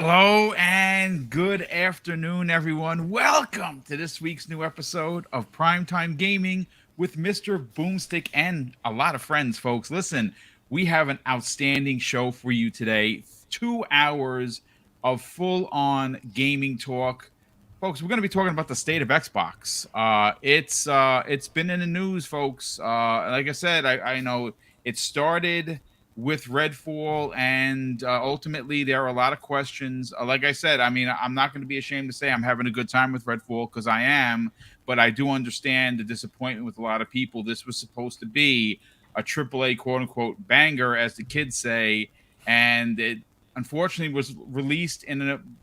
Hello and good afternoon, everyone. Welcome to this week's new episode of Primetime Gaming with Mr. Boomstick and a lot of friends, folks. Listen, we have an outstanding show for you today. 2 hours of full-on gaming talk. Folks, we're going to be talking about the state of Xbox. It's been in the news, folks. Like I said, I know it started with Redfall, and ultimately there are a lot of questions. Like I said, I mean, I'm not going to be ashamed to say I'm having a good time with Redfall because I am, but I do understand the disappointment with a lot of people. This was supposed to be a AAA quote unquote banger, as the kids say, and it unfortunately was released in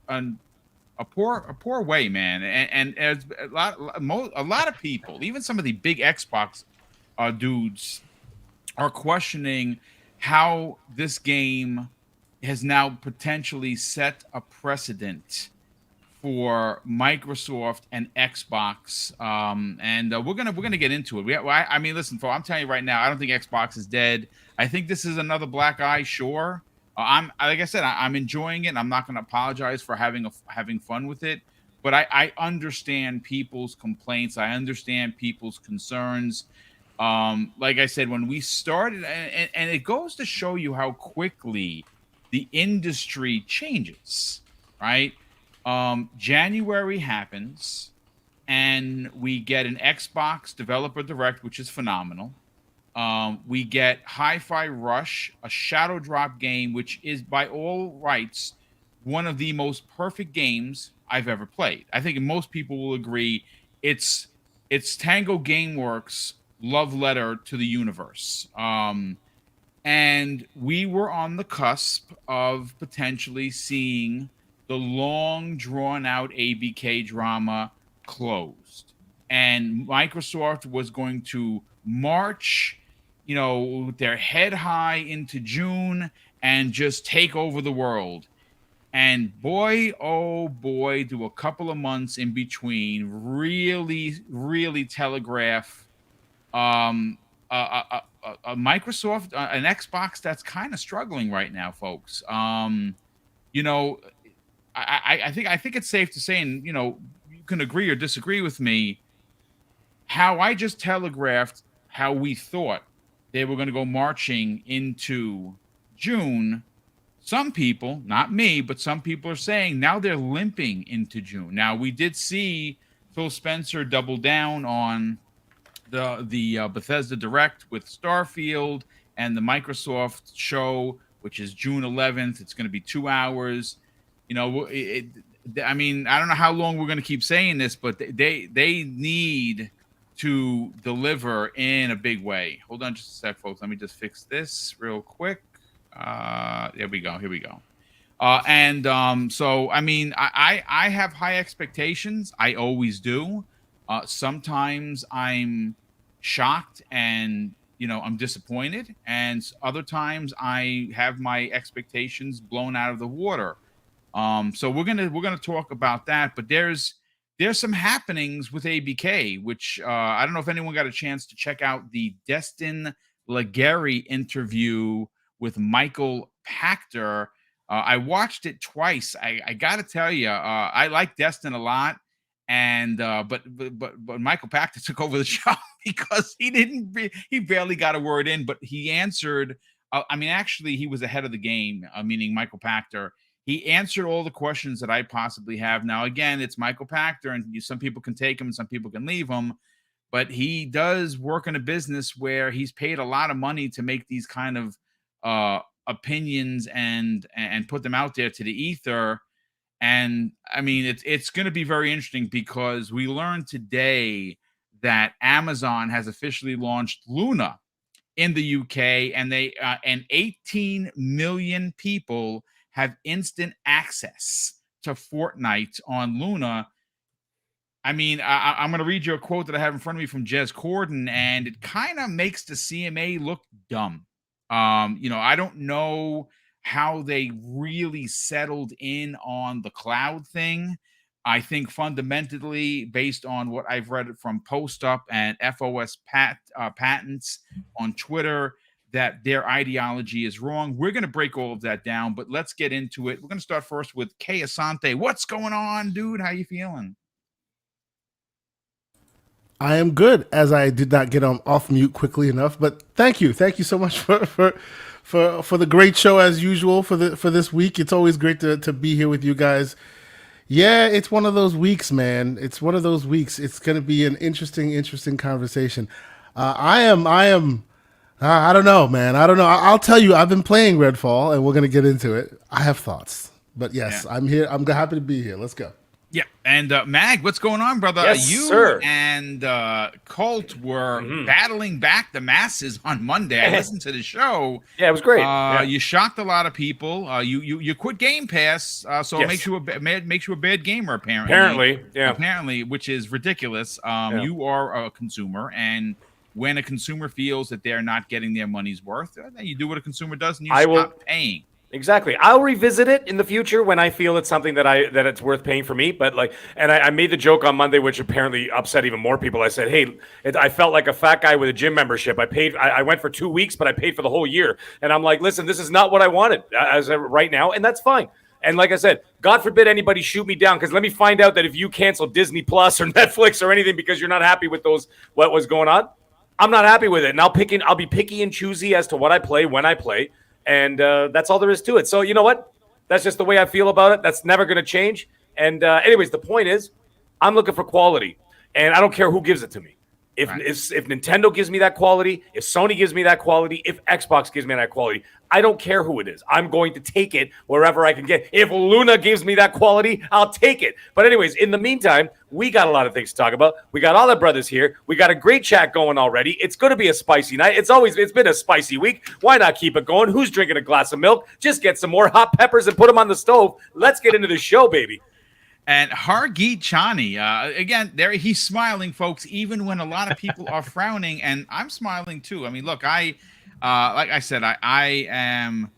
a poor way, man. And as a lot of people, even some of the big Xbox dudes, are questioning how this game has now potentially set a precedent for Microsoft and Xbox, and we're gonna get into it. I mean, listen, I'm telling you right now, I don't think Xbox is dead. I think this is another black eye. Sure, I'm like I said, I'm enjoying it. And I'm not going to apologize for having fun with it, but I understand people's complaints. I understand people's concerns. Like I said, when we started, and it goes to show you how quickly the industry changes, right? January happens, and we get an Xbox Developer Direct, which is phenomenal. We get Hi-Fi Rush, a shadow drop game, which is by all rights one of the most perfect games I've ever played. I think most people will agree it's Tango Gameworks' love letter to the universe. And we were on the cusp of potentially seeing the long drawn out ABK drama closed. And Microsoft was going to march, with their head high into June and just take over the world. And boy, oh boy, do a couple of months in between really, really telegraph um, a Microsoft, an Xbox that's kind of struggling right now, folks. You know, I think it's safe to say, and you can agree or disagree with me, how I just telegraphed how we thought they were going to go marching into June. Some people, not me, but some people are saying now they're limping into June. Now, we did see Phil Spencer double down on the Bethesda Direct with Starfield and the Microsoft show, which is June 11th. It's going to be 2 hours. I mean, I don't know how long we're going to keep saying this, but they need to deliver in a big way. Hold on just a sec, folks. Let me just fix this real quick. There we go. Here we go. So I mean, I have high expectations. I always do. Sometimes I'm shocked and I'm disappointed, and other times I have my expectations blown out of the water. So we're gonna talk about that, but there's some happenings with ABK, which I don't know if anyone got a chance to check out the Destin Legary interview with Michael Pachter. I watched it twice. I got to tell you, I like Destin a lot, and but Michael Pachter took over the show because he barely got a word in, but he answered. I mean, actually, he was ahead of the game, meaning Michael Pachter. He answered all the questions that I possibly have. Now, again, it's Michael Pachter, and some people can take him and some people can leave him, but he does work in a business where he's paid a lot of money to make these kind of opinions and put them out there to the ether. And I mean, it's going to be very interesting because we learned today that Amazon has officially launched Luna in the UK, and they and 18 million people have instant access to Fortnite on Luna. I mean, I'm going to read you a quote that I have in front of me from Jez Corden, and it kind of makes the CMA look dumb. I don't know how they really settled in on the cloud thing. I think fundamentally, based on what I've read from Post Up and FOS patents on Twitter, that their ideology is wrong. We're going to break all of that down, but let's get into it. We're going to start first with Kay Asante. What's going on, dude? How you feeling? I am good, as I did not get off mute quickly enough. But thank you so much for the great show as usual for this week. It's always great to be here with you guys. Yeah, it's one of those weeks, man. It's one of those weeks. It's going to be an interesting conversation. I am. I don't know, man. I don't know. I'll tell you. I've been playing Redfall, and we're going to get into it. I have thoughts, but yes, I'm here. I'm happy to be here. Let's go. Yeah, and Mag, what's going on, brother? Yes, you sir. and Colt were battling back the masses on Monday. I listened to the show. Yeah, it was great. You shocked a lot of people. You quit Game Pass, so Yes. it makes you a bad gamer. Apparently, which is ridiculous. You are a consumer, and when a consumer feels that they're not getting their money's worth, then you do what a consumer does, and you stop paying. Exactly. I'll revisit it in the future when I feel it's something that it's worth paying for me. But I made the joke on Monday, which apparently upset even more people. I said, "Hey, I felt like a fat guy with a gym membership. I went for 2 weeks, but I paid for the whole year." And I'm like, "Listen, this is not what I wanted as of right now, and that's fine." And like I said, God forbid anybody shoot me down, because let me find out that if you cancel Disney Plus or Netflix or anything because you're not happy with what was going on, I'm not happy with it, and I'll be picky and choosy as to what I play when I play. And that's all there is to it. So you know what? That's just the way I feel about it. That's never going to change. And anyways, the point is, I'm looking for quality, and I don't care who gives it to me. If Nintendo gives me that quality, if Sony gives me that quality, if Xbox gives me that quality, I don't care who it is. I'm going to take it wherever I can get. If Luna gives me that quality, I'll take it. But anyways, in the meantime, we got a lot of things to talk about. We got all the brothers here. We got a great chat going already. It's going to be a spicy night. It's been a spicy week. Why not keep it going? Who's drinking a glass of milk? Just get some more hot peppers and put them on the stove. Let's get into the show, baby. And Hargeet Chani, again, there he's smiling, folks, even when a lot of people are frowning, and I'm smiling too. I mean, look, like I said, I am.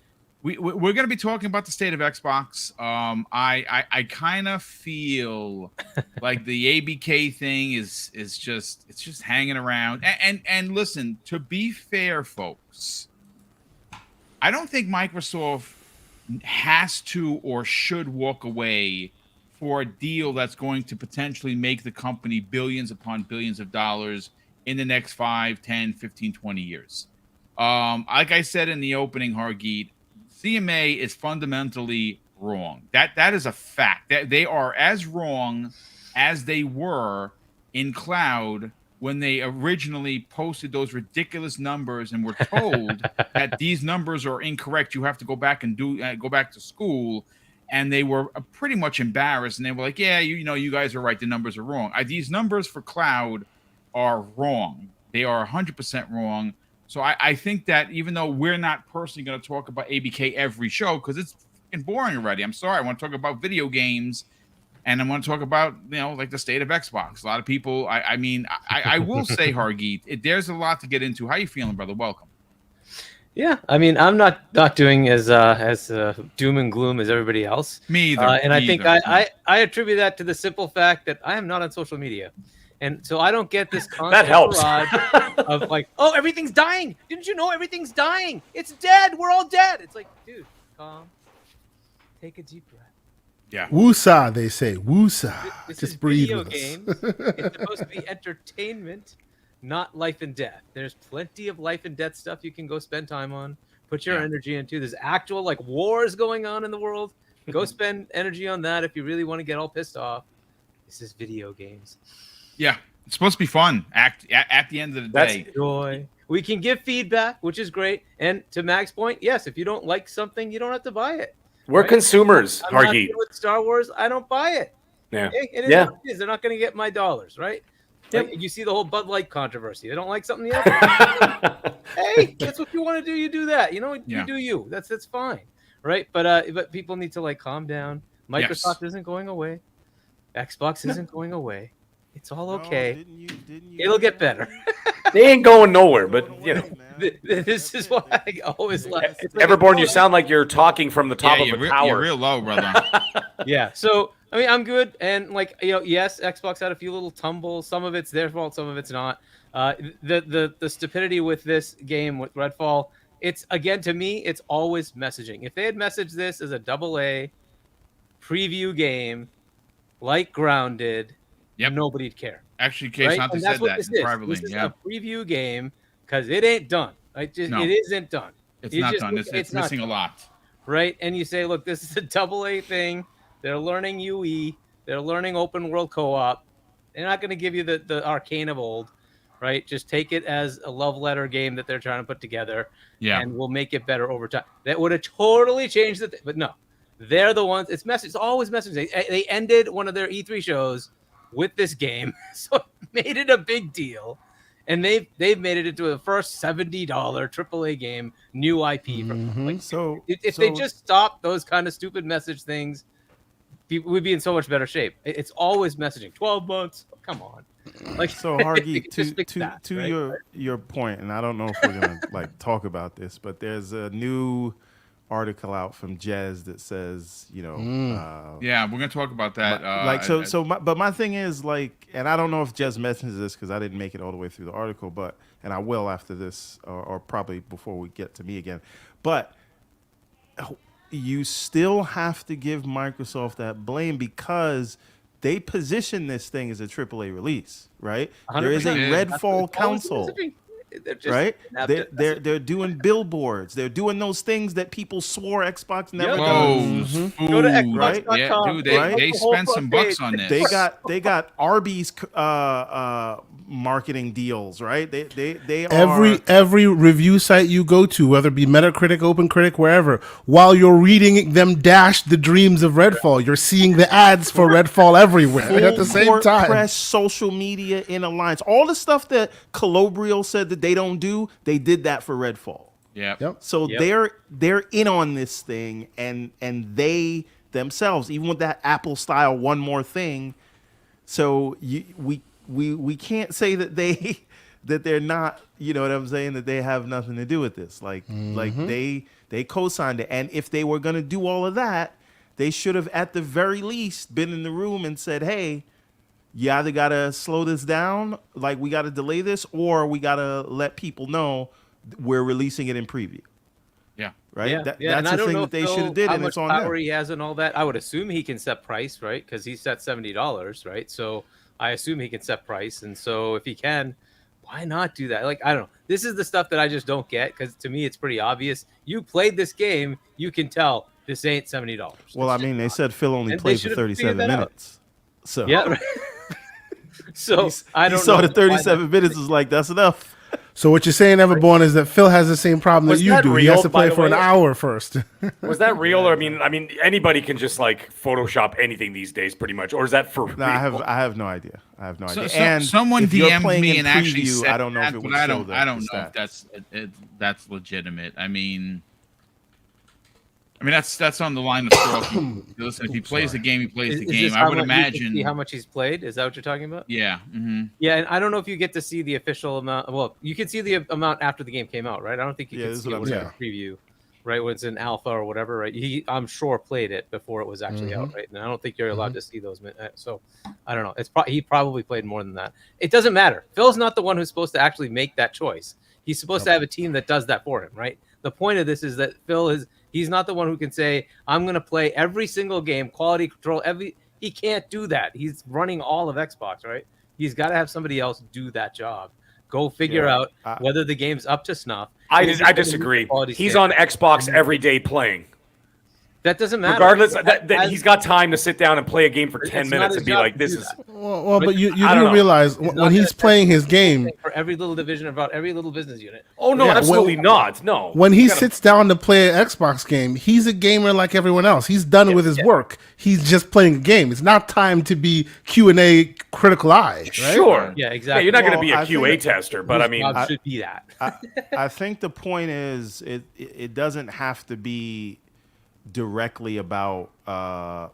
We're going to be talking about the state of Xbox. I kind of feel like the ABK thing is just hanging around. And listen, to be fair, folks, I don't think Microsoft has to or should walk away for a deal that's going to potentially make the company billions upon billions of dollars in the next 5, 10, 15, 20 years. Like I said in the opening, Hargeet, CMA is fundamentally wrong. That is a fact. That they are as wrong as they were in cloud when they originally posted those ridiculous numbers and were told that these numbers are incorrect. You have to go back and go back to school. And they were pretty much embarrassed, and they were like, "Yeah, you guys are right. The numbers are wrong. These numbers for cloud are wrong. They are 100% wrong." So I think that even though we're not personally going to talk about ABK every show because it's fucking boring already. I'm sorry. I want to talk about video games, and I want to talk about like the state of Xbox. A lot of people. I will say, Hargeet, there's a lot to get into. How you feeling, brother? Welcome. Yeah, I mean, I'm not doing as doom and gloom as everybody else. Me either. And I think I attribute that to the simple fact that I am not on social media, and so I don't get this constant barrage of like, oh, everything's dying. Didn't you know everything's dying? It's dead. We're all dead. It's like, dude, calm. Take a deep breath. Yeah. Woosah, they say. Woosah. This Just is breathe video with games. us. It's supposed to be entertainment, not life and death. There's plenty of life and death stuff you can go spend time on. Put your energy into. There's actual wars going on in the world. Go spend energy on that if you really want to get all pissed off. This is video games. Yeah, it's supposed to be fun. At the end of the day, joy. We can give feedback, which is great. And to Mac's point, yes, if you don't like something, you don't have to buy it. We're consumers, Hargeet. With Star Wars, I don't buy it. Yeah, it is. They're not going to get my dollars, right? Yep. You see the whole Bud Light controversy. They don't like something else. Hey, that's what you want to do. You do that. You do you. That's fine, right? But people need to calm down. Microsoft isn't going away. Xbox isn't going away. It's all okay. Didn't you It'll get better. They ain't going nowhere. But this is why I always laugh. Everborn, you sound like you're talking from the top of a tower. You're real low, brother. Yeah. So I mean, I'm good, and yes, Xbox had a few little tumbles. Some of it's their fault, some of it's not. The stupidity with this game with Redfall it's again, to me, it's always messaging. If they had messaged this as a AA preview game like Grounded, nobody'd care. Actually, Case Right? Hunter And that's said what that this is. privately. This is Yeah, a preview game because it ain't done. It isn't done. it's You not just done. look- It's not missing a done, lot. right? And you say, look, this is a AA thing. They're learning UE. They're learning open world co-op. They're not going to give you the arcane of old, right? Just take it as a love letter game that they're trying to put together, and we'll make it better over time. That would have totally changed the thing, but no, they're the ones. It's always messaging. They ended one of their E3 shows with this game, so it made it a big deal, and they've made it into the first $70 AAA game, new IP. Like, So if they just stopped those kind of stupid message things, we'd be in so much better shape. It's always messaging. 12 months. Come on. Like, so Hargy, just fix that, to right? your point, and I don't know if we're gonna like talk about this, but there's a new article out from Jez that says, Yeah, we're gonna talk about that. But my thing is, like, and I don't know if Jez mentions this because I didn't make it all the way through the article, and I will after this, or probably before we get to me again, but you still have to give Microsoft that blame because they position this thing as a AAA release, right? There is a 100%. Redfall council. Right, they're doing billboards. They're doing those things that people swore Xbox never does. Go to Xbox.com. Right? Yeah, dude, they spent some bucks on this. They got Arby's marketing deals, right? They Every review site you go to, whether it be Metacritic, OpenCritic, wherever, while you're reading them dash the dreams of Redfall, you're seeing the ads for Redfall everywhere at the same time. Press, social media in alliance, all the stuff that Colobrial said that they don't do, they did that for Redfall. Yep. So they're in on this thing, and they themselves, even with that Apple style one more thing. So we can't say that they're not, you know what I'm saying, that they have nothing to do with this. Like they co-signed it, and if they were gonna do all of that, they should have at the very least been in the room and said, hey, you either got to slow this down, like we got to delay this, or we got to let people know we're releasing it in preview. Yeah. Right? Yeah, That's the thing that they should have did, and it's on them. How much power he has and all that. I would assume he can set price, right? Because he set $70, right? So I assume he can set price. And so if he can, why not do that? Like, I don't know. This is the stuff that I just don't get, because to me, it's pretty obvious. You played this game, you can tell this ain't $70. Well, I mean, they said Phil only played for 37 minutes. So yeah, right. So I don't know. He saw the 37 minutes, was like, that's enough. So what you're saying, Everborn, is that Phil has the same problem that you do. He has to play for an hour first. Was that real? Or I mean, anybody can just like Photoshop anything these days, pretty much. Or is that for real? No, I have no idea. And someone DM'd me and actually said I don't know if it would show I don't know if that's legitimate. I mean, that's on the line of stroke. Listen, if he plays the game, he plays the game. I would imagine. See how much he's played? Is that what you're talking about? Yeah. Mm-hmm. Yeah, and I don't know if you get to see the official amount. Well, you can see the amount after the game came out, right? I don't think you can see it in a preview, right? When it's in alpha or whatever, right? I'm sure played it before it was actually out, right? And I don't think you're allowed to see those. So I don't know. He probably played more than that. It doesn't matter. Phil's not the one who's supposed to actually make that choice. He's supposed to have a team that does that for him, right? The point of this is that he's not the one who can say, I'm going to play every single game, quality control, he can't do that. He's running all of Xbox, right? He's got to have somebody else do that job. Go figure out whether the game's up to snuff. I disagree. He's on Xbox every day playing. That doesn't matter. Regardless, that he's got time to sit down and play a game for 10 minutes and be like, this is... Well, but you do realize when he's playing his game... For every little division, about every little business unit. Oh, no, absolutely not. No. When he sits down to play an Xbox game, he's a gamer like everyone else. He's done with his work. He's just playing a game. It's not time to be Q&A critical eye, right? Sure. Yeah, exactly. Yeah, you're not going to be a QA tester, but I mean... should be that. I think the point is it doesn't have to be directly about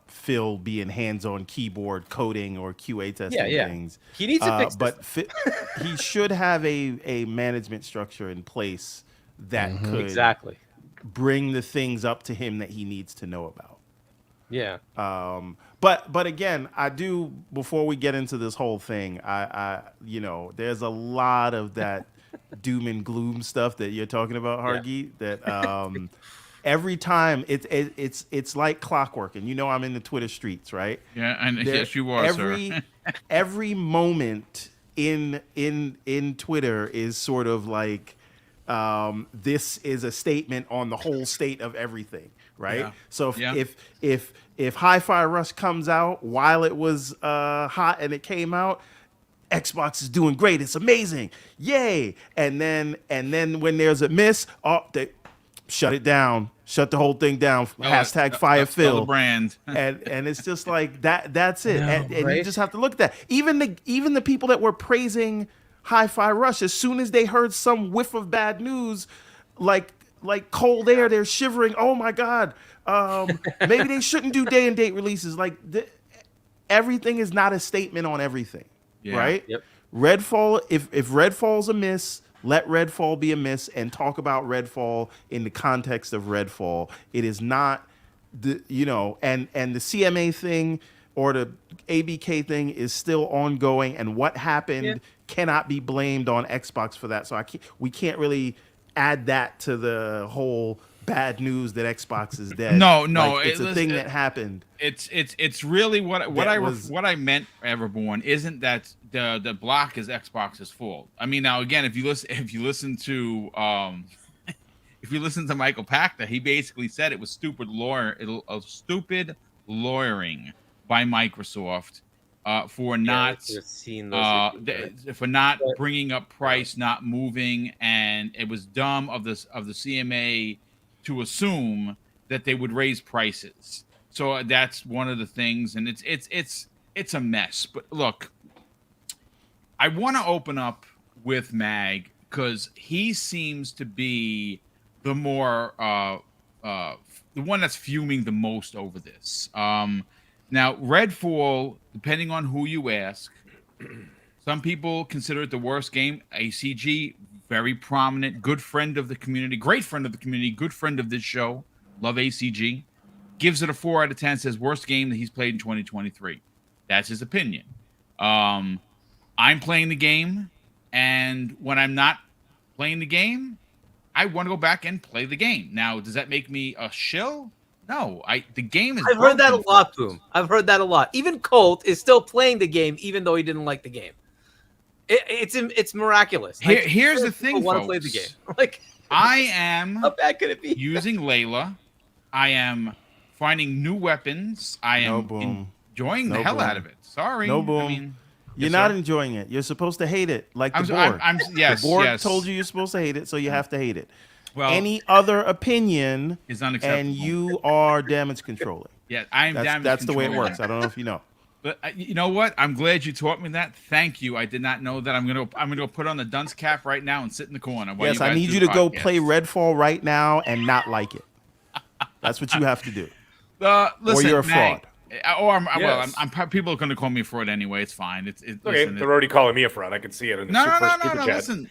Phil being hands-on keyboard coding or QA testing things. He needs to fix but he should have a management structure in place that could bring the things up to him that he needs to know about. Yeah. But again, I do, before we get into this whole thing, I there's a lot of that doom and gloom stuff that you're talking about, Hargeet. That every time it's like clockwork, and you know I'm in the Twitter streets, right? Yeah, and There- yes, you are, sir. every moment in Twitter is sort of like this is a statement on the whole state of everything, right? Yeah. So Yeah. if Hi-Fi Rush comes out while it was hot and it came out, Xbox is doing great. It's amazing. Yay. And then when there's a miss, they shut it down. Shut the whole thing down. Hashtag fire Fill Phil. the brand. and it's just like that's it. No, and you right? just have to look at that. Even the people that were praising Hi-Fi Rush, as soon as they heard some whiff of bad news, like cold air, they're shivering. Oh my God. Maybe they shouldn't do day and date releases. Like everything is not a statement on everything. Yeah. Right? Yep. Redfall, if Redfall's a miss, let Redfall be a miss and talk about Redfall in the context of Redfall. It is not and the CMA thing or the ABK thing is still ongoing, and what happened cannot be blamed on Xbox for that. So we can't really add that to the whole bad news that Xbox is dead. No, Like, it's a thing that happened. It's really what I meant, Everborn, isn't that the block is Xbox's fault. I mean, now again, if you listen to Michael Pachter, he basically said it was stupid lawyering by Microsoft for not bringing up price, not moving, and it was dumb of the CMA to assume that they would raise prices. So that's one of the things, and it's a mess. But look, I want to open up with Mag because he seems to be the more the one that's fuming the most over this. Now, Redfall, depending on who you ask, some people consider it the worst game. ACG, very prominent, good friend of the community, great friend of the community, good friend of this show. Love ACG. Gives it a 4 out of 10. Says worst game that he's played in 2023. That's his opinion. I'm playing the game, and when I'm not playing the game, I want to go back and play the game. Now, does that make me a shill? No, the game is. I've heard that a lot, Boom. I've heard that a lot. Even Colt is still playing the game, even though he didn't like the game. It's miraculous. Here's the thing, want to folks. play the game. Like, I am how bad could it be? using Layla. I am finding new weapons. I am enjoying the hell out of it. Sorry, No Boom. I mean, You're not enjoying it. You're supposed to hate it, like the board. Yes, the board yes. told you you're supposed to hate it, so you have to hate it. Well, any other opinion is unacceptable, and you are damage controlling. Yeah, I am damage. That's the way it controlling. works. I don't know if you know. But you know what? I'm glad you taught me that. Thank you. I did not know that. I'm gonna put on the dunce cap right now and sit in the corner. While Yes, I need you to go play Redfall right now and not like it. That's what you have to do. Listen, or you're a fraud. I'm people are going to call me a fraud anyway. It's fine. Okay, listen, they're already calling me a fraud. I can see it in the super chat. Listen,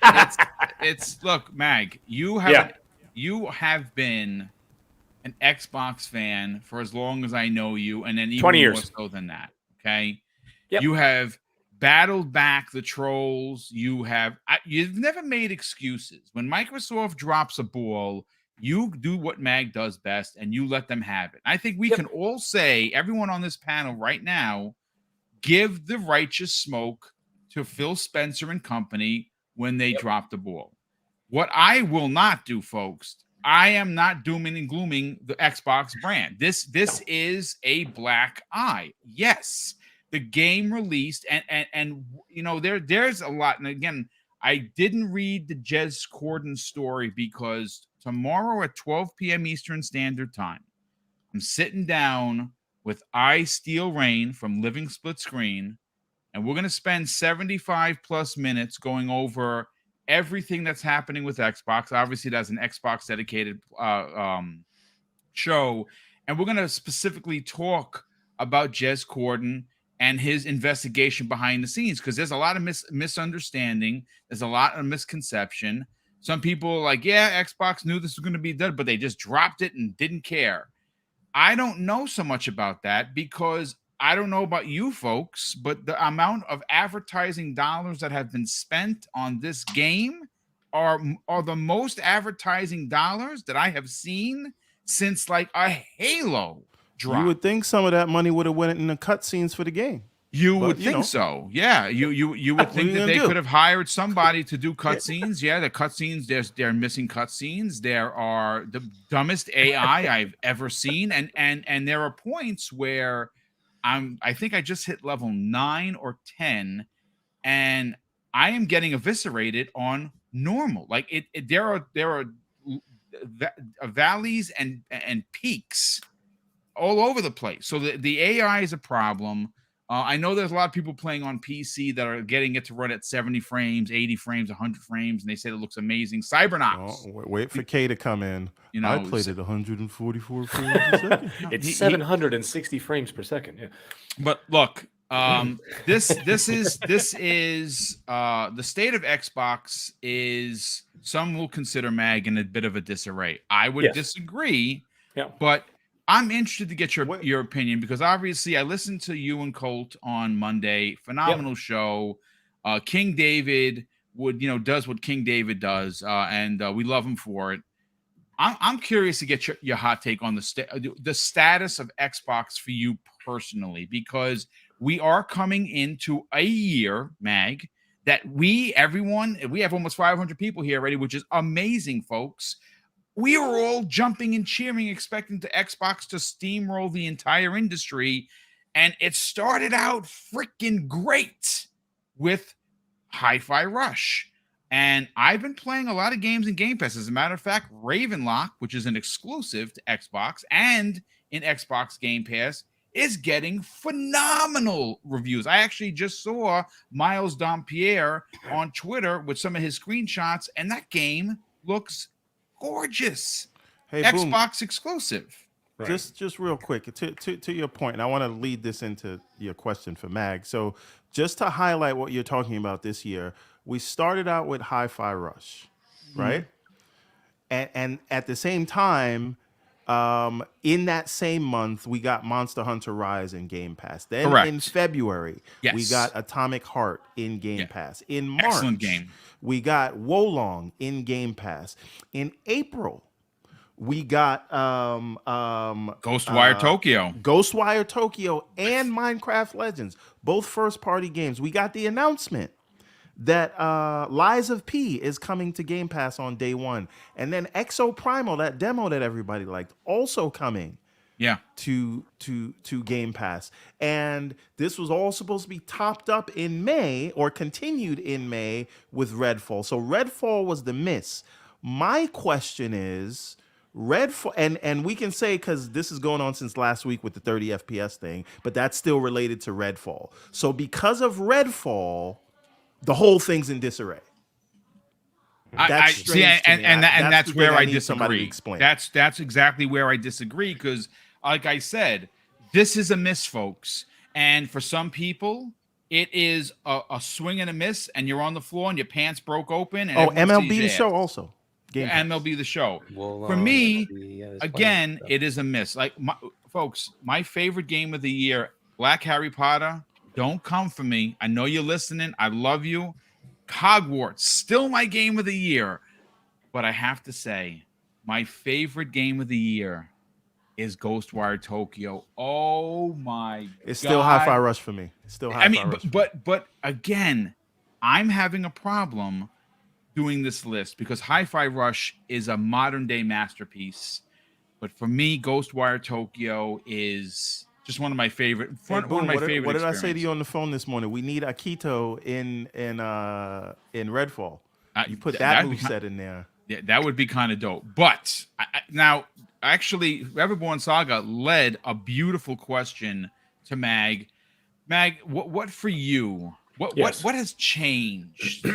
it's look, Mag. You have been an Xbox fan for as long as I know you, and then even 20 years more so than that. Okay, yep. You have battled back the trolls. You've never made excuses. When Microsoft drops a ball, you do what Mag does best, and you let them have it. I think we can all say, everyone on this panel right now, give the righteous smoke to Phil Spencer and company when they drop the ball. What I will not do, folks, I am not dooming and glooming the Xbox brand. This is a black eye. Yes, the game released, and you know, there's a lot. And again, I didn't read the Jez Corden story because tomorrow at 12 p.m. Eastern Standard Time, I'm sitting down with I Steel Rain from Living Split Screen, and we're going to spend 75 plus minutes going over everything that's happening with Xbox. Obviously, that's an Xbox dedicated show, and we're going to specifically talk about Jez Corden and his investigation behind the scenes, because there's a lot of misunderstanding. There's a lot of misconception. Some people are like, yeah, Xbox knew this was going to be done, but they just dropped it and didn't care. I don't know so much about that, because I don't know about you folks, but the amount of advertising dollars that have been spent on this game are the most advertising dollars that I have seen since like a Halo drop. You would think some of that money would have went in the cutscenes for the game. You But, would you think know. so. Yeah. You would think you that gonna they do? could have hired somebody to do cutscenes. Yeah, the cutscenes, they're missing cutscenes. There are the dumbest AI I've ever seen. And there are points where I think I just hit level 9 or 10, and I am getting eviscerated on normal. Like there are valleys and peaks all over the place. So the AI is a problem. I know there's a lot of people playing on PC that are getting it to run at 70 frames, 80 frames, 100 frames, and they say it looks amazing. Cybernauts, Wait for K to come in. You know, I played at 144 frames a second. It's 760 frames per second. Yeah. but look, this is the state of Xbox is, some will consider Mag in a bit of a disarray. I would disagree, but I'm interested to get your opinion, because obviously I listened to you and Colt on Monday. Phenomenal show. King David does what King David does, and we love him for it. I'm curious to get your hot take on the status of Xbox for you personally, because we are coming into a year, Mag, that we have almost 500 people here already, which is amazing, folks. We were all jumping and cheering, expecting the Xbox to steamroll the entire industry, and it started out freaking great with Hi-Fi Rush. And I've been playing a lot of games in Game Pass. As a matter of fact, Ravenlock, which is an exclusive to Xbox and in Xbox Game Pass, is getting phenomenal reviews. I actually just saw Miles Dompierre on Twitter with some of his screenshots, and that game looks gorgeous. Hey, Xbox exclusive. Right. Just real quick to your point, and I want to lead this into your question for Mag. So just to highlight what you're talking about this year, we started out with Hi-Fi Rush, right? And at the same time, in that same month, we got Monster Hunter Rise in Game Pass. Then in February, we got Atomic Heart in Game Pass. In March, excellent game, we got Wolong in Game Pass. In April, we got Ghostwire Tokyo, and Minecraft Legends, both first-party games. We got the announcement that Lies of P is coming to Game Pass on day one, and then Exo Primal, that demo that everybody liked, also coming to Game Pass. And this was all supposed to be topped up in May, or continued in May, with Redfall. So Redfall was the miss. My question is, Redfall, and we can say, because this is going on since last week with the 30 FPS thing, but that's still related to Redfall. So because of Redfall, the whole thing's in disarray. I see, and that's where I disagree. That's exactly where I disagree, because, like I said, this is a miss, folks. And for some people, it is a swing and a miss, and you're on the floor and your pants broke open. And MLB The Show also. MLB The Show. For me, again, it is a miss. Like, folks, my favorite game of the year, Black Harry Potter. Don't come for me. I know you're listening. I love you. Hogwarts, still my game of the year. But I have to say, my favorite game of the year is Ghostwire Tokyo. Oh my God. It's still Hi-Fi Rush for me. It's still Hi-Fi Rush. But again, I'm having a problem doing this list, because Hi-Fi Rush is a modern day masterpiece. But for me, Ghostwire Tokyo is just one of my favorite. What did I say to you on the phone this morning? We need Akito in Redfall. You put that moveset in there. Yeah, that would be kind of dope. But now, actually, Everborn Saga led a beautiful question to Mag. Mag, what for you? What has changed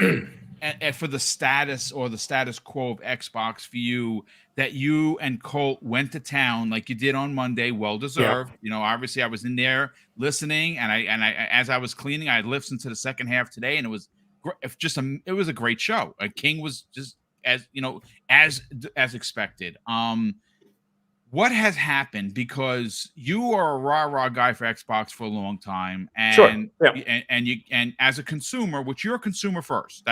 and for the status or the status quo of Xbox for you, that you and Colt went to town like you did on Monday? Well deserved. Yeah. You know, obviously I was in there listening, and I as I was cleaning, I listened to the second half today, and it was it was a great show. King was just as expected. What has happened? Because you are a rah guy for Xbox for a long time, and and as a consumer, which you're a consumer first,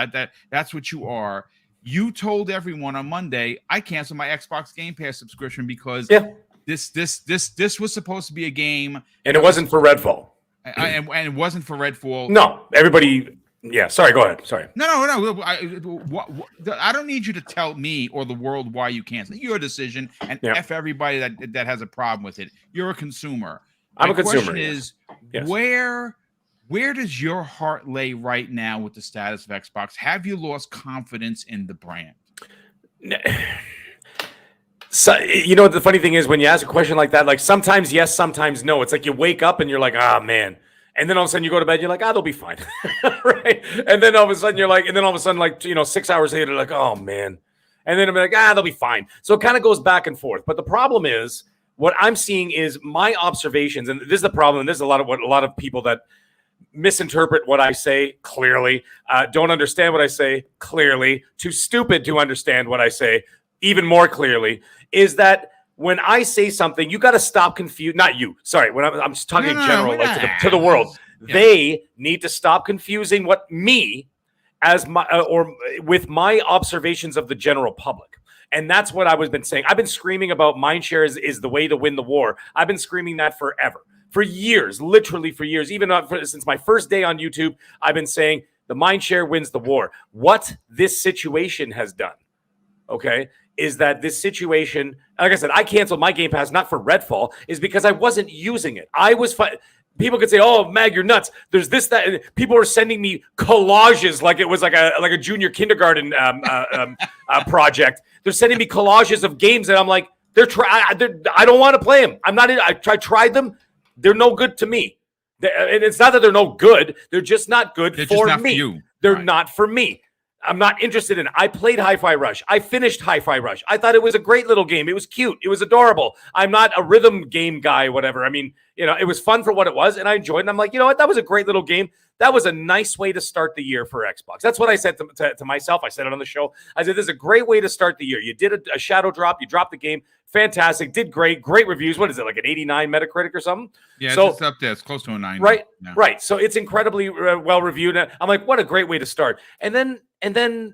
that's what you are. You told everyone on Monday, I canceled my Xbox Game Pass subscription because this was supposed to be a game, and it wasn't for Redfall, and it wasn't for Redfall. No, everybody. Yeah, sorry. Go ahead. Sorry. No. I don't need you to tell me or the world why you canceled. Your decision, and F everybody that has a problem with it. You're a consumer. I'm a consumer. My question is, where does your heart lay right now with the status of Xbox? Have you lost confidence in the brand? So, you know, the funny thing is when you ask a question like that, like sometimes yes, sometimes no. It's like you wake up and you're like, ah, man. And then all of a sudden you go to bed, you're like, they'll be fine. Right. And then all of a sudden like, 6 hours later, like, oh man. And then I'm like, they'll be fine. So it kind of goes back and forth. But the problem is what I'm seeing is my observations. And this is the problem. And this is a lot of people that misinterpret what I say clearly, don't understand what I say clearly, too stupid to understand what I say even more clearly, is that when I say something, you got to stop confusing. Not you. Sorry. When I'm just talking in general, like to the world, they need to stop confusing what me as my or with my observations of the general public. And that's what I've been saying. I've been screaming about mindshare is the way to win the war. I've been screaming that forever, for years, literally for years. Even since my first day on YouTube, I've been saying the mindshare wins the war. What this situation has done, okay, is that this situation, like I said, I canceled my Game Pass, not for Redfall, is because I wasn't using it. I was people could say, "Oh, Mag, you're nuts." There's this, that. And people are sending me collages like it was like a junior kindergarten project. They're sending me collages of games, and I'm like, I don't want to play them. I'm not in. I tried them. They're no good to me. And it's not that they're no good. They're just not good for me. They're not for me. I'm not interested in it. I played Hi-Fi Rush. I finished Hi-Fi Rush. I thought it was a great little game. It was cute. It was adorable. I'm not a rhythm game guy, whatever. I mean, it was fun for what it was, and I enjoyed it. And I'm like, you know what? That was a great little game. That was a nice way to start the year for Xbox. That's what I said to myself. I said it on the show. I said, this is a great way to start the year. You did a shadow drop. You dropped the game. Fantastic. Did great. Great reviews. What is it, like an 89 Metacritic or something? Yeah, so, it's up there. It's close to a 90. Right, right. So it's incredibly well reviewed. I'm like, what a great way to start. And then then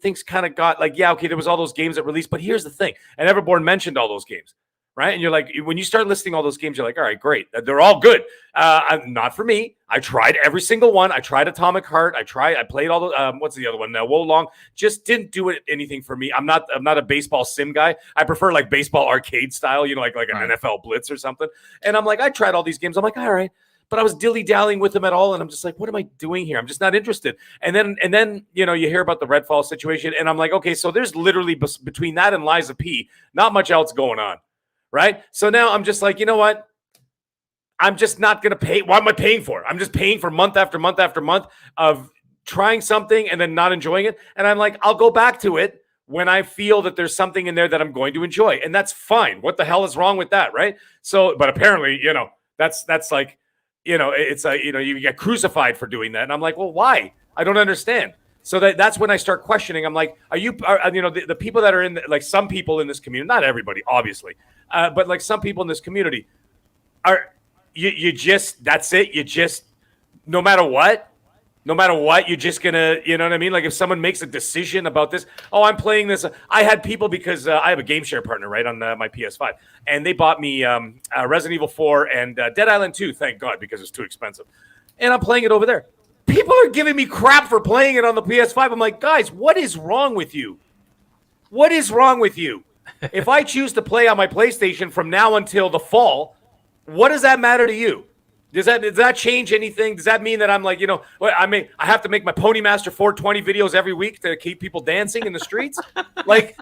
things kind of got like, yeah, okay, there was all those games that released. But here's the thing. And Everborn mentioned all those games. Right. And you're like, when you start listing all those games, you're like, all right, great. They're all good. Not for me. I tried every single one. I tried Atomic Heart. I played all the, what's the other one? Wolong. Just didn't do anything for me. I'm not a baseball sim guy. I prefer like baseball arcade style, like an NFL Blitz or something. And I'm like, I tried all these games. I'm like, all right. But I was dilly-dallying with them at all. And I'm just like, what am I doing here? I'm just not interested. And then you hear about the Redfall situation. And I'm like, okay, so there's literally between that and Lies of P, not much else going on. Right. So now I'm just like, you know what? I'm just not going to pay. What am I paying for? I'm just paying for month after month after month of trying something and then not enjoying it. And I'm like, I'll go back to it when I feel that there's something in there that I'm going to enjoy. And that's fine. What the hell is wrong with that? Right. So, but apparently, that's like, it's you get crucified for doing that. And I'm like, well, why? I don't understand. So that's when I start questioning. I'm like, the people that are in like some people in this community, not everybody, obviously, but like some people in this community are you just, that's it. You just, no matter what, you're just gonna, you know what I mean? Like if someone makes a decision about this, oh, I'm playing this. I had people because I have a game share partner, right, on my PS5, and they bought me Resident Evil 4 and Dead Island 2, thank God, because it's too expensive. And I'm playing it over there. People are giving me crap for playing it on the PS5. I'm like, guys, what is wrong with you? What is wrong with you? If I choose to play on my PlayStation from now until the fall, what does that matter to you? Does that change anything? Does that mean that I'm like, I have to make my Pony Master 420 videos every week to keep people dancing in the streets? Like,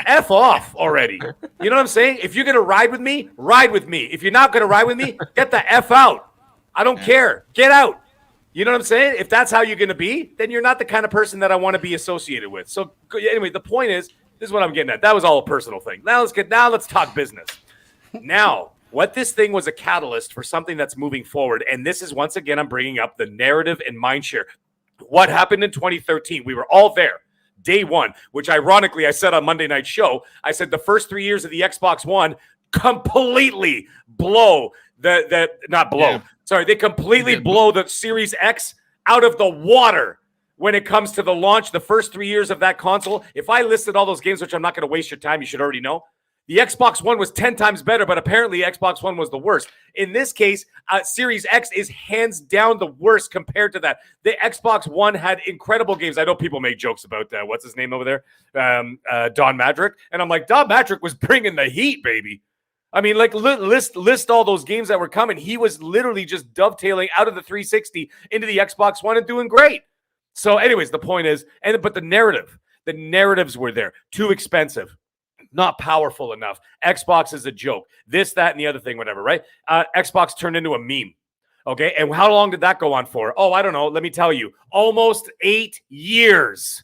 F off already. You know what I'm saying? If you're going to ride with me, ride with me. If you're not going to ride with me, get the F out. I don't care. Get out. You know what I'm saying? If that's how you're going to be, then you're not the kind of person that I want to be associated with. So anyway, the point is, this is what I'm getting at. That was all a personal thing. Now let's talk business. Now, what this thing was a catalyst for something that's moving forward. And this is, once again, I'm bringing up the narrative and mindshare. What happened in 2013? We were all there. Day one, which ironically I said on Monday Night Show, I said the first 3 years of the Xbox One completely they completely blow the Series X out of the water. when it comes to the launch, the first 3 years of that console. If I listed all those games, which I'm not going to waste your time, you should already know. The Xbox One was 10 times better, but apparently Xbox One was the worst. In this case, Series X is hands down the worst compared to that. The Xbox One had incredible games. I know people make jokes about what's his name over there? Don Madrick. And I'm like, Don Madrick was bringing the heat, baby. I mean, like, list all those games that were coming. He was literally just dovetailing out of the 360 into the Xbox One and doing great. So anyways, the point is, but the narratives were there. Too expensive. Not powerful enough. Xbox is a joke. This, that, and the other thing, whatever, right? Xbox turned into a meme. Okay, and how long did that go on for? Oh, I don't know. Let me tell you. Almost 8 years.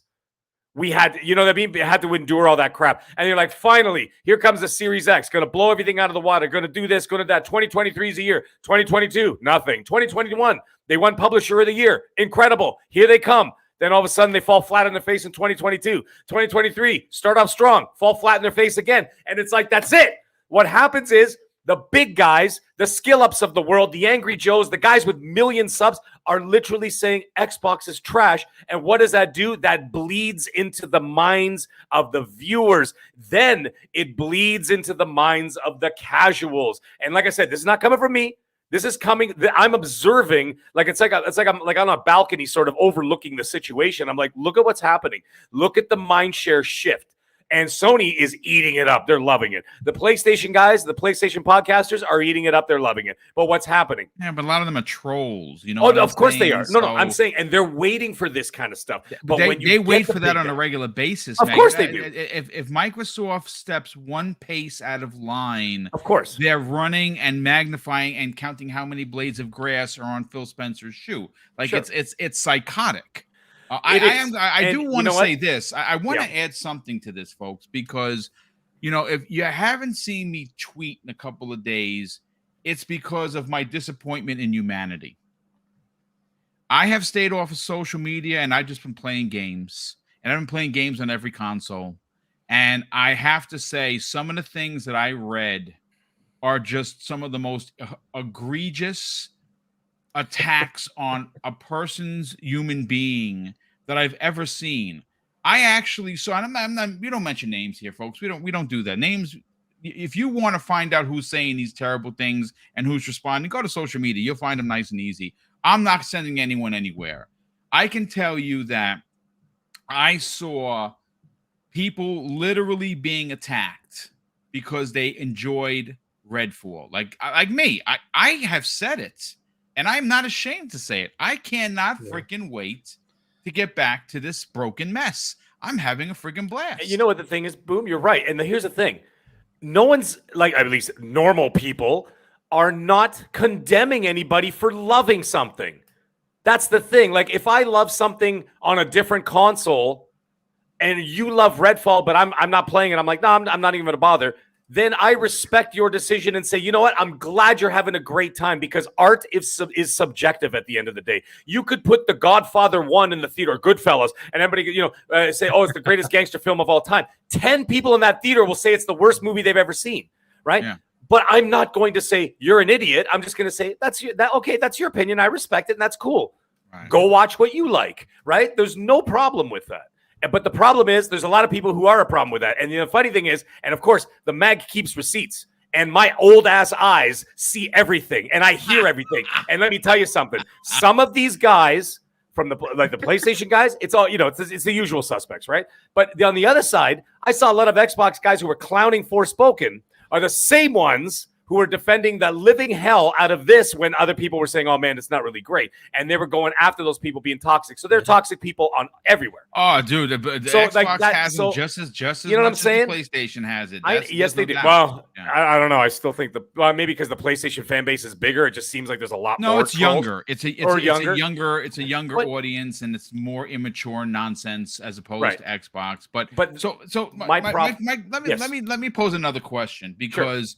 We had, you know what I mean? We had to endure all that crap. And you're like, finally, here comes the Series X. Going to blow everything out of the water. Going to do this, going to that. 2023 is a year. 2022, nothing. 2021, they won Publisher of the Year. Incredible. Here they come. Then all of a sudden they fall flat on their face in 2022. 2023, start off strong, fall flat in their face again. And it's like, that's it. What happens is the big guys, the skill ups of the world, the Angry Joes, the guys with million subs are literally saying Xbox is trash. And what does that do? That bleeds into the minds of the viewers. Then it bleeds into the minds of the casuals. And like I said, this is not coming from me. This is coming. I'm observing, like I'm like on a balcony, sort of overlooking the situation. I'm like, look at what's happening. Look at the mind share shift. And Sony is eating it up. They're loving it. The PlayStation guys, the PlayStation podcasters are eating it up. They're loving it. But what's happening? Yeah, but a lot of them are trolls. You know. Oh, of course they are. No, I'm saying, and they're waiting for this kind of stuff. But they wait for that on a regular basis. Of course they do. If Microsoft steps one pace out of line, of course they're running and magnifying and counting how many blades of grass are on Phil Spencer's shoe. Like sure. it's psychotic. I do want to say this. I want to add something to this, folks, because, you know, if you haven't seen me tweet in a couple of days, it's because of my disappointment in humanity. I have stayed off of social media and I've just been playing games. And I've been playing games on every console. And I have to say, some of the things that I read are just some of the most egregious attacks on a person's human being that I've ever seen. I actually saw, and I'm not, we don't mention names here, folks. We don't do that. Names, if you want to find out who's saying these terrible things and who's responding, go to social media. You'll find them nice and easy. I'm not sending anyone anywhere. I can tell you that I saw people literally being attacked because they enjoyed Redfall. Like me, I have said it. And I'm not ashamed to say it. I cannot freaking wait to get back to this broken mess. I'm having a freaking blast. You know what the thing is, Boom? You're right. And here's the thing. No one's, like, at least normal people, are not condemning anybody for loving something. That's the thing. Like, if I love something on a different console and you love Redfall, but I'm not playing it, I'm like, no, I'm not even going to bother. Then I respect your decision and say, you know what? I'm glad you're having a great time, because art is subjective at the end of the day. You could put The Godfather 1 in the theater, Goodfellas, and everybody, say, oh, it's the greatest gangster film of all time. 10 people in that theater will say it's the worst movie they've ever seen, right? Yeah. But I'm not going to say you're an idiot. I'm just going to say that's your opinion. I respect it, and that's cool. Right. Go watch what you like, right? There's no problem with that. But the problem is there's a lot of people who are a problem with that. And the funny thing is, and of course, the mag keeps receipts. And my old ass eyes see everything. And I hear everything. And let me tell you something. Some of these guys, from the PlayStation guys, it's all, it's the usual suspects, right? But on the other side, I saw a lot of Xbox guys who were clowning Forspoken are the same ones who are defending the living hell out of this when other people were saying, oh, man, it's not really great. And they were going after those people being toxic. So they're toxic people on everywhere. Oh, dude, the Xbox has them just as you know what I'm saying? The PlayStation has it. Yes, they do. Well, yeah. I don't know. I still think maybe because the PlayStation fan base is bigger, it just seems like there's a lot more. No, it's younger. It's a younger audience, and it's more immature nonsense as opposed to Xbox. But so my problem. Let me pose another question, because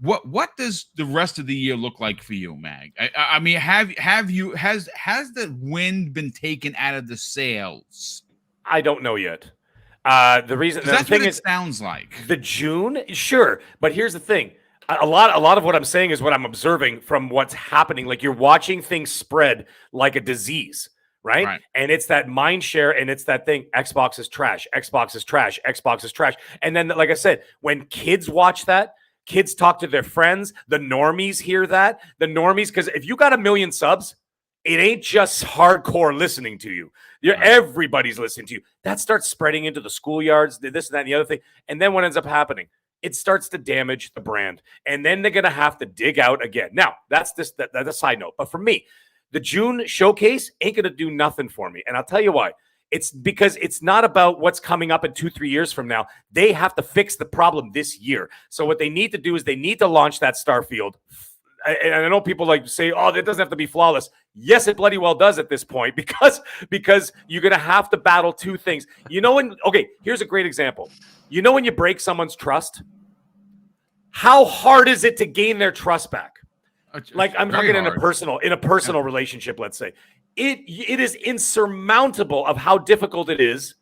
what does the rest of the year look like for you, Mag? I mean, has the wind been taken out of the sails? I don't know yet. The reason that's what it sounds like. The June, sure, but here's the thing. A lot of what I'm saying is what I'm observing from what's happening. Like, you're watching things spread like a disease, right? And it's that mind share, and it's that thing, Xbox is trash, Xbox is trash, Xbox is trash. And then, like I said, when kids watch that, kids talk to their friends, the normies hear that, because if you got 1 million subs, it ain't just hardcore listening to you. Everybody's listening to you. That starts spreading into the schoolyards, this and that and the other thing. And then what ends up happening? It starts to damage the brand. And then they're going to have to dig out again. Now, that's a side note. But for me, the June showcase ain't going to do nothing for me. And I'll tell you why. It's because it's not about what's coming up in 2-3 years from now. They have to fix the problem this year. So what they need to do is they need to launch that Starfield. And I know people like to say, oh, it doesn't have to be flawless. Yes, it bloody well does at this point, because you're going to have to battle two things. Okay, here's a great example. When you break someone's trust, how hard is it to gain their trust back? Like, I'm talking in a personal relationship, let's say. It is insurmountable of how difficult it is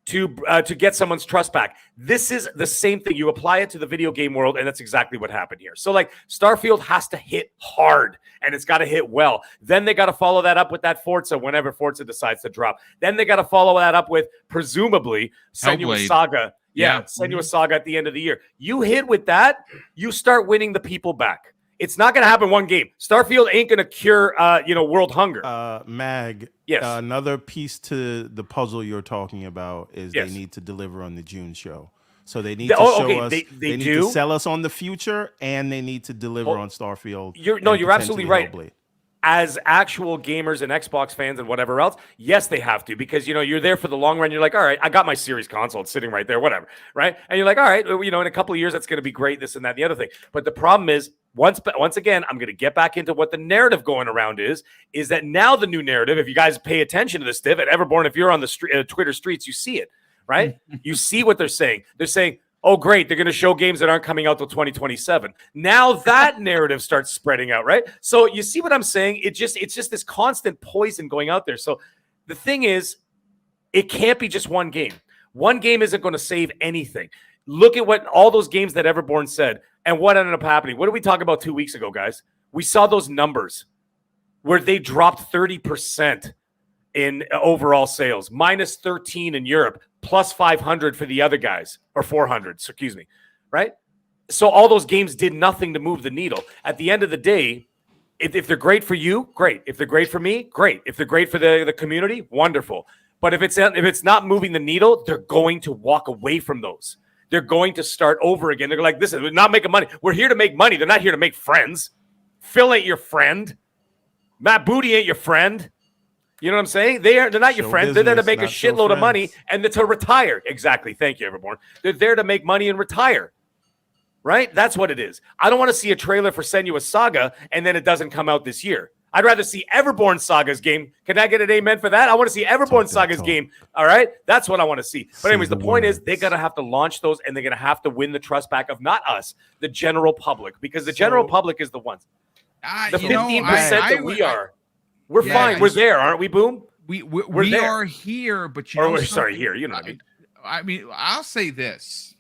to get someone's trust back. This is the same thing. You apply it to the video game world, and that's exactly what happened here. So, like, Starfield has to hit hard, and it's got to hit well. Then they got to follow that up with that Forza whenever Forza decides to drop. Then they got to follow that up with, presumably, Senua's Saga. Yeah, Senua's Saga at the end of the year. You hit with that, you start winning the people back. It's not going to happen one game. Starfield ain't going to cure, world hunger. Mag, yes. Another piece to the puzzle you're talking about is they need to deliver on the June show. So they need to show us. They need to sell us on the future, and they need to deliver on Starfield. You're absolutely right. Hellblade. As actual gamers and Xbox fans and whatever else, yes, they have to, because, you're there for the long run. You're like, all right, I got my Series console. It's sitting right there, whatever, right? And you're like, all right, in a couple of years, that's going to be great, this and that and the other thing. But the problem is, once again, I'm going to get back into what the narrative going around is that now the new narrative, if you guys pay attention to this, Steve, at Everborn, if you're on the Twitter streets, you see it, right? You see what they're saying. They're saying, oh, great, they're going to show games that aren't coming out till 2027. Now that narrative starts spreading out, right? So you see what I'm saying? It's just this constant poison going out there. So the thing is, it can't be just one game. One game isn't going to save anything. Look at what all those games that Everborn said and what ended up happening. What did we talk about 2 weeks ago, guys? We saw those numbers where they dropped 30% in overall sales, minus 13 in Europe, plus 500 for the other guys, or 400, excuse me, right? So all those games did nothing to move the needle. At the end of the day, if they're great for you, great. If they're great for me, great. If they're great for the community, wonderful. But if it's not moving the needle, they're going to walk away from those. They're going to start over again. They're like, listen, we're not making money. We're here to make money. They're not here to make friends. Phil ain't your friend. Matt Booty ain't your friend. You know what I'm saying? They're not your friends. They're there to make a shitload of money and to retire. Exactly. Thank you, Everborn. They're there to make money and retire. Right? That's what it is. I don't want to see a trailer for Senua's Saga and then it doesn't come out this year. I'd rather see Everborn Saga's game. Can I get an amen for that? I want to see Everborn Saga's game. All right? That's what I want to see. But anyways, the point is they're going to have to launch those, and they're going to have to win the trust back of not us, the general public, because the general public is the ones. The 15% that we are. We're fine. We're there, aren't we, Boom? We are here, but here. You know what I mean? I'll say this,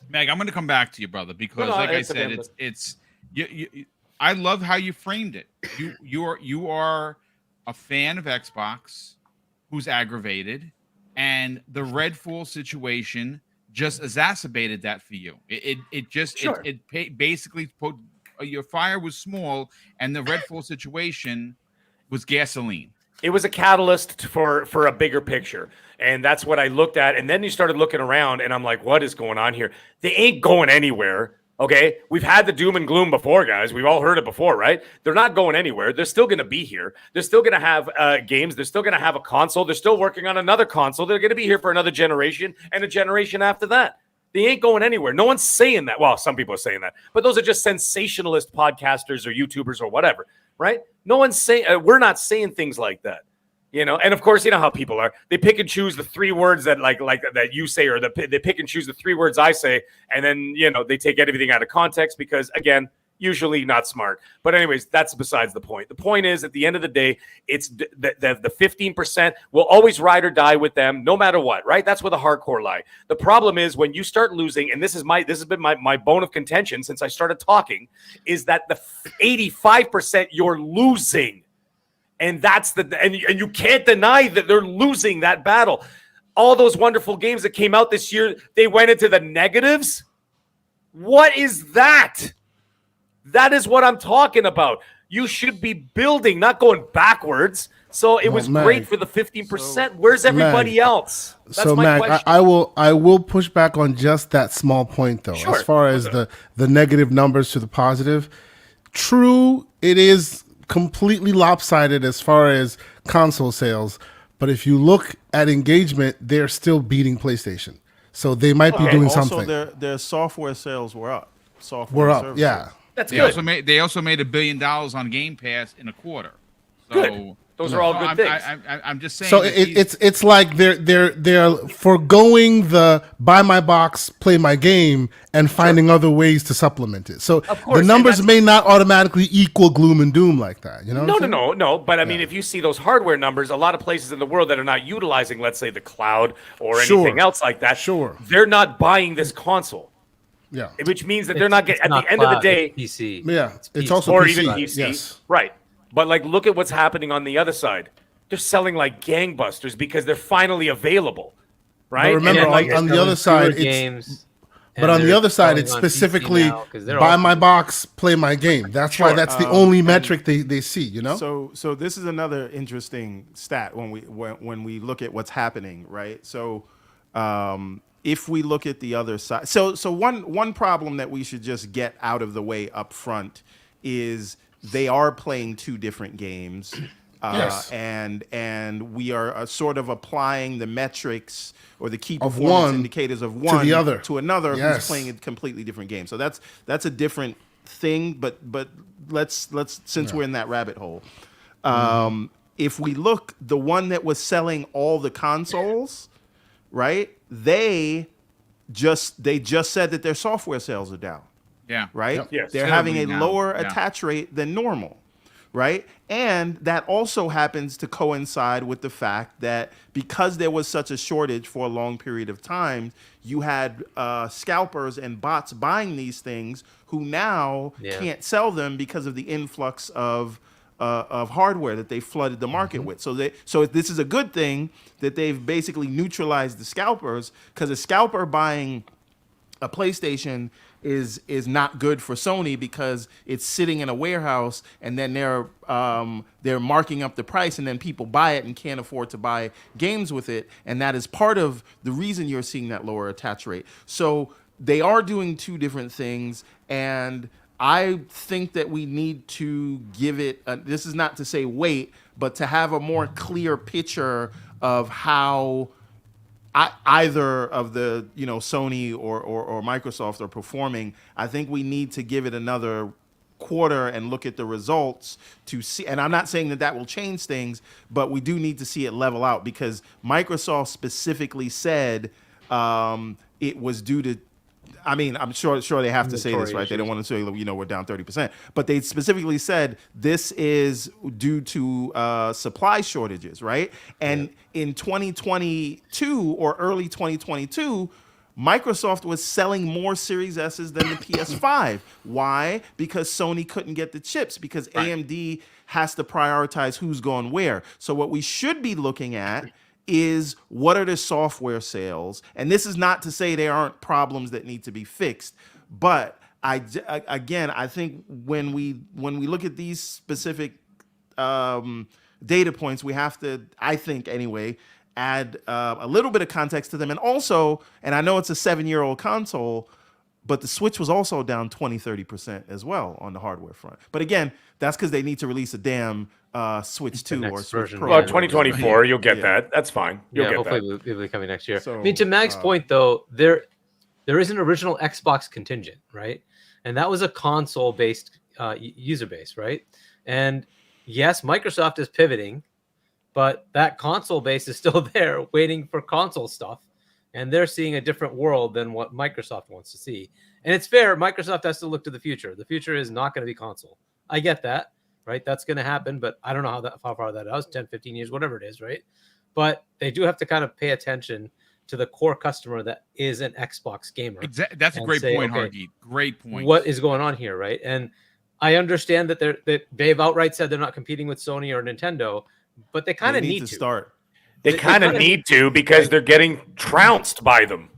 Meg. I'm going to come back to you, brother, because like I said, it's I love how you framed it. You are a fan of Xbox who's aggravated, and the Redfall situation just exacerbated that for you. It basically put your fire was small, and the Redfall situation was gasoline. It was a catalyst for a bigger picture. And that's what I looked at. And then you started looking around, and I'm like, what is going on here? They ain't going anywhere. Okay, we've had the doom and gloom before, guys. We've all heard it before, right? They're not going anywhere. They're still going to be here. They're still going to have games. They're still going to have a console. They're still working on another console. They're going to be here for another generation and a generation after that. They ain't going anywhere. No one's saying that. Well, some people are saying that, but those are just sensationalist podcasters or YouTubers or whatever, right? No one's saying, we're not saying things like that. You know, and of course, you know how people are. They pick and choose the 3 words that like that you say, or they pick and choose the 3 words I say, and then, you know, they take everything out of context because, again, usually not smart. But anyways, that's besides the point. The point is, at the end of the day, it's the 15% will always ride or die with them, no matter what, right? That's where the hardcore lie. The problem is when you start losing, and this has been my bone of contention since I started talking, is that the 85% you're losing And that's and you can't deny that they're losing that battle. All those wonderful games that came out this year, they went into the negatives. What is that? That is what I'm talking about. You should be building, not going backwards. So it was great for the 15%. Where's everybody else? That's my question. I will push back on just that small point though. Sure. As far as the negative numbers to the positive, true, it is completely lopsided as far as console sales. But if you look at engagement, they're still beating PlayStation. So they might be doing something. Their software sales were up. We're up, services. yeah. That's They good. also made $1 billion on Game Pass in a quarter. So, Good. Those are all good things. I'm just saying. So that it's like they're foregoing the buy my box, play my game, and finding other ways to supplement it. So course, the numbers may not automatically equal gloom and doom like that. You know? No. But I mean, if you see those hardware numbers, a lot of places in the world that are not utilizing, let's say, the cloud or anything else like that, they're not buying this console. Yeah. Which means that they're not getting, at the end of the day, PC. Yeah. It's also or PC. even PC. Yes. Right. But like, look at what's happening on the other side. They're selling like gangbusters because they're finally available. Right. But remember, on the other side, it's specifically buy my box, play my game. That's why that's the only metric they see. You know. So this is another interesting stat when we look at what's happening, right? So if we look at the other side, so one problem that we should just get out of the way up front is they are playing two different games. Yes. And we are sort of applying the metrics or the key performance indicators of one to another who's playing a completely different game. So that's a different thing. But let's since we're in that rabbit hole, if we look, the one that was selling all the consoles, right? They just said that their software sales are down. Yeah. Right. Yep. Yes. They're Still having a down. lower attach rate than normal. Right. And that also happens to coincide with the fact that because there was such a shortage for a long period of time, you had scalpers and bots buying these things who now can't sell them because of the influx of hardware that they flooded the market with. So this is a good thing that they've basically neutralized the scalpers, because a scalper buying a PlayStation is not good for Sony because it's sitting in a warehouse and then they're marking up the price and then people buy it and can't afford to buy games with it, and that is part of the reason you're seeing that lower attach rate. So they are doing two different things, and I think that we need to give it this is not to say wait, but to have a more clear picture of how either of the Sony or Microsoft are performing. I think we need to give it another quarter and look at the results to see. And I'm not saying that will change things, but we do need to see it level out, because Microsoft specifically said it was due to. I mean, I'm sure they have to say this, right? They don't want to say, we're down 30%. But they specifically said this is due to supply shortages, right? And in 2022 or early 2022, Microsoft was selling more Series S's than the PS5. Why? Because Sony couldn't get the chips, because AMD has to prioritize who's going where. So what we should be looking at is what are the software sales? And this is not to say there aren't problems that need to be fixed, but I think when we look at these specific data points, we have to, I think anyway, add a little bit of context to them. And also, and I know it's a 7-year-old console, but the Switch was also down 20-30% as well on the hardware front. But again, that's because they need to release a damn Switch 2 or Switch Pro. Well, 2024, you'll get that. That's fine. You'll get hopefully that. it'll be coming next year. So, I mean, to Mag's point, though, there is an original Xbox contingent, right? And that was a console-based user base, right? And yes, Microsoft is pivoting, but that console base is still there waiting for console stuff. And they're seeing a different world than what Microsoft wants to see. And it's fair. Microsoft has to look to the future. The future is not going to be console. I get that, right? That's going to happen, but I don't know how far that is, 10, 15 years, whatever it is, right? But they do have to kind of pay attention to the core customer that is an Xbox gamer. That's a great point, Hargeet. Great point. What is going on here, right? And I understand that they've outright said they're not competing with Sony or Nintendo, but they kind of need to start. They kind of need to because they're getting trounced by them.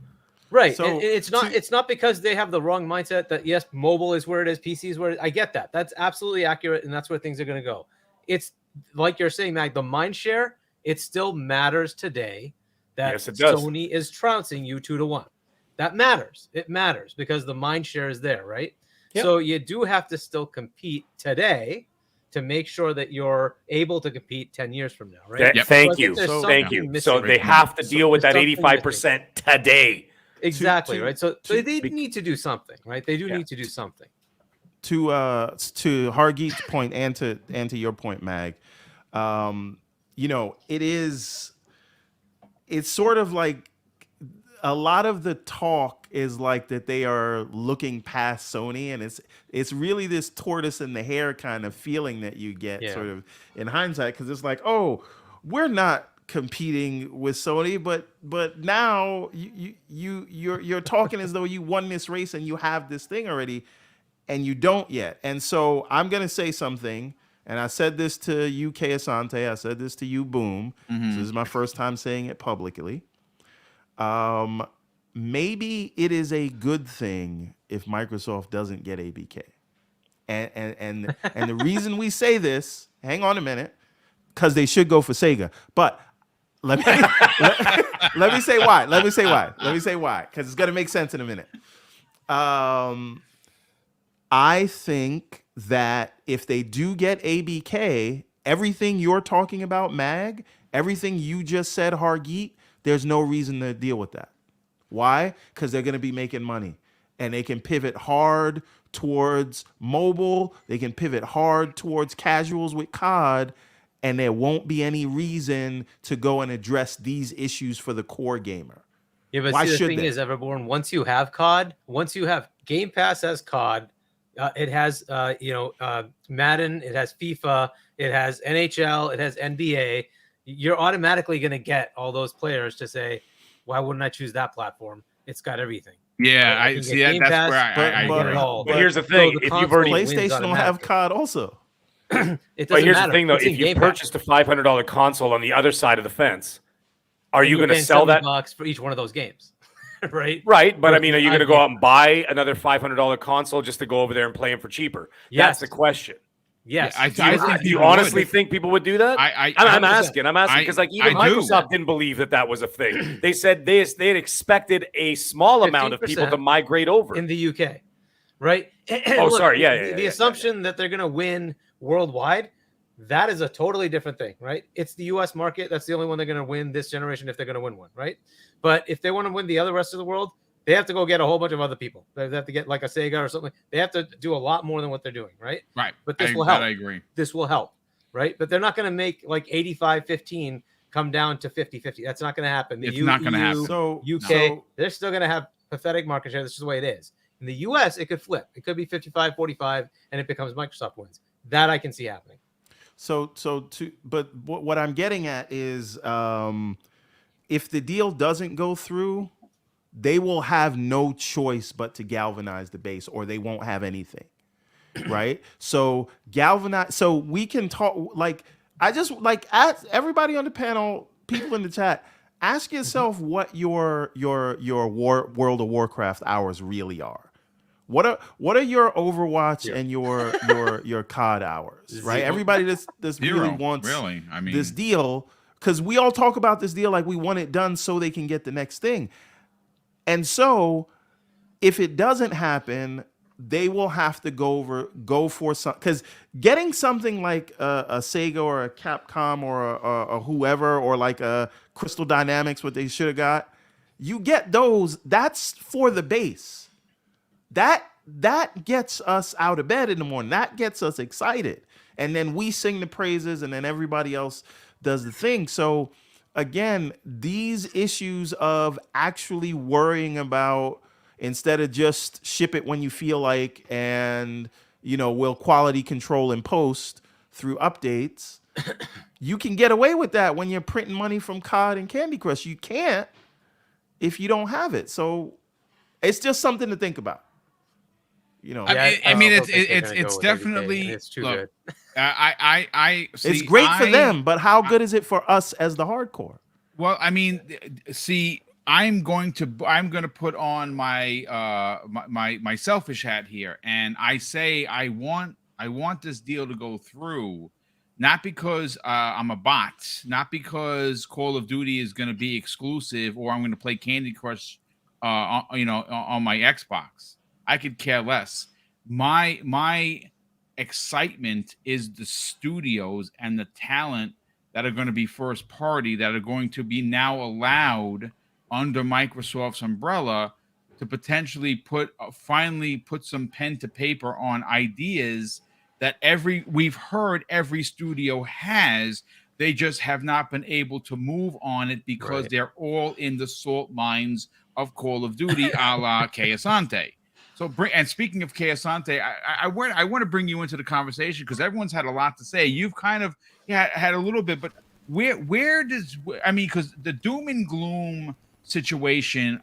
Right. So and it's not because they have the wrong mindset that yes, mobile is where it is, PC is where it is. I get that. That's absolutely accurate, and that's where things are going to go. It's like you're saying, Mag, the mind share, it still matters today that Yes, it does. Sony is trouncing you 2-1. That matters. It matters because the mind share is there, right? Yep. So you do have to still compete today to make sure that you're able to compete 10 years from now, right? Thank So you. Thank you. So they have to deal with that 85% today. Exactly, right? So they need to do something, right? They do need to do something. To Hargeet's point and to your point, Mag, it's sort of like a lot of the talk is like that they are looking past Sony, and it's really this tortoise and the hare kind of feeling that you get sort of in hindsight, because it's like, oh, we're not competing with Sony, but now you're talking as though you won this race and you have this thing already, and you don't yet. And so I'm gonna say something, and I said this to you, Kay Asante. I said this to you, Boom. Mm-hmm. So this is my first time saying it publicly. Maybe it is a good thing if Microsoft doesn't get ABK. And the reason we say this, hang on a minute, because they should go for Sega. But let me say why. Let me say why. Because it's gonna make sense in a minute. I think that if they do get ABK, everything you're talking about, Mag, everything you just said, Hargeet, there's no reason to deal with that. Why? Because they're going to be making money, and they can pivot hard towards mobile. They can pivot hard towards casuals with COD, and there won't be any reason to go and address these issues for the core gamer. Yeah, but Why see, the should thing they? is, Everborn, once you have COD, once you have Game Pass as COD, it has Madden, it has FIFA, it has NHL, it has NBA. You're automatically going to get all those players to say, why wouldn't I choose that platform? It's got everything. Yeah, I I can see get that. Game That's Pass, where I get agree. it all. But here's the thing: the if you've console already wins PlayStation will have automatically. COD also. It doesn't But here's matter. the thing, though: It's in if you Game Pass. purchased a $500 console on the other side of the fence, are you You're going to paying sell that? $70 for each one of those games, right? Right, but I For mean, are you going to 5 go out games. and buy another $500 console just to go over there and play them for cheaper? Yes. That's the question. Yes. Yeah, I Do you, think do you people honestly would. think people would do that? I'm 100%. asking because like even I do. Microsoft didn't believe that was a thing. They said they had expected a small amount of people to 15% migrate over. in the UK, right? Oh, sorry. Yeah, The assumption that they're going to win worldwide, that is a totally different thing, right? It's the US market. That's the only one they're going to win this generation if they're going to win one, right? But if they want to win the other rest of the world, they have to go get a whole bunch of other people. They have to get like a Sega or something. They have to do a lot more than what they're doing, right? Right. But this will help. I agree. This will help, right? But they're not going to make like 85-15 come down to 50-50. That's not going to happen. The It's not going to happen. So UK, they're still going to have pathetic market share. This is the way it is. In the US, it could flip. It could be 55-45, and it becomes Microsoft wins. That I can see happening. But what I'm getting at is, if the deal doesn't go through, they will have no choice but to galvanize the base, or they won't have anything, right? So galvanize. So we can talk. Like I just like ask everybody on the panel, people in the chat. Ask yourself what your World of Warcraft hours really are. What are your Overwatch and your COD hours, right? Everybody that's really wants this deal, because we all talk about this deal like we want it done so they can get the next thing. And so if it doesn't happen, they will have to go for some, because getting something like a Sega or a Capcom or a whoever, or like a Crystal Dynamics, what they should have got, you get those. That's for the base. That gets us out of bed in the morning. That gets us excited. And then we sing the praises, and then everybody else does the thing. So again, these issues of actually worrying about, instead of just ship it when you feel like, and will quality control in post through updates, you can get away with that when you're printing money from COD and Candy Crush. You can't if you don't have it. So it's just something to think about. you know. I mean, don't think they're it's gonna go with 80K, definitely and it's too look, good. I see, It's great for them, but how good is it for us as the hardcore? Well, I mean, see, I'm going to put on my my selfish hat here, and I say I want this deal to go through, not because I'm a bot, not because Call of Duty is going to be exclusive, or I'm going to play Candy Crush, on my Xbox. I could care less. My excitement is the studios and the talent that are going to be first party, that are going to be now allowed under Microsoft's umbrella to potentially finally put some pen to paper on ideas that we've heard every studio has. They just have not been able to move on it because they're all in the salt mines of Call of Duty, a la Keosante. So, and speaking of Keosante, I want to bring you into the conversation because everyone's had a lot to say. You've kind of had a little bit, but where does, I mean, because the doom and gloom situation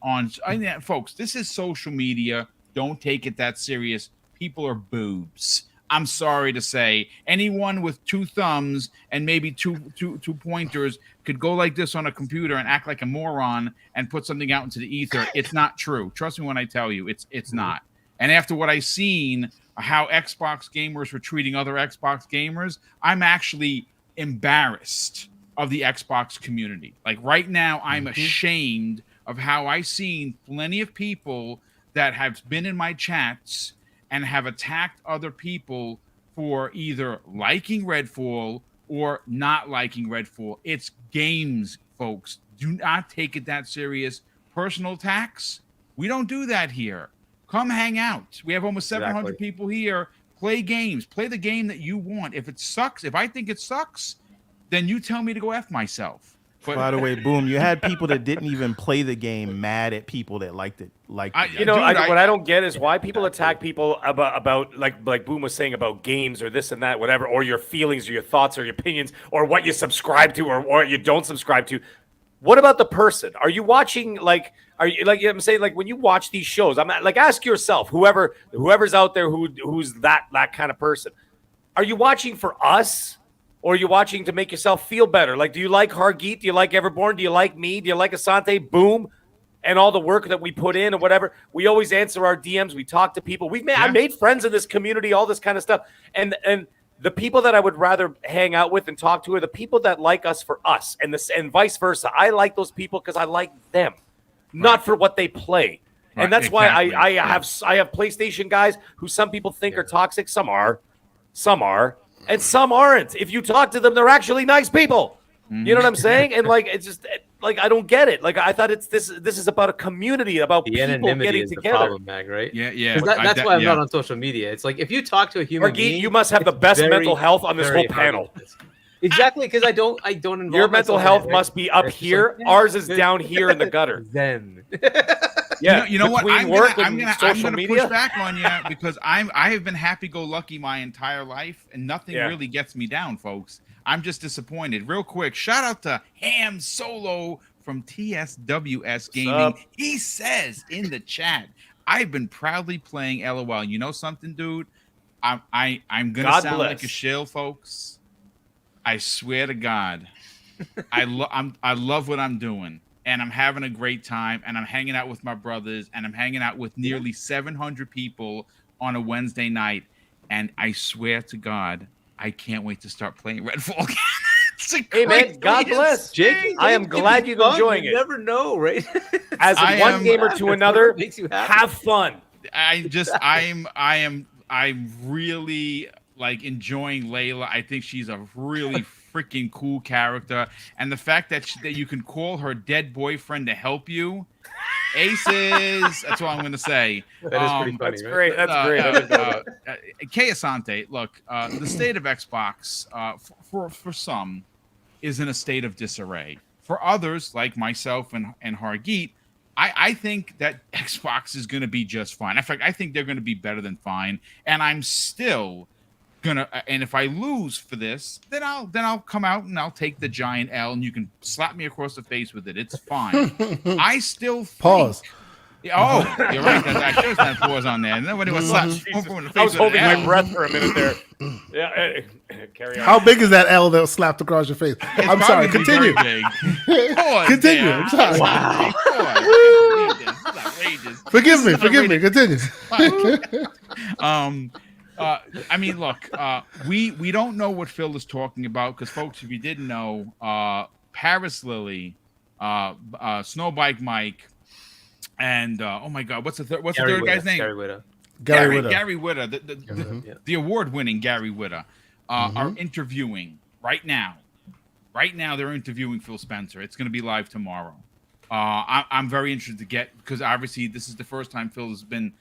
folks, this is social media. Don't take it that serious. People are boobs. I'm sorry to say, anyone with two thumbs and maybe two pointers could go like this on a computer and act like a moron and put something out into the ether. It's not true. Trust me when I tell you, it's not. And after what I've seen, how Xbox gamers were treating other Xbox gamers, I'm actually embarrassed of the Xbox community. Like right now, I'm ashamed of how I've seen plenty of people that have been in my chats and have attacked other people for either liking Redfall or not liking Redfall. It's games, folks. Do not take it that serious. Personal attacks, we don't do that here. Come hang out. We have almost 700 people here. Play games. Play the game that you want. If it sucks, if I think it sucks, then you tell me to go F myself. But, by the way, Boom, you had people that didn't even play the game mad at people that liked it. What I don't get is why people attack people about like Boom was saying about games or this and that, whatever, or your feelings or your thoughts or your opinions or what you subscribe to or you don't subscribe to. What about the person? Are you watching I'm saying, like when you watch these shows, I'm like, ask yourself, whoever's out there who's that kind of person. Are you watching for us? Or are you watching to make yourself feel better? Like, do you like Hargeet? Do you like Everborn? Do you like me? Do you like Asante? Boom. And all the work that we put in or whatever. We always answer our DMs. We talk to people. I made friends in this community, all this kind of stuff. And the people that I would rather hang out with and talk to are the people that like us for us and vice versa. I like those people because I like them, not for what they play. Right. And that's why I have PlayStation guys who some people think are toxic. Some are. And some aren't. If you talk to them, they're actually nice people. You know what I'm saying? And it's just I don't get it. Like I thought this is about a community, about the people anonymity getting is together. The problem, Mag, right? Yeah. That's why I'm not on social media. It's like if you talk to a human being, you must have the best mental health on this whole panel. Exactly, because I don't involve your mental health must be up here. Ours is down here in the gutter. Then. Yeah, you know what? I'm gonna media? push back on you because I have been happy-go-lucky my entire life, and nothing really gets me down, folks. I'm just disappointed. Real quick, shout out to Ham Solo from TSWS Gaming. He says in the chat, "I've been proudly playing LOL." You know something, dude? I'm gonna sound like a shill, folks. I swear to God, I love what I'm doing. And I'm having a great time, and I'm hanging out with my brothers, and I'm hanging out with nearly 700 people on a Wednesday night. And I swear to God, I can't wait to start playing Redfall. Hey, man, God bless. Jake, I am glad you're enjoying it. You never know, right? As one gamer to another, makes you have fun. I'm really enjoying Layla. I think she's a really freaking cool character, and the fact that you can call her dead boyfriend to help you, aces. That's all I'm going to say. That is pretty funny. That's great. That's great. Kay Asante, look, the state of Xbox for some is in a state of disarray. For others, like myself and Hargeet, I think that Xbox is going to be just fine. In fact, I think they're going to be better than fine, and I'm still and if I lose for this, then I'll come out and I'll take the giant L, and you can slap me across the face with it. It's fine. I still think, Pause. Oh, you're right. I should have had pause on there. Nobody was slapping Jesus. in the face I was with an holding my L. breath for a minute there. Yeah, carry on. How big is that L that was slapped across your face? It's I'm sorry. probably very Continue. big. Pause Continue. there. I'm sorry. Wow. This is outrageous. Forgive me. This is Forgive me. outrageous. Continue. I mean, look, we don't know what Phil is talking about because, folks, if you didn't know, Paris Lily, Snowbike Mike, and oh my God, what's the third guy's name? Gary Witta. Gary Witta, the award-winning Gary Witta, are interviewing right now. Right now, they're interviewing Phil Spencer. It's going to be live tomorrow. I'm very interested to get because obviously this is the first time Phil has been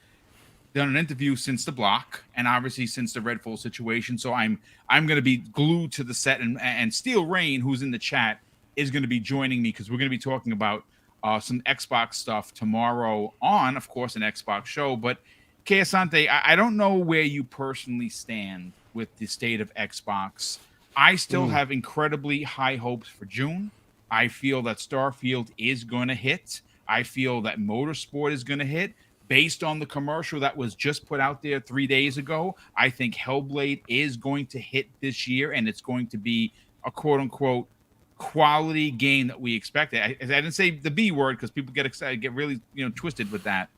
done an interview since the block, and obviously since the Redfall situation. So I'm going to be glued to the set, and Steel Rain, who's in the chat, is going to be joining me because we're going to be talking about some Xbox stuff tomorrow on, of course, an Xbox show. But Kay Asante, I don't know where you personally stand with the state of Xbox. I still have incredibly high hopes for June. I feel that Starfield is going to hit. I feel that Motorsport is going to hit. Based on the commercial that was just put out there 3 days ago, I think Hellblade is going to hit this year, and it's going to be a quote-unquote quality game that we expected. I didn't say the B word because people get excited, get really twisted with that.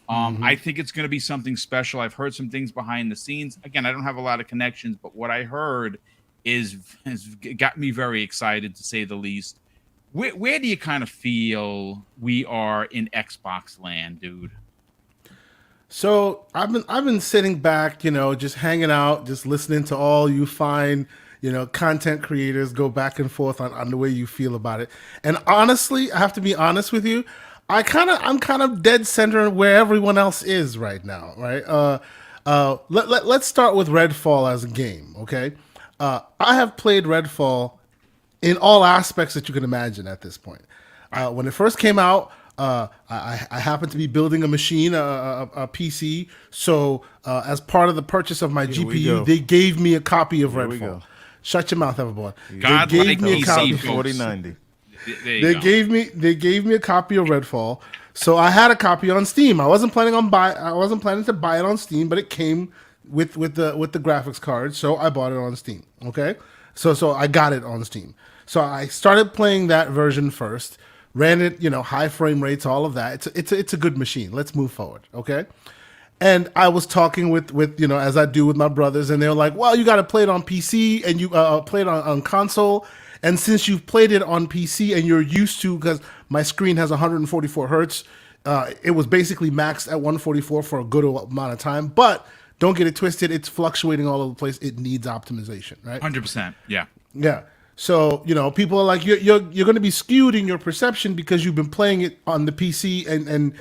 I think it's going to be something special. I've heard some things behind the scenes. Again, I don't have a lot of connections, but what I heard has got me very excited, to say the least. Where do you kind of feel we are in Xbox land, dude? So I've been sitting back, just hanging out, just listening to all you fine, content creators go back and forth on the way you feel about it. And honestly, I have to be honest with you, I'm kind of dead center where everyone else is right now, right? Let's start with Redfall as a game, okay? I have played Redfall in all aspects that you can imagine at this point. When it first came out, I happened to be building a machine, a PC. So as part of the purchase of my GPU, they gave me a copy of Redfall. Shut your mouth, everyone. God, they gave me a copy. 4090. They gave me a copy of Redfall. So I had a copy on Steam. I wasn't planning to buy it on Steam, but it came with the graphics card, so I bought it on Steam. Okay, so I got it on Steam. So I started playing that version first. Ran it, high frame rates, all of that. It's a good machine. Let's move forward, okay? And I was talking with as I do with my brothers, and they were like, "Well, you got to play it on PC, and you play it on console. And since you've played it on PC and you're used to, because my screen has 144 hertz, it was basically maxed at 144 for a good amount of time. But don't get it twisted; it's fluctuating all over the place. It needs optimization, right? 100%, yeah. Yeah." So, people are like, you're going to be skewed in your perception because you've been playing it on the PC and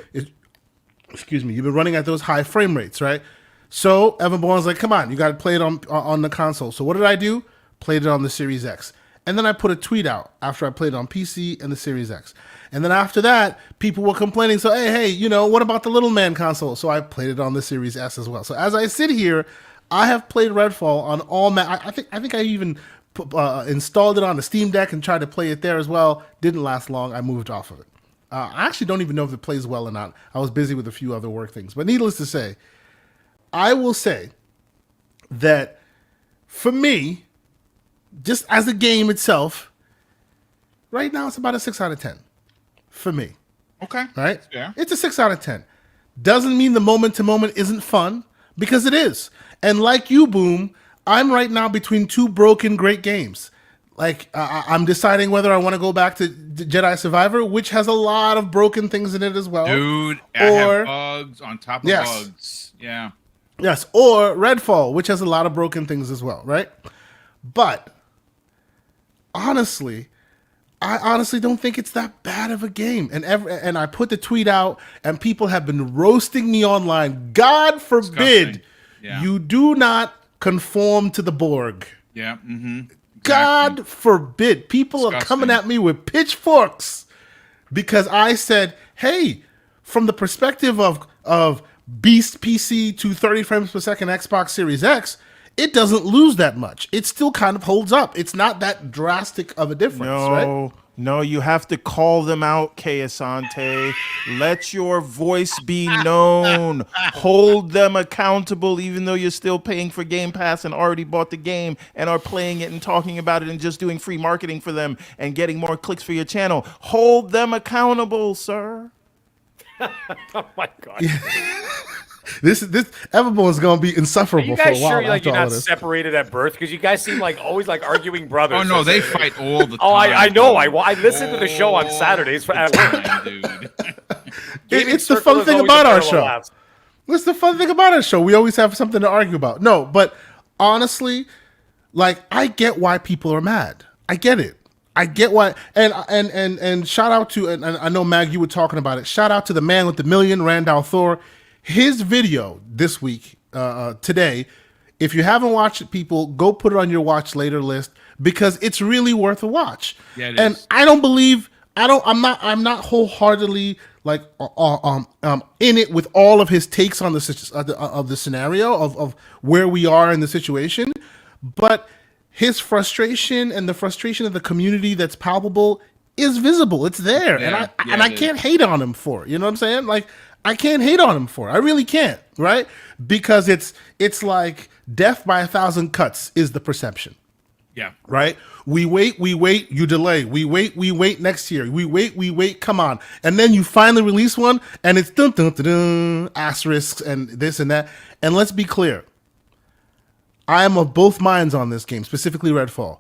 you've been running at those high frame rates, right? So Evan Bourne's like, come on, you got to play it on the console. So what did I do? Played it on the Series X. And then I put a tweet out after I played it on PC and the Series X. And then after that, people were complaining. So, hey, what about the little man console? So I played it on the Series S as well. So as I sit here, I have played Redfall on all I think I even installed it on the Steam Deck and tried to play it there as well. Didn't last long. I moved off of it. I actually don't even know if it plays well or not. I was busy with a few other work things. But needless to say, I will say that for me, just as a game itself, right now it's about a 6 out of 10 for me. Okay. Right? Yeah. It's a 6 out of 10. Doesn't mean the moment to moment isn't fun, because it is. And like you, Boom, I'm right now between two broken great games. Like, I'm deciding whether I want to go back to Jedi Survivor, which has a lot of broken things in it as well. Dude, I have bugs on top of bugs. Yeah. Yes, or Redfall, which has a lot of broken things as well, right? But, honestly, I honestly don't think it's that bad of a game. And I put the tweet out, and people have been roasting me online. God forbid you do not conform to the Borg. Yeah. Mm-hmm. Exactly. God forbid. People are coming at me with pitchforks because I said, hey, from the perspective of Beast PC to 30 frames per second Xbox Series X, it doesn't lose that much. It still kind of holds up. It's not that drastic of a difference, right? No, you have to call them out, Kay Asante. Let your voice be known. Hold them accountable, even though you're still paying for Game Pass and already bought the game and are playing it and talking about it and just doing free marketing for them and getting more clicks for your channel. Hold them accountable, sir. Oh my god! This Everborn is gonna be insufferable You for a guys while. sure like after you're all not this. separated at birth? Because you guys seem like always like arguing brothers. Oh no, they fight all the time. Oh, I know. dude. I listen to the show on Saturdays. All the time, dude. It's the fun thing about our show. What's the fun thing about our show? We always have something to argue about. No, but honestly, like I get why people are mad. I get it. I get why. And shout out to, and I know Mag, you were talking about it. Shout out to the man with the million, Randall Thor. His video this week, today. If you haven't watched it, people, go put it on your watch later list because it's really worth a watch. Yeah, it and is. I'm not wholeheartedly like in it with all of his takes on the scenario of where we are in the situation, but his frustration and the frustration of the community that's palpable is visible. It's there, Yeah, and I it can't hate on him for it. You know what I'm saying? Like I can't hate on him for it. I really can't, right? Because it's like death by 1,000 cuts is the perception. Yeah. Right? We wait, you delay. We wait next year. We wait, come on. And then you finally release one and it's dun dun dun dun, asterisks and this and that. And let's be clear. I am of both minds on this game, specifically Redfall.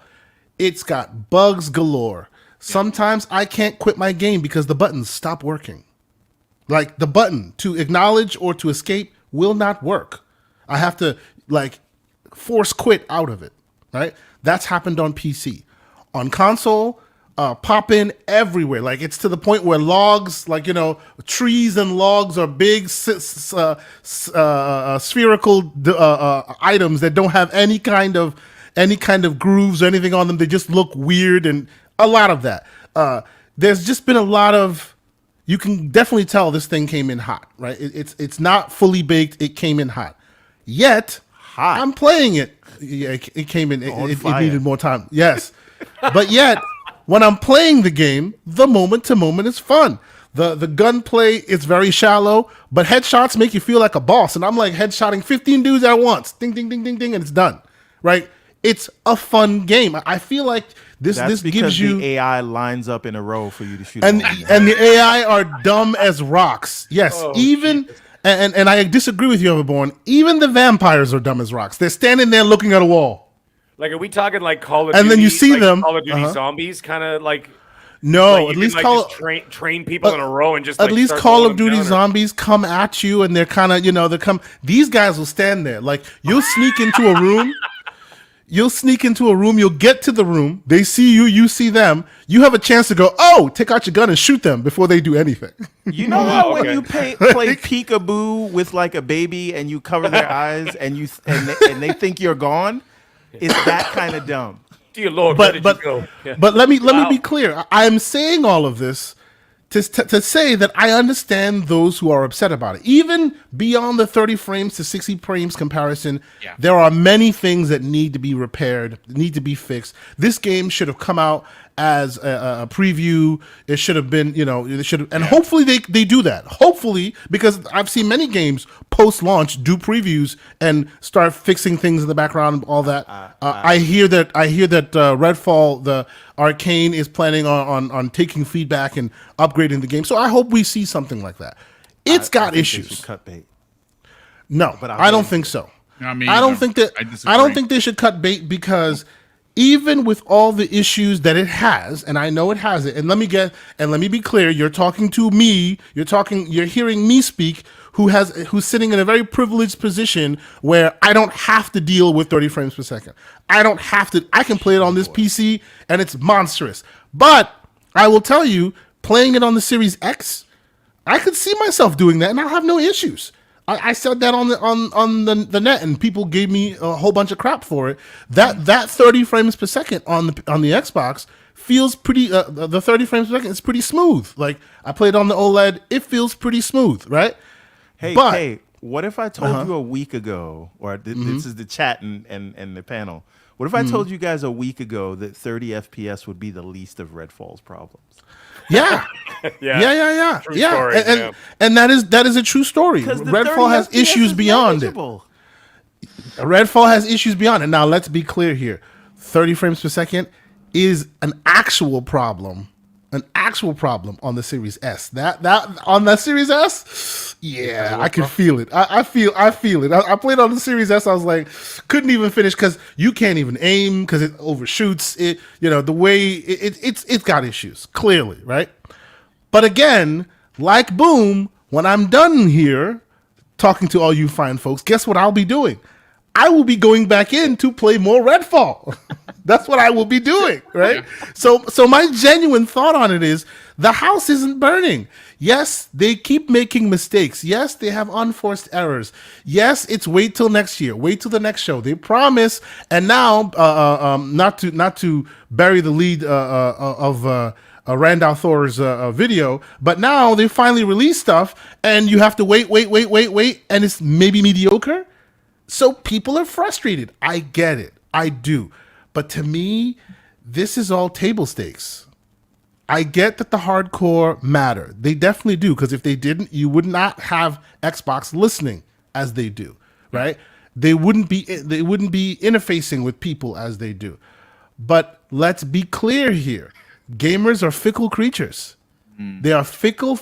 It's got bugs galore. Sometimes I can't quit my game because the buttons stop working. Like the button to acknowledge or to escape will not work. I have to like force quit out of it, right? That's happened on PC. On console, pop in everywhere. Like it's to the point where logs, like, you know, trees and logs are big spherical items that don't have any kind of grooves or anything on them. They just look weird, and a lot of that. There's just been a lot of. You can definitely tell this thing came in hot, right? It's not fully baked. It came in hot. Yet Hot. I'm playing it. Yeah, it came in. It fire. needed more time. Yes, but yet when I'm playing the game, the moment to moment is fun. The gunplay is very shallow, but headshots make you feel like a boss. And I'm like headshotting 15 dudes at once. Ding, ding, ding, ding, ding, and it's done. Right? It's a fun game. I feel like this because gives you the AI lines up in a row for you to shoot. and them all. and the AI are dumb as rocks. Yes, even and I disagree with you, Everborn. Even the vampires are dumb as rocks. They're standing there looking at a wall. Like, are we talking like Call of And Duty? then you see like them, Call of Duty zombies, kind of like. No, like you at can, least like, Call just train people in a row and just at like, least start Call mowing of them Duty down, or- zombies come at you, and they're kind of These guys will stand there. Like you'll sneak into a room. You'll sneak into a room. You'll get to the room. They see you. You see them. You have a chance to go, oh, take out your gun and shoot them before they do anything. You know how when okay. you play peekaboo with like a baby and you cover their eyes and they think you're gone? It's that kind of dumb. Dear Lord, where but did you go? Yeah. but let me Wow. be clear. I am saying all of this to say that I understand those who are upset about it. Even beyond the 30 frames to 60 frames comparison, there are many things that need to be repaired, need to be fixed. This game should have come out as a preview. It should have been, it should have, and hopefully they do that. Hopefully, because I've seen many games post-launch do previews and start fixing things in the background, all that. I hear that Redfall, the Arcane, is planning on taking feedback and upgrading the game. So I hope we see something like that. It's got I think they issues. should cut bait. No, But I don't think so. I mean, I don't think that. I disagree. I don't think they should cut bait because even with all the issues that it has, and I know it has it, and let me be clear. You're talking to me. You're hearing me speak. Who's sitting in a very privileged position where I don't have to deal with 30 frames per second. I don't have to. I can play it on this PC, and it's monstrous. But I will tell you, playing it on the Series X, I could see myself doing that, and I'll have no issues. I said that on the net, and people gave me a whole bunch of crap for it. That 30 frames per second on the Xbox feels pretty. The 30 frames per second is pretty smooth. Like I played on the OLED, it feels pretty smooth, right? Hey, But- hey, What if I told you a week ago, or this is the chat and the panel. What if I told you guys a week ago that 30 FPS would be the least of Redfall's problems? Yeah. Yeah. True story, and that is a true story. Redfall has issues beyond it. Redfall has issues beyond it. Now, let's be clear here. 30 frames per second is an actual problem on the Series S. That on the Series S, yeah, I can feel it. I feel it. I played on the Series S. I was like, couldn't even finish because you can't even aim because it overshoots it. The way it's got issues clearly, right? But again, like Boom, when I'm done here talking to all you fine folks, guess what I'll be doing? I will be going back in to play more Redfall. That's what I will be doing, right? So my genuine thought on it is the house isn't burning. Yes, they keep making mistakes. Yes, they have unforced errors. Yes, it's wait till next year. Wait till the next show. They promise. And now, not to bury the lead of Randall Thor's video, but now they finally release stuff, and you have to wait, and it's maybe mediocre. So people are frustrated. I get it. I do. But to me, this is all table stakes. I get that the hardcore matter. They definitely do, because if they didn't, you would not have Xbox listening as they do, right? They wouldn't be interfacing with people as they do. But let's be clear here. Gamers are fickle creatures. They are fickle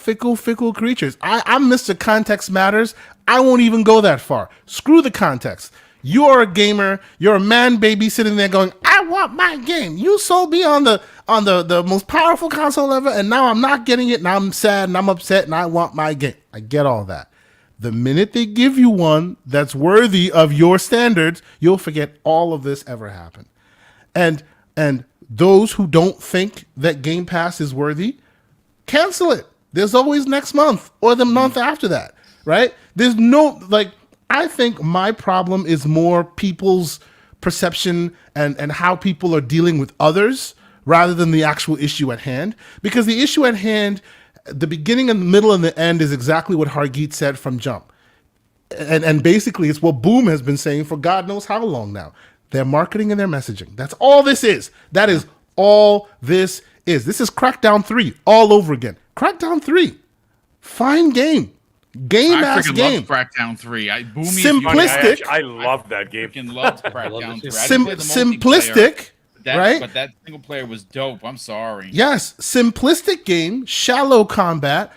creatures. I'm Mr. Context Matters. I won't even go that far. Screw the context. You are a gamer. You're a man baby sitting there going, I want my game. You sold me on the most powerful console ever, and now I'm not getting it, and I'm sad, and I'm upset, and I want my game. I get all that. The minute they give you one that's worthy of your standards, you'll forget all of this ever happened. And those who don't think that Game Pass is worthy, cancel it. There's always next month or the month after that, right? There's no, I think my problem is more people's perception and how people are dealing with others rather than the actual issue at hand. Because the issue at hand, the beginning and the middle and the end is exactly what Hargeet said from jump. And basically it's what Boom has been saying for God knows how long now. Their marketing and their messaging. That's all this is. That is all this is. This is Crackdown 3 all over again. Crackdown 3. Fine game. Game-ass game. Love Crackdown 3. Simplistic. I love that game. I loved Crackdown 3. Simplistic, right? But that single player was dope. I'm sorry. Yes. Simplistic game. Shallow combat.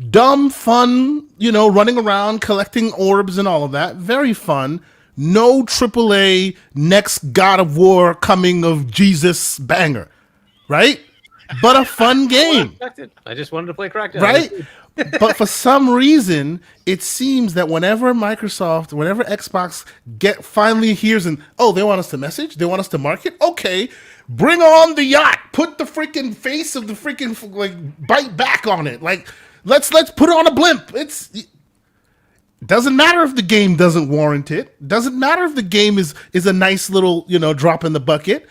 Dumb fun, running around, collecting orbs and all of that. Very fun. No AAA next God of War coming of Jesus banger, right? But a fun game. I just wanted to play Crackdown. Right? But for some reason, it seems that whenever Xbox finally hears they want us to message, they want us to market. Okay, bring on the yacht. Put the freaking face of the freaking bite back on it. Let's put it on a blimp. Doesn't matter if the game doesn't warrant it. Doesn't matter if the game is a nice little, drop in the bucket.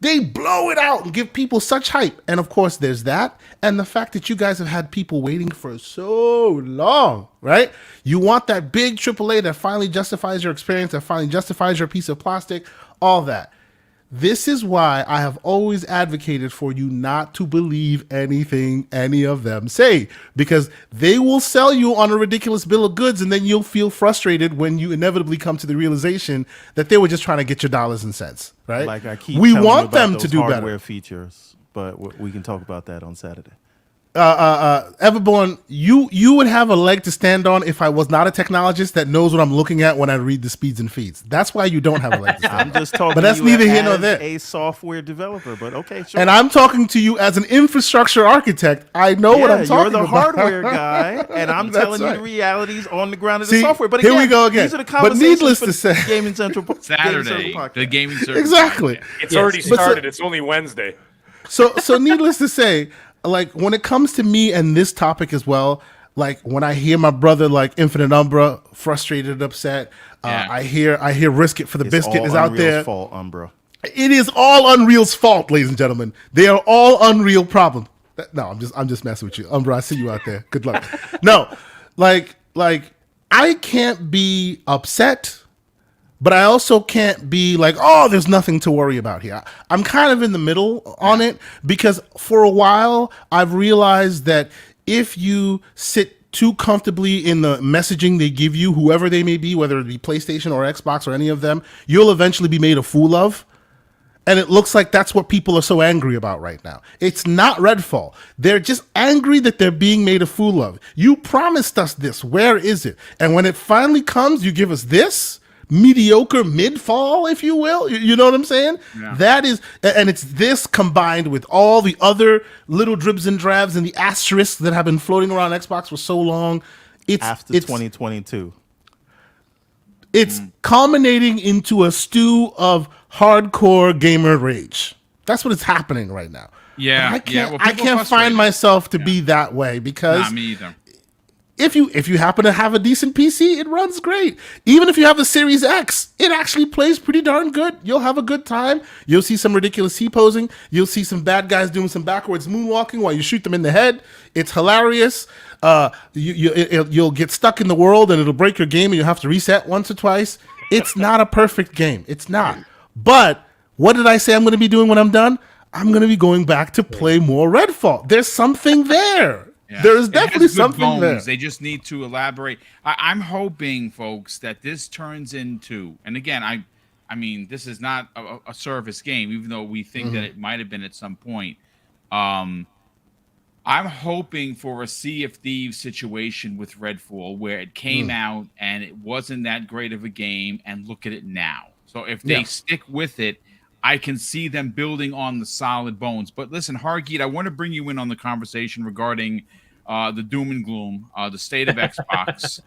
They blow it out and give people such hype. And of course, there's that. And the fact that you guys have had people waiting for so long, right? You want that big AAA that finally justifies your experience, that finally justifies your piece of plastic, all that. This is why I have always advocated for you not to believe anything any of them say, because they will sell you on a ridiculous bill of goods, and then you'll feel frustrated when you inevitably come to the realization that they were just trying to get your dollars and cents, right? Like I keep we telling want you about them those to do hardware better. features, but we can talk about that on Saturday. Everborn, you would have a leg to stand on if I was not a technologist that knows what I'm looking at when I read the speeds and feeds. That's why you don't have a leg to stand on. I'm just talking But that's to you neither here nor as there. a software developer, but okay, sure. And I'm talking to you as an infrastructure architect. I know what I'm talking about. You're the hardware guy, and I'm That's telling you right. the realities on the ground of See, the software. But here again, we go again. These are the But conversations needless for to say- Gaming Central Saturday, podcast. the gaming circuit. Exactly. It's already started. It's only Wednesday. So needless to say, when it comes to me and this topic as well, when I hear my brother Infinite Umbra frustrated, upset, I hear Risk It for the Biscuit is out there. Fault, Umbra. It is all Unreal's fault, ladies and gentlemen. They are all Unreal problem. No, I'm just messing with you, Umbra. I see you out there. Good luck. No, I can't be upset, but I also can't be like, oh, there's nothing to worry about here. I'm kind of in the middle on it because for a while I've realized that if you sit too comfortably in the messaging they give you, whoever they may be, whether it be PlayStation or Xbox or any of them, you'll eventually be made a fool of. And it looks like that's what people are so angry about right now. It's not Redfall. They're just angry that they're being made a fool of. You promised us this. Where is it? And when it finally comes, you give us this mediocre mid-fall, if you will. You know what I'm saying? Yeah. That is, and it's this combined with all the other little dribs and drabs and the asterisks that have been floating around Xbox for so long. After 2022. It's culminating into a stew of hardcore gamer rage. That's what is happening right now. Yeah, But I can't. well, I people can't are find frustrated. myself to be that way because Not me either. if you happen to have a decent PC, it runs great. Even if you have a Series X, it actually plays pretty darn good. You'll have a good time. You'll see some ridiculous C-posing. You'll see some bad guys doing some backwards moonwalking while you shoot them in the head. It's hilarious. You'll get stuck in the world and it'll break your game and you'll have to reset once or twice. It's not a perfect game. It's not. But what did I say I'm going to be doing when I'm done? I'm going to be going back to play more Redfall. There's something there. Yeah. There is It has definitely good something bones. there. They just need to elaborate. I'm hoping, folks, that this turns into, and again, I mean, this is not a service game, even though we think that it might have been at some point. I'm hoping for a Sea of Thieves situation with Redfall where it came out and it wasn't that great of a game, and look at it now. So if they stick with it, I can see them building on the solid bones. But listen, Hargeet, I want to bring you in on the conversation regarding the doom and gloom, the state of Xbox.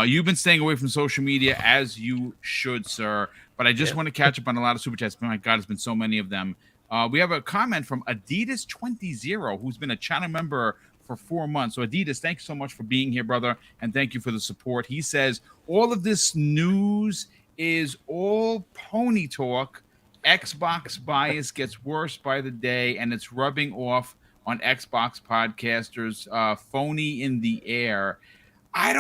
You've been staying away from social media as you should, sir. But I just want to catch up on a lot of super chats. My God, there's been so many of them. We have a comment from Adidas20, who's been a channel member for 4 months. So Adidas, thanks so much for being here, brother, and thank you for the support. He says, all of this news is all pony talk. Xbox bias gets worse by the day, and it's rubbing off on Xbox podcasters. Phony in the air. I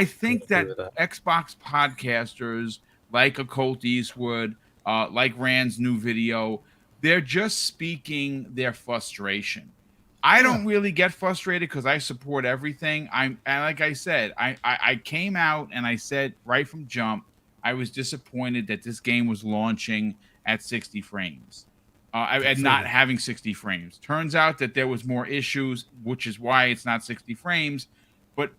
think that Xbox podcasters, like a Colt Eastwood, like Rand's new video, they're just speaking their frustration. I don't really get frustrated because I support everything. And like I said, I came out and I said right from jump, I was disappointed that this game was launching at 60 frames. And not having 60 frames. Turns out that there was more issues, which is why it's not 60 frames. But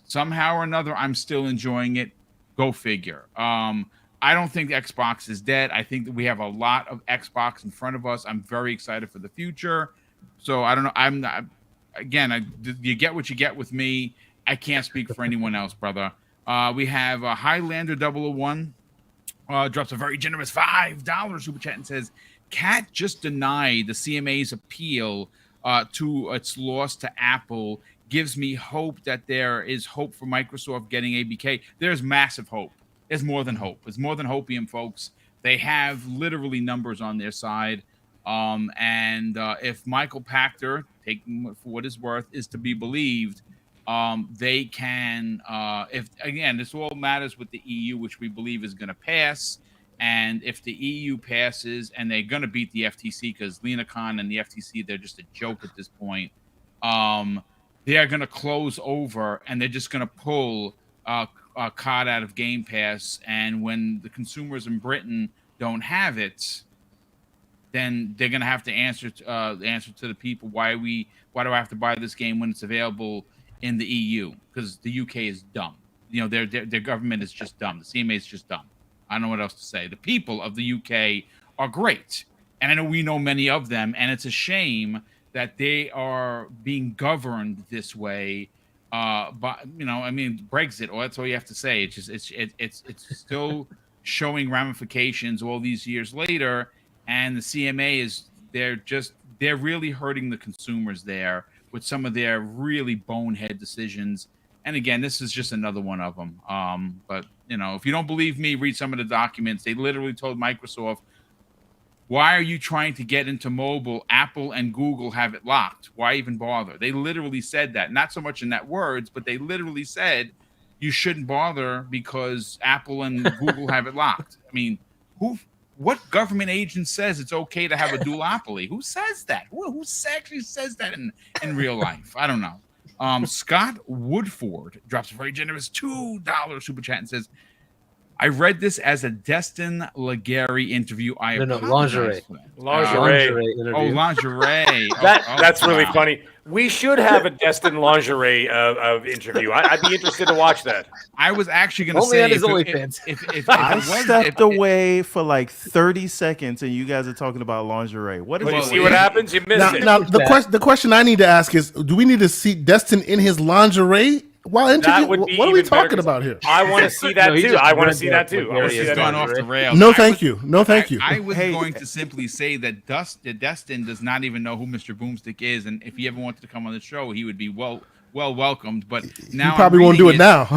somehow or another, I'm still enjoying it. Go figure. I don't think Xbox is dead. I think that we have a lot of Xbox in front of us. I'm very excited for the future. So I don't know. I'm not. Again, you get what you get with me. I can't speak for anyone else, brother. We have Highlander 001 drops a very generous $5 super chat and says, Cat just denied the CMA's appeal to its loss to Apple. Gives me hope that there is hope for Microsoft getting ABK. There's massive hope. There's more than hope. It's more than hopium, folks. They have literally numbers on their side. And if Michael Pachter, taking for what it's worth, is to be believed, they can, if again, this all matters with the EU, which we believe is going to pass. And if the EU passes and they're going to beat the FTC, because Lena Khan and the FTC, they're just a joke at this point. They're going to close over and they're just going to pull COD out of Game Pass. And when the consumers in Britain don't have it, then they're going to have to answer to the people why do I have to buy this game when it's available in the EU? Because the UK is dumb. You know, their government is just dumb. The CMA is just dumb. I don't know what else to say. The people of the UK are great, and I know we know many of them, and it's a shame that they are being governed this way. But Brexit. Well, that's all you have to say. It's just it's still showing ramifications all these years later, and the CMA they're really hurting the consumers there with some of their really bonehead decisions. And again, this is just another one of them. But if you don't believe me, read some of the documents. They literally told Microsoft, why are you trying to get into mobile? Apple and Google have it locked. Why even bother? They literally said that. Not so much in that words, but they literally said, you shouldn't bother because Apple and Google have it locked. I mean, what government agent says it's okay to have a duopoly? Who says that? Who actually says that in real life? I don't know. Scott Woodford drops a very generous $2 super chat and says, I read this as a Destin Legary interview. I lingerie. Lingerie. Oh, lingerie. That's really funny. We should have a Destin lingerie of interview. I'd be interested to watch that. I was actually going to Only say on his OnlyFans. if I stepped away for like 30 seconds, and you guys are talking about lingerie. What is Well, you it? see what happens? You miss it. Now the question I need to ask is: do we need to see Destin in his lingerie while That interviewing? would be What are we even better, talking 'cause about here? I want to see that No, he too. just I want to read see that that too. I like want to see It's that. gone lingerie. off the rails. No, thank you. No, thank you. I was going to simply say that Destin does not even know who Mr. Boomstick is, and if he ever wanted to come on the show, he would be well welcomed. But now You probably I'm won't do it reading now.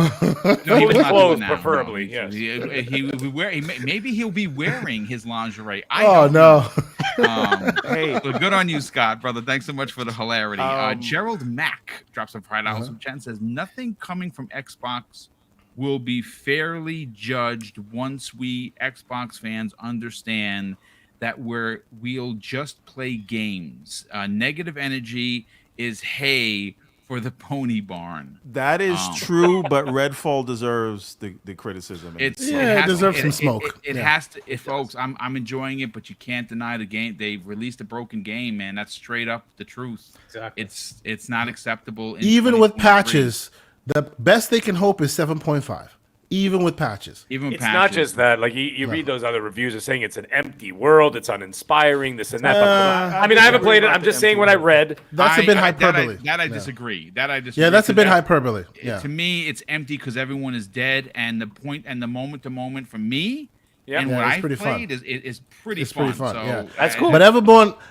No, he will not do it Clothes, now. preferably, No. yes. Maybe he'll be wearing his lingerie. I Oh don't no! know. Hey. So good on you, Scott, brother. Thanks so much for the hilarity. Gerald Mack drops a $5 from chat and says, nothing coming from Xbox will be fairly judged once we Xbox fans understand that we'll just play games. Negative energy is hay for the pony barn. That is true, but Redfall deserves the criticism. It Yeah, it deserves some smoke. It has to, folks. I'm enjoying it, but you can't deny the game. They released a broken game, man. That's straight up the truth. Exactly. It's not acceptable. In Even with 2023. patches, the best they can hope is 7.5. Even with patches. Even with It's patches. not just that. Like you read those other reviews are saying it's an empty world, it's uninspiring, this and that. I mean, I haven't played it. I'm just saying what I read. That's a bit hyperbole. That I disagree. That I disagree. Yeah, that's a bit That- hyperbole. Yeah. To me, it's empty because everyone is dead, and the point and the moment to moment for me Yeah. and Yeah, what it's I pretty fun. played is pretty It's fun. pretty fun, So yeah. That's cool. But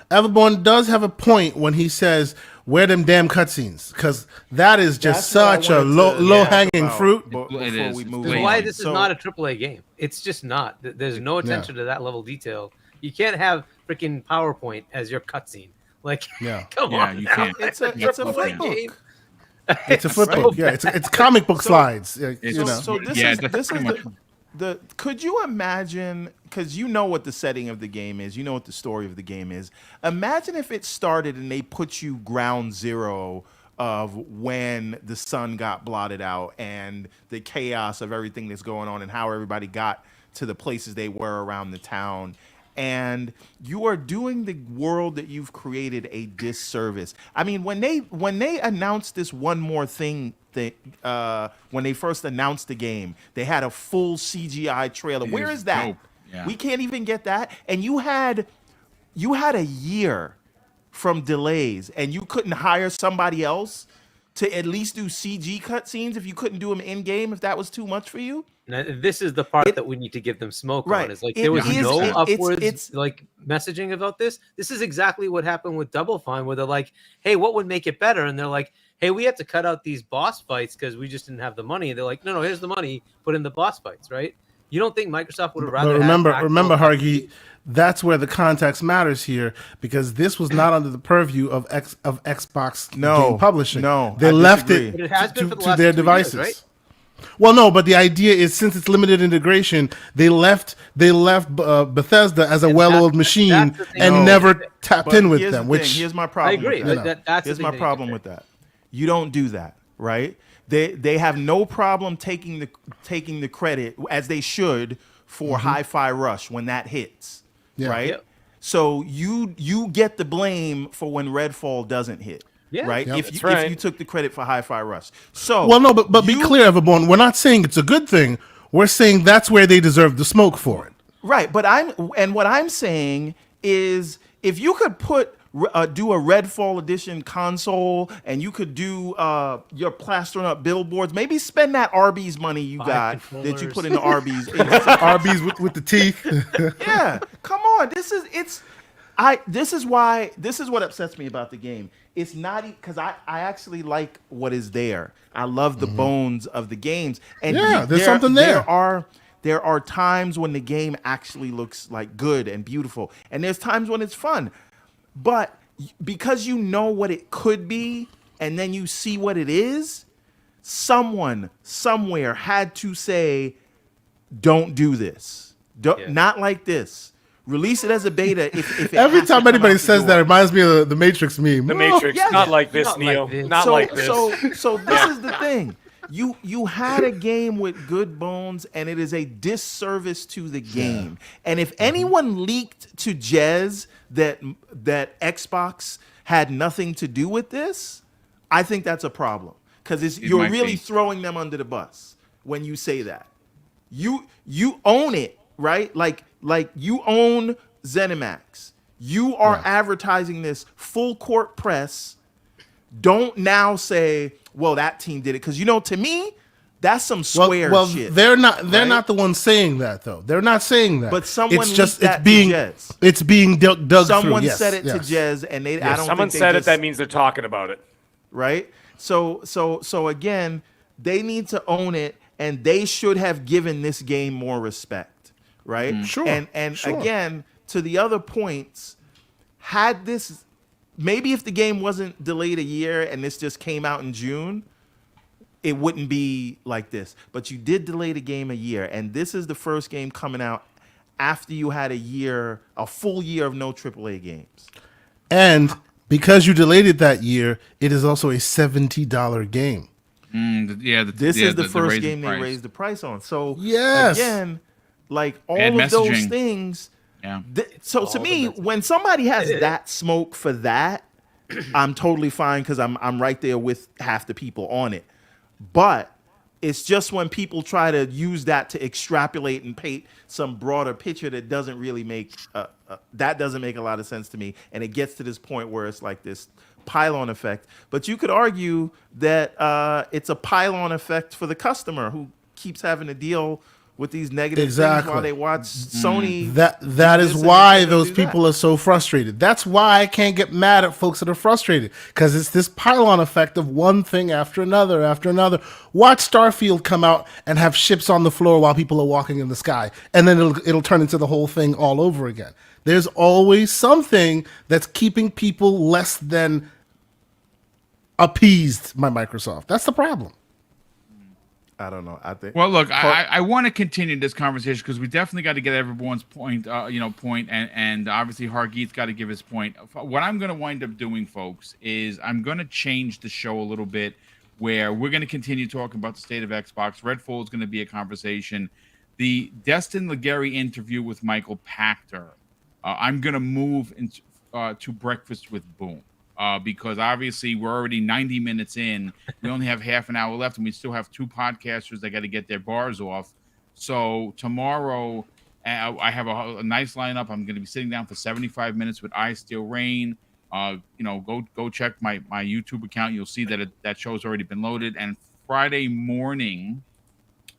Everborn does have a point when he says, "Where them damn cutscenes?" Because that is just That's such what I a wanted to low talk hanging about fruit. before It is. we move This This is is on. why this is So- not a AAA game. It's just not. There's no attention to that level of detail. You can't have freaking PowerPoint as your cutscene. Like, Yeah. come Yeah, on. you now. can't. It's a AAA flip book. game. It's a flip so book. Yeah, it's comic book slides. Yeah, It's- you know. So this Yeah, is that's this pretty is much- the could you imagine, because you know what the setting of the game is, you know what the story of the game is. Imagine if it started and they put you ground zero of when the sun got blotted out and the chaos of everything that's going on and how everybody got to the places they were around the town. And you are doing the world that you've created a disservice. I mean, when they announced this one more thing, when they first announced the game, they had a full CGI trailer. Where is is that? dope. Yeah. We can't even get that. And you had a year from delays, and you couldn't hire somebody else to at least do CG cutscenes if you couldn't do them in game, if that was too much for you. Now, this is the part that we need to give them smoke Right. on. Is like It there was is- no it's- upwards like messaging about this. This is exactly what happened with Double Fine, where they're like, "Hey, what would make it better?" And they're like, "Hey, we have to cut out these boss fights because we just didn't have the money." And they're like, "No, here's the money. Put in the boss fights, right?" You don't think Microsoft would have rather? But have remember, actual- Hargy, that's where the context matters here because this was not under the purview of Xbox game publishing. no, they I left disagree. it But it has been for the to last their 2 years, devices. right? Well, no, but the idea is since it's limited integration, they left Bethesda as a well-oiled machine that's the thing. and No. never tapped But in with here's them. the Which thing. Here's my I problem. agree. With But that. that's Here's the my thing problem with that. You don't do that, right? They have no problem taking the credit as they should for Hi-Fi Rush when that hits, Yeah. right? Yep. So you get the blame for when Redfall doesn't hit, Yeah. right? Yep. If That's you right. if you took the credit for Hi-Fi Rush. So well, no, but be you- clear, Everborn. We're not saying it's a good thing. We're saying that's where they deserve the smoke for it. Right, but what I'm saying is if you could do a Redfall edition console and you could do your plastering up billboards, maybe spend that Arby's money you Buy got that you controllers. put into Arby's. Arby's with the teeth. Yeah, come on. This is what upsets me about the game. It's not because I actually like what is there. I love the bones of the games, and Yeah, there's something there. There are times when the game actually looks like good and beautiful, and there's times when it's fun. But because you know what it could be, and then you see what it is, someone somewhere had to say, don't do this. Not like this. Release it as a beta. If it Every has to time come anybody out the says that, it door. reminds me of the Matrix meme. The Matrix, yes. not like this, Not Neo. like this. Not like this. So this is the thing. You had a game with good bones, and it is a disservice to the game. And if anyone leaked to Jez that Xbox had nothing to do with this, I think that's a problem, because you're really throwing them under the bus when you say that. You own it, right? Like you own ZeniMax. You are advertising this full court press. Don't now say, well, that team did it, because to me, that's some square shit. They're not the ones saying that, though. They're not saying that. But someone it's just leaked that being to Jez. it's being dug through. Someone Yes, said it yes. to Jez, and I don't Someone think said it. That means they're talking about it, right? So again, they need to own it, and they should have given this game more respect, right? Sure. And sure. again, to the other points, had this, maybe if the game wasn't delayed a year and this just came out in June, it wouldn't be like this. But you did delay the game a year, and this is the first game coming out after you had a full year of no AAA games. And because you delayed it that year, it is also a $70 game. This is the first game they raised the price on. So again, like all of those things. Yeah. So to me, when somebody has that smoke for that, I'm totally fine, because I'm right there with half the people on it. But it's just when people try to use that to extrapolate and paint some broader picture that doesn't really make a lot of sense to me, and it gets to this point where it's like this pile-on effect. But you could argue that it's a pile-on effect for the customer who keeps having to deal with these negative things while they watch Sony. That is why those people are so frustrated. That's why I can't get mad at folks that are frustrated, because it's this pile-on effect of one thing after another. Watch Starfield come out and have ships on the floor while people are walking in the sky, and then it'll turn into the whole thing all over again. There's always something that's keeping people less than appeased by Microsoft. That's the problem. I don't know. I think. Well, look, I want to continue this conversation, because we definitely got to get everyone's point, and obviously Hargeet's got to give his point. What I'm going to wind up doing, folks, is I'm going to change the show a little bit, where we're going to continue talking about the state of Xbox. Redfall is going to be a conversation. The Destin Legary interview with Michael Pachter, I'm going to move into to Breakfast with Boom. Because obviously we're already 90 minutes in. We only have half an hour left, and we still have two podcasters that got to get their bars off. So tomorrow, I have a nice lineup. I'm going to be sitting down for 75 minutes with I Steel Rain. Go check my YouTube account. You'll see that that show's already been loaded. And Friday morning,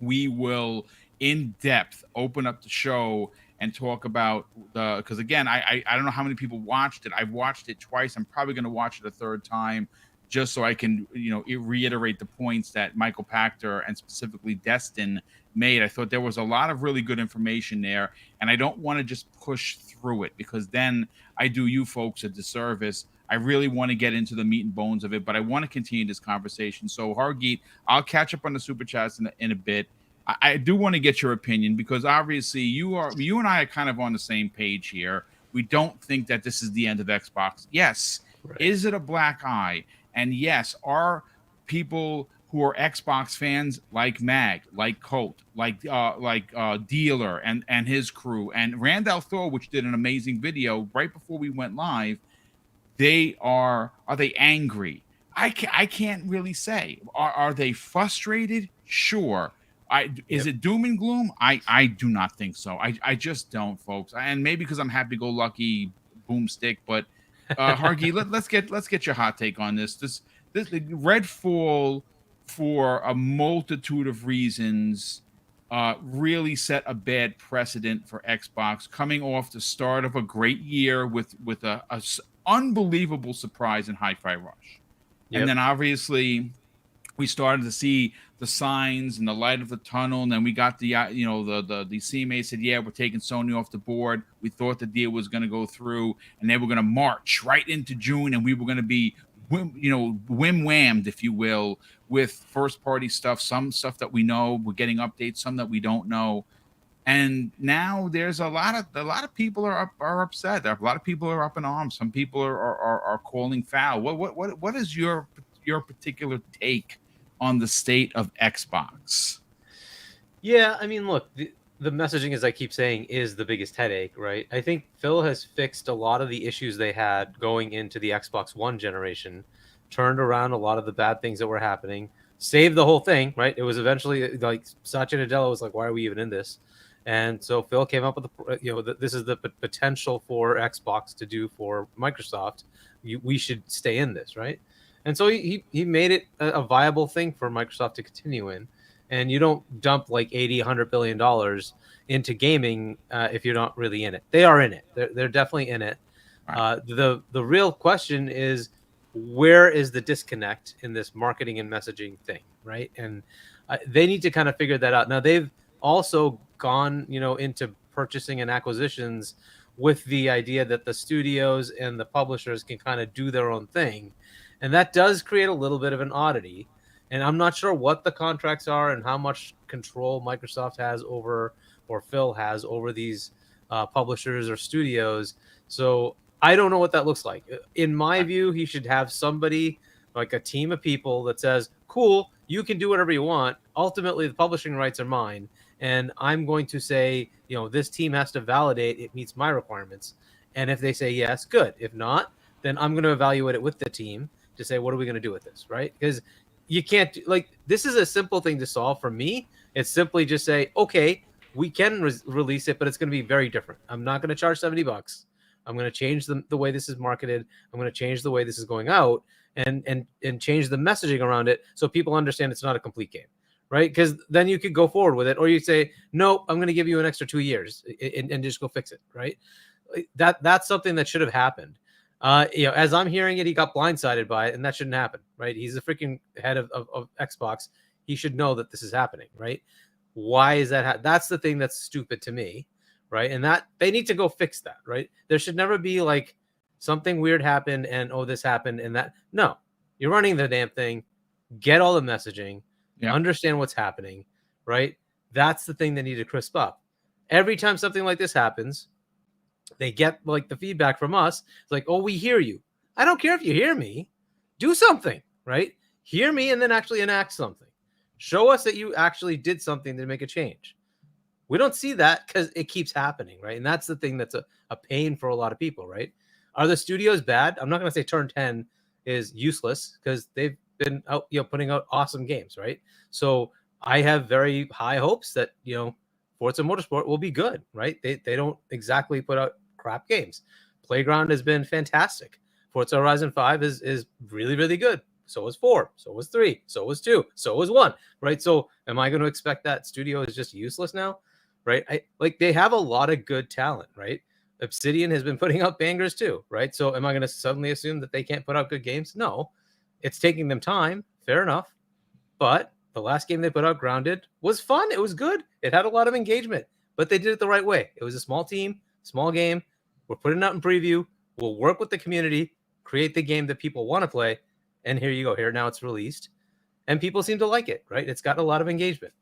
we will in depth open up the show and talk about because again, I don't know how many people watched it. I've watched it twice. I'm probably going to watch it a third time, just so I can reiterate the points that Michael Pachter and specifically Destin made. I thought there was a lot of really good information there, and I don't want to just push through it, because then I do you folks a disservice. I really want to get into the meat and bones of it, but I want to continue this conversation. So Hargeet, I'll catch up on the super chats in a bit. I do want to get your opinion, because obviously you and I are kind of on the same page here. We don't think that this is the end of Xbox. Yes. Right. Is it a black eye? And yes, are people who are Xbox fans like Mag, like Colt, like Dealer and his crew, and Randall Thor, which did an amazing video right before we went live, are they angry? I can't really say. Are they frustrated? Sure. Is it doom and gloom? I do not think so. I just don't, folks. And maybe because I'm happy-go-lucky boomstick, but Hargy, let's get your hot take on this. This Redfall, for a multitude of reasons, really set a bad precedent for Xbox, coming off the start of a great year with a unbelievable surprise in Hi-Fi Rush. Yep. And then obviously we started to see the signs and the light of the tunnel, and then we got the CMA said, yeah, we're taking Sony off the board. We thought the deal was going to go through, and they were going to march right into June, and we were going to be whim-whammed, if you will, with first-party stuff. Some stuff that we know, we're getting updates. Some that we don't know. And now there's a lot of people are upset. A lot of people are up in arms. Some people are calling foul. What is your particular take on the state of Xbox? Yeah, I mean, look, the messaging, as I keep saying, is the biggest headache, right? I think Phil has fixed a lot of the issues they had going into the Xbox One generation, turned around a lot of the bad things that were happening, saved the whole thing, right? It was eventually like Satya Nadella was like, "Why are we even in this?" And so Phil came up with this is the potential for Xbox to do for Microsoft. We should stay in this, right? And so he made it a viable thing for Microsoft to continue in. And you don't dump like 80, $100 billion into gaming if you're not really in it. They are in it. They're definitely in it. Right. The real question is, where is the disconnect in this marketing and messaging thing, right? And they need to kind of figure that out. Now, they've also gone, into purchasing and acquisitions with the idea that the studios and the publishers can kind of do their own thing. And that does create a little bit of an oddity. And I'm not sure what the contracts are and how much control Microsoft has over, or Phil has over these publishers or studios. So I don't know what that looks like. In my view, he should have somebody, like a team of people that says, cool, you can do whatever you want. Ultimately, the publishing rights are mine. And I'm going to say, this team has to validate it meets my requirements. And if they say yes, good. If not, then I'm going to evaluate it with the team to say, what are we going to do with this, right? Because you can't, this is a simple thing to solve for me. It's simply just say, okay, we can release it, but it's going to be very different. I'm not going to charge $70. I'm going to change the way this is marketed. I'm going to change the way this is going out and change the messaging around it so people understand it's not a complete game, right? Because then you could go forward with it, or you say, no, I'm going to give you an extra 2 years and just go fix it, right? That's something that should have happened. As I'm hearing it, he got blindsided by it, and that shouldn't happen, right? He's the freaking head of Xbox. He should know that this is happening, right? Why is that? That's the thing that's stupid to me, right? And that they need to go fix that, right? There should never be like something weird happened and this happened and that. No, you're running the damn thing. Get all the messaging, understand what's happening, right? That's the thing they need to crisp up. Every time something like this happens, they get like the feedback from us. It's like, oh, we hear you. I don't care if you hear me. Do something, right? Hear me and then actually enact something. Show us that you actually did something to make a change. We don't see that because it keeps happening, right? And that's the thing that's a pain for a lot of people, right? Are the studios bad? I'm not going to say Turn 10 is useless because they've been out, putting out awesome games, right? So I have very high hopes that, Forza Motorsport will be good, right? They don't exactly put out crap games. Playground has been fantastic. Forza Horizon 5 is really, really good. So was 4. So was 3. So was 2. So was 1, right? So am I going to expect that studio is just useless now, right? They have a lot of good talent, right? Obsidian has been putting out bangers too, right? So am I going to suddenly assume that they can't put out good games? No. It's taking them time. Fair enough. But the last game they put out, Grounded, was fun. It was good. It had a lot of engagement, but they did it the right way. It was a small team, small game. We're putting it out in preview. We'll work with the community, create the game that people want to play. And here you go. Here now it's released. And people seem to like it, right? It's got a lot of engagement.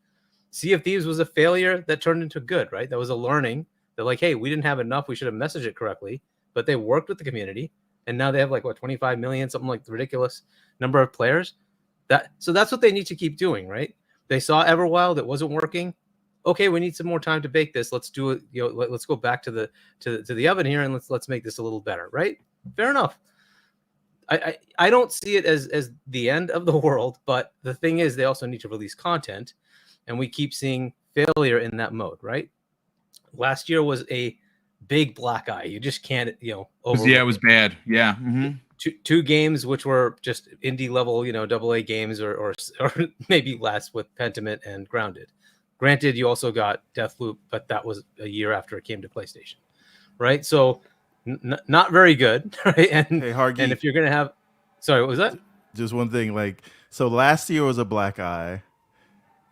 Sea of Thieves was a failure that turned into good, right? That was a learning. They're like, hey, we didn't have enough. We should have messaged it correctly. But they worked with the community. And now they have 25 million, something like the ridiculous number of players. So that's what they need to keep doing, right? They saw Everwild, it wasn't working. Okay, we need some more time to bake this. Let's do it. Let's go back to the oven here and let's make this a little better, right? Fair enough. I don't see it as the end of the world, but the thing is, they also need to release content, and we keep seeing failure in that mode, right? Last year was a big black eye. You just can't, overlook. Yeah, it was bad. Yeah. Mm-hmm. Two games which were just indie level, AA games or maybe less with Pentiment and Grounded. Granted, you also got Deathloop, but that was a year after it came to PlayStation, right? So not very good, right? And, hey, Hargeet, and if you're going to have... Sorry, what was that? Just one thing. So last year was a black eye,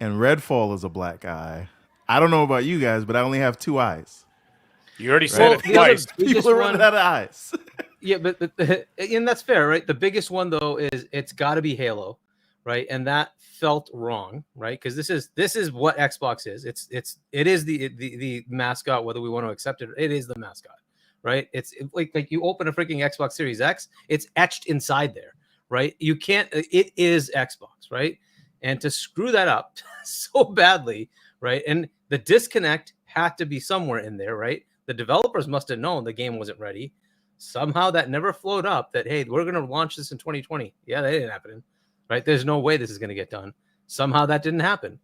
and Redfall is a black eye. I don't know about you guys, but I only have 2 eyes. You already said it twice. People are running out of eyes. Yeah, but and that's fair, right? The biggest one though is it's got to be Halo, right? And that felt wrong, right? Because this is what Xbox is. It is the mascot, whether we want to accept it. It is the mascot, right? It's like you open a freaking Xbox Series X, it's etched inside there, right? You can't. It is Xbox, right? And to screw that up so badly, right? And the disconnect had to be somewhere in there, right? The developers must have known the game wasn't ready. Somehow that never flowed up that, hey, we're going to launch this in 2020. Yeah, that didn't happen, right? There's no way this is going to get done. Somehow that didn't happen.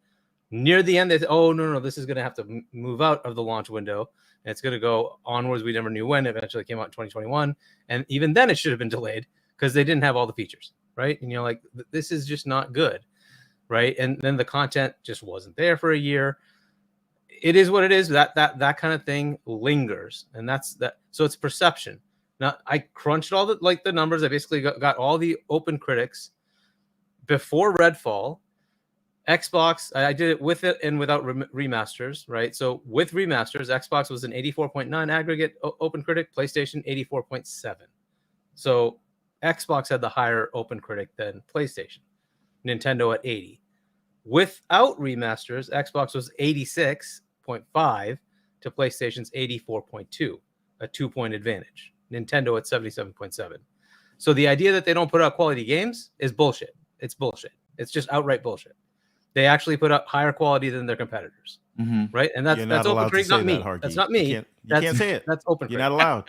Near the end, they said, oh, no, this is going to have to move out of the launch window. And it's going to go onwards. We never knew when. It eventually came out in 2021. And even then it should have been delayed because they didn't have all the features, right? And you're like, this is just not good, right? And then the content just wasn't there for a year. It is what it is. That kind of thing lingers. And that's that. So it's perception. Now, I crunched all the numbers. I basically got all the open critics before Redfall. Xbox, I did it with it and without remasters, right? So with remasters, Xbox was an 84.9 aggregate open critic, PlayStation 84.7. So Xbox had the higher open critic than PlayStation. Nintendo at 80. Without remasters, Xbox was 86.5 to PlayStation's 84.2, a 2-point advantage. Nintendo at 77.7. So the idea that they don't put out quality games is bullshit. It's bullshit. It's just outright bullshit. They actually put out higher quality than their competitors, right? And that's open critic, not me. That's not me. You can't say it. That's open critic. You're not allowed.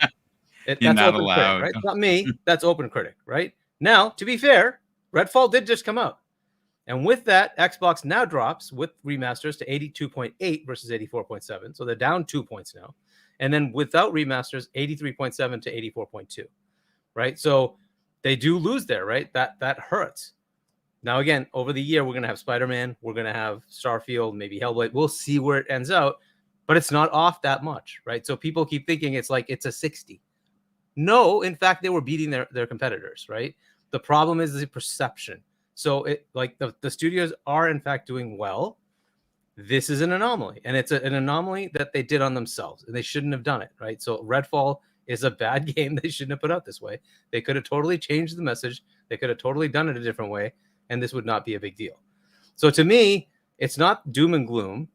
You're not open allowed. Critic, right? It's not me. That's open critic, right? Now, to be fair, Redfall did just come out. And with that, Xbox now drops with remasters to 82.8 versus 84.7. So they're down 2 points now. And then without remasters, 83.7 to 84.2, right? So they do lose there, right? That hurts. Now, again, over the year, we're going to have Spider-Man. We're going to have Starfield, maybe Hellblade. We'll see where it ends out, but it's not off that much, right? So people keep thinking it's like it's a 60. No, in fact, they were beating their competitors, right? The problem is the perception. So it like the studios are, in fact, doing well. This is an anomaly, and it's an anomaly that they did on themselves, and they shouldn't have done it, right? So Redfall is a bad game. They shouldn't have put out this way. They could have totally changed the message. They could have totally done it a different way, and this would not be a big deal. So to me, it's not doom and gloom.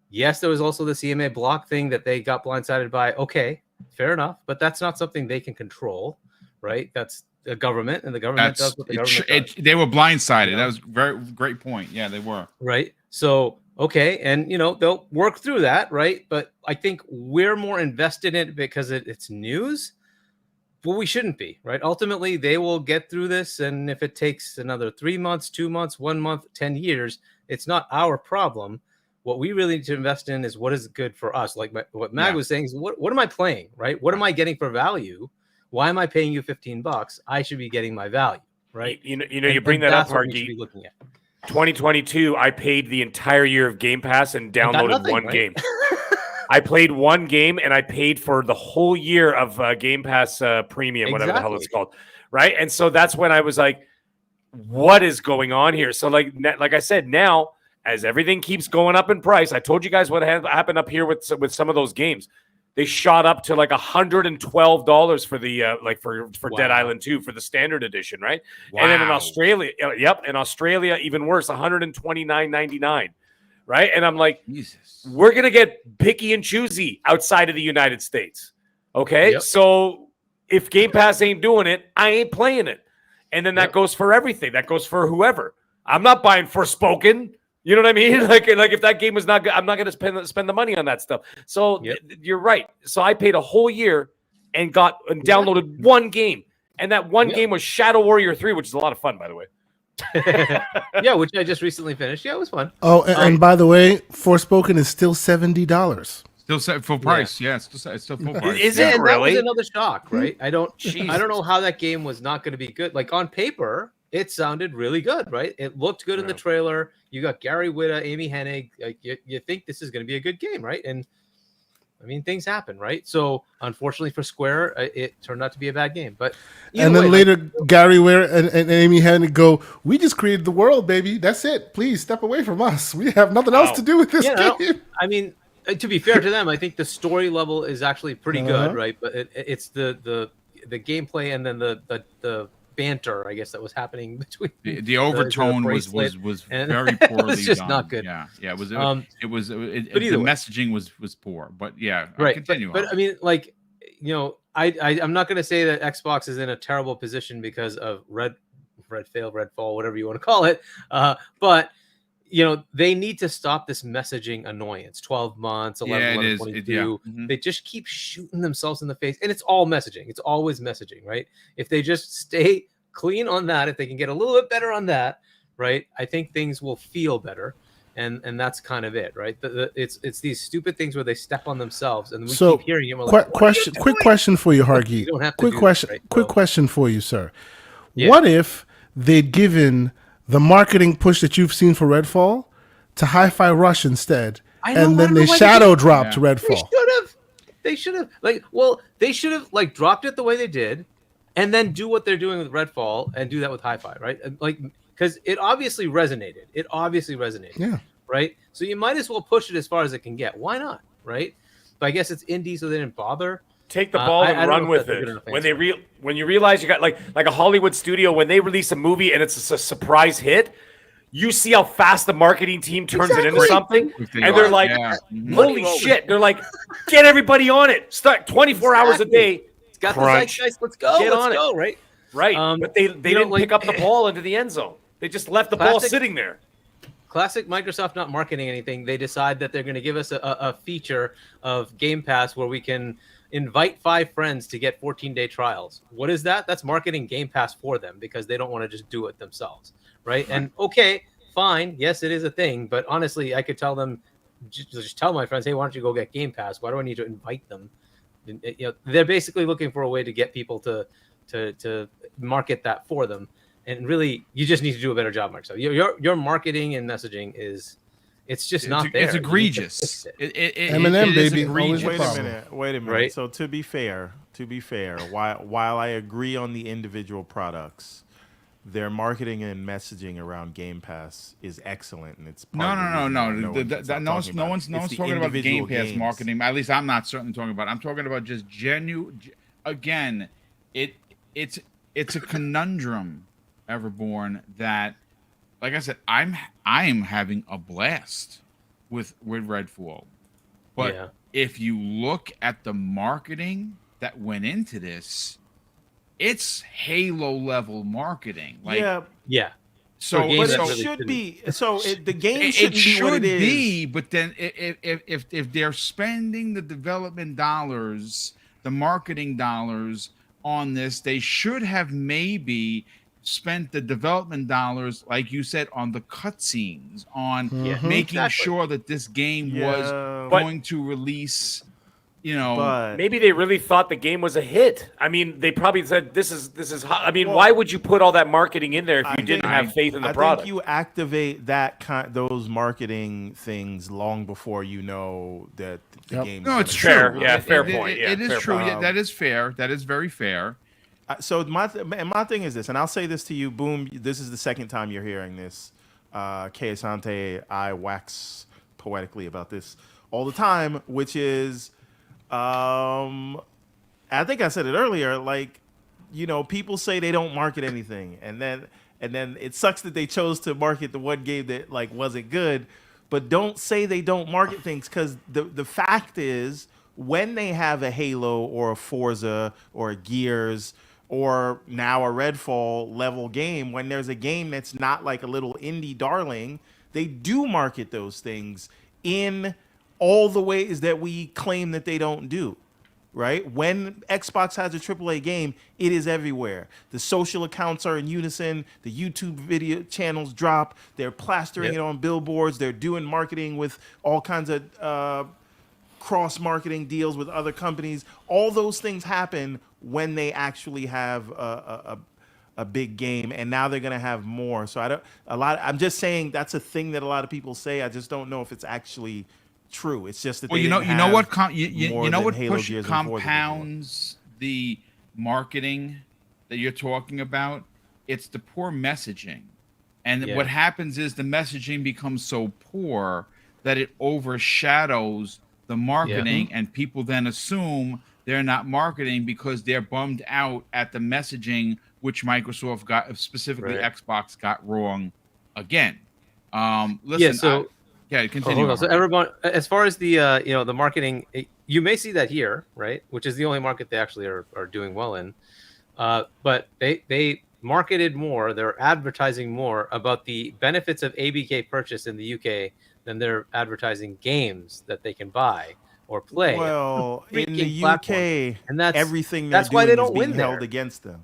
Yes, there was also the CMA block thing that they got blindsided by. Okay, fair enough, but that's not something they can control, right? That's the government, and the government does what the government does. They were blindsided. That was a very great point. Yeah, they were. Right. So, okay, and they'll work through that, right? But I think we're more invested in it because it's news. But we shouldn't be, right? Ultimately, they will get through this, and if it takes another 3 months, 2 months, 1 month, 10 years, it's not our problem. What we really need to invest in is what is good for us. Like what Mag was saying is, what am I playing, right? What am I getting for value? Why am I paying you $15? I should be getting my value, right? You bring that up, Hargy. 2022, I paid the entire year of Game Pass and downloaded one game. I played one game and I paid for the whole year of Game Pass Premium, whatever the hell it's called, right? And so that's when I was like, what is going on here? So like I said, now as everything keeps going up in price, I told you guys what happened up here with some of those games. They shot up to like $112 for the for Dead Island 2 for the standard edition, right? Wow. And then in Australia, even worse, $129.99. Right. And I'm like, Jesus, we're going to get picky and choosy outside of the United States. OK, so if Game Pass ain't doing it, I ain't playing it. And then that goes for everything. That goes for whoever. I'm not buying Forspoken. You know what I mean? Like if that game is not good, I'm not going to spend the money on that stuff. So you're right. So I paid a whole year and downloaded one game. And that one game was Shadow Warrior 3, which is a lot of fun, by the way. Which I just recently finished. Yeah, it was fun. Oh, and by the way, Forspoken is still $70. Still set full price. Yeah, it's still full price. Is it really? That was another shock, right? I don't know how that game was not going to be good. Like on paper, it sounded really good, right? It looked good in the trailer. You got Gary Whitta, Amy Hennig. Like you think this is going to be a good game, right? And I mean, things happen, right? So, unfortunately for Square, it turned out to be a bad game. But and then later, Gary Ware and Amy Hennig go, "We just created the world, baby. That's it. Please step away from us. We have nothing else to do with this game." I mean, to be fair to them, I think the story level is actually pretty good, right? But it's the gameplay and then the banter, I guess, that was happening between the overtone was very poorly it was just done. not good. Yeah, it was. But The either way. messaging was poor. But yeah, Right. continue. But I mean, like, I'm not going to say that Xbox is in a terrible position because of Redfall, whatever you want to call it. But they need to stop this messaging annoyance. 12 months, 11, 22. They just keep shooting themselves in the face, and it's all messaging. It's always messaging, right? If they just stay clean on that, if they can get a little bit better on that, right, I think things will feel better. And that's kind of it, right? It's these stupid things where they step on themselves, and we keep hearing it. Like, quick question for you, Hargi. You don't have to quick do question. this, right? Quick question for you, sir. Yeah. What if they'd given the marketing push that you've seen for Redfall to Hi-Fi Rush instead, and then they shadow dropped Redfall? They should have they should have dropped it the way they did, and then do what they're doing with Redfall and do that with Hi-Fi, right? Like, because it obviously resonated. Yeah. Right. So you might as well push it as far as it can get. Why not? Right. But I guess it's indie, so they didn't bother. Take the ball and run with it. When you realize you got like a Hollywood studio, when they release a movie and it's a surprise hit, you see how fast the marketing team turns it into something, and they're like, "Holy shit!" They're like, "Get everybody on it! Start 24 hours a day." It's got the zeitgeist. Let's go. Let's go. Right. Right. But they didn't pick up the ball into the end zone. They just left the ball sitting there. Classic Microsoft not marketing anything. They decide that they're going to give us a feature of Game Pass where we can invite 5 friends to get 14-day trials. What is that? That's marketing Game Pass for them because they don't want to just do it themselves, right? And okay, fine, yes, it is a thing, but honestly, I could tell them, just tell my friends, hey, why don't you go get Game Pass? Why do I need to invite them? They're basically looking for a way to get people to market that for them. And really, you just need to do a better job, Microsoft. Your marketing and messaging it's just not there. It's egregious. Eminem, baby. Egregious. Wait a minute. Right? So to be fair, while I agree on the individual products, their marketing and messaging around Game Pass is excellent, and it's no one's talking about the Game Pass marketing. At least I'm not certainly talking about. I'm talking about just genuine. Again, it's a conundrum, Everborn, that, like I said, I am having a blast with Redfall, but if you look at the marketing that went into this, it's Halo level marking. Like, So, but it really should be. So the game should be what it is. Be, but then if they're spending the development dollars, the marketing dollars on this, they should have maybe spent the development dollars, like you said, on the cutscenes, on making sure that this game was going to release. But maybe they really thought the game was a hit. I mean, they probably said this is hot. I mean, why would you put all that marketing in there if you didn't have faith in the product? I think you activate those marketing things long before you know that the game. No, it's fair. true. Yeah, fair point. It is true. Yeah, that is fair. That is very fair. So my thing is this, and I'll say this to you, Boom. This is the second time you're hearing this. Que Asante, I wax poetically about this all the time, which is. I think I said it earlier, like, people say they don't market anything, and then it sucks that they chose to market the one game that wasn't good, but don't say they don't market things, because the fact is, when they have a Halo or a Forza or a Gears or now a Redfall level game, when there's a game that's not like a little indie darling, they do market those things in all the ways that we claim that they don't do, right? When Xbox has a AAA game, it is everywhere. The social accounts are in unison. The YouTube video channels drop. They're plastering it on billboards. They're doing marketing with all kinds of cross-marketing deals with other companies. All those things happen when they actually have a big game, and now they're gonna have more. So I'm just saying that's a thing that a lot of people say. I just don't know if it's actually true. It's just that you know what compounds the marketing that you're talking about. It's the poor messaging, and what happens is the messaging becomes so poor that it overshadows the marketing, and people then assume they're not marketing because they're bummed out at the messaging which Microsoft got, specifically Xbox, got wrong again. Listen, continue. Hold on. So everyone, as far as the the marketing, you may see that here, right? Which is the only market they actually are doing well in. But they marketed more, they're advertising more about the benefits of ABK purchase in the UK than they're advertising games that they can buy or play. Well, in the UK, and that's everything that's why they don't is being win held there. against them.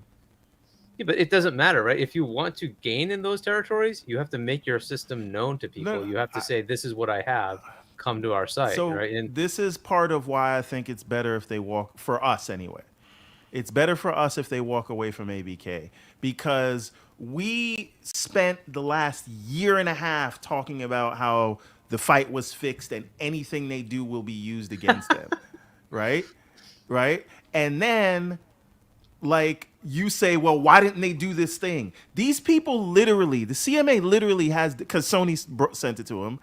Yeah, but it doesn't matter, right? If you want to gain in those territories, you have to make your system known to people. You have to say, "This is what I have. Come to our site." So right? And this is part of why I think it's better if they walk, for us anyway. It's better for us if they walk away from ABK, because we spent the last year and a half talking about how the fight was fixed and anything they do will be used against them. Right? And then, like, you say, well, why didn't they do this thing? These people literally, the CMA literally has, because Sony sent it to him,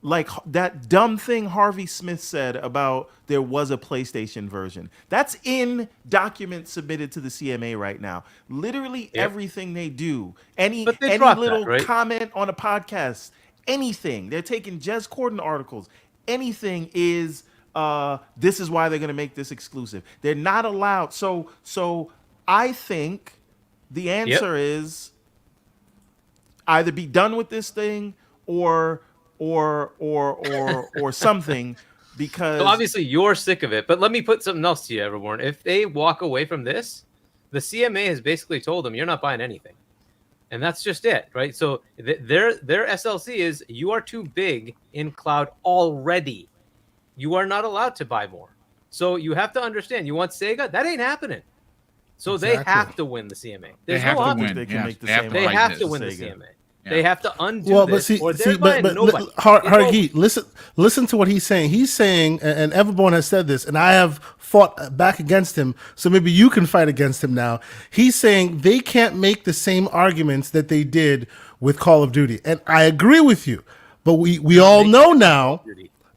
like that dumb thing Harvey Smith said about there was a PlayStation version. That's in documents submitted to the CMA right now. Literally everything they do, any little comment on a podcast, anything. They're taking Jez Corden articles. Anything is this is why they're going to make this exclusive. They're not allowed. So I think the answer is either be done with this thing or something, because so obviously you're sick of it. But let me put something else to you, everyone. If they walk away from this, the CMA has basically told them you're not buying anything, and that's just it, right? So their SLC is you are too big in cloud already. You are not allowed to buy more. So you have to understand. You want Sega? That ain't happening. So they have to win the CMA. There's no option. They can make the same. They have to win the CMA. Yeah. They have to undo this, or they're buying nobody. Hargeet, listen to what he's saying. He's saying, and Everborn has said this, and I have fought back against him, so maybe you can fight against him now. He's saying they can't make the same arguments that they did with Call of Duty. And I agree with you, but we all know now.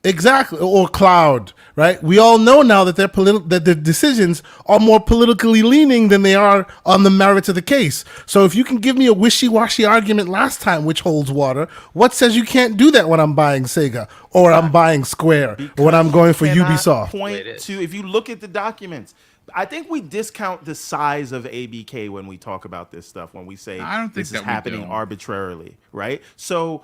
Exactly, or cloud, right? We all know now that that the decisions are more politically leaning than they are on the merits of the case. So if you can give me a wishy-washy argument last time, which holds water, what says you can't do that when I'm buying Sega or I'm buying Square or when I'm going for Ubisoft? Point to, if you look at the documents, I think we discount the size of ABK when we talk about this stuff. When we say this is happening arbitrarily, right? So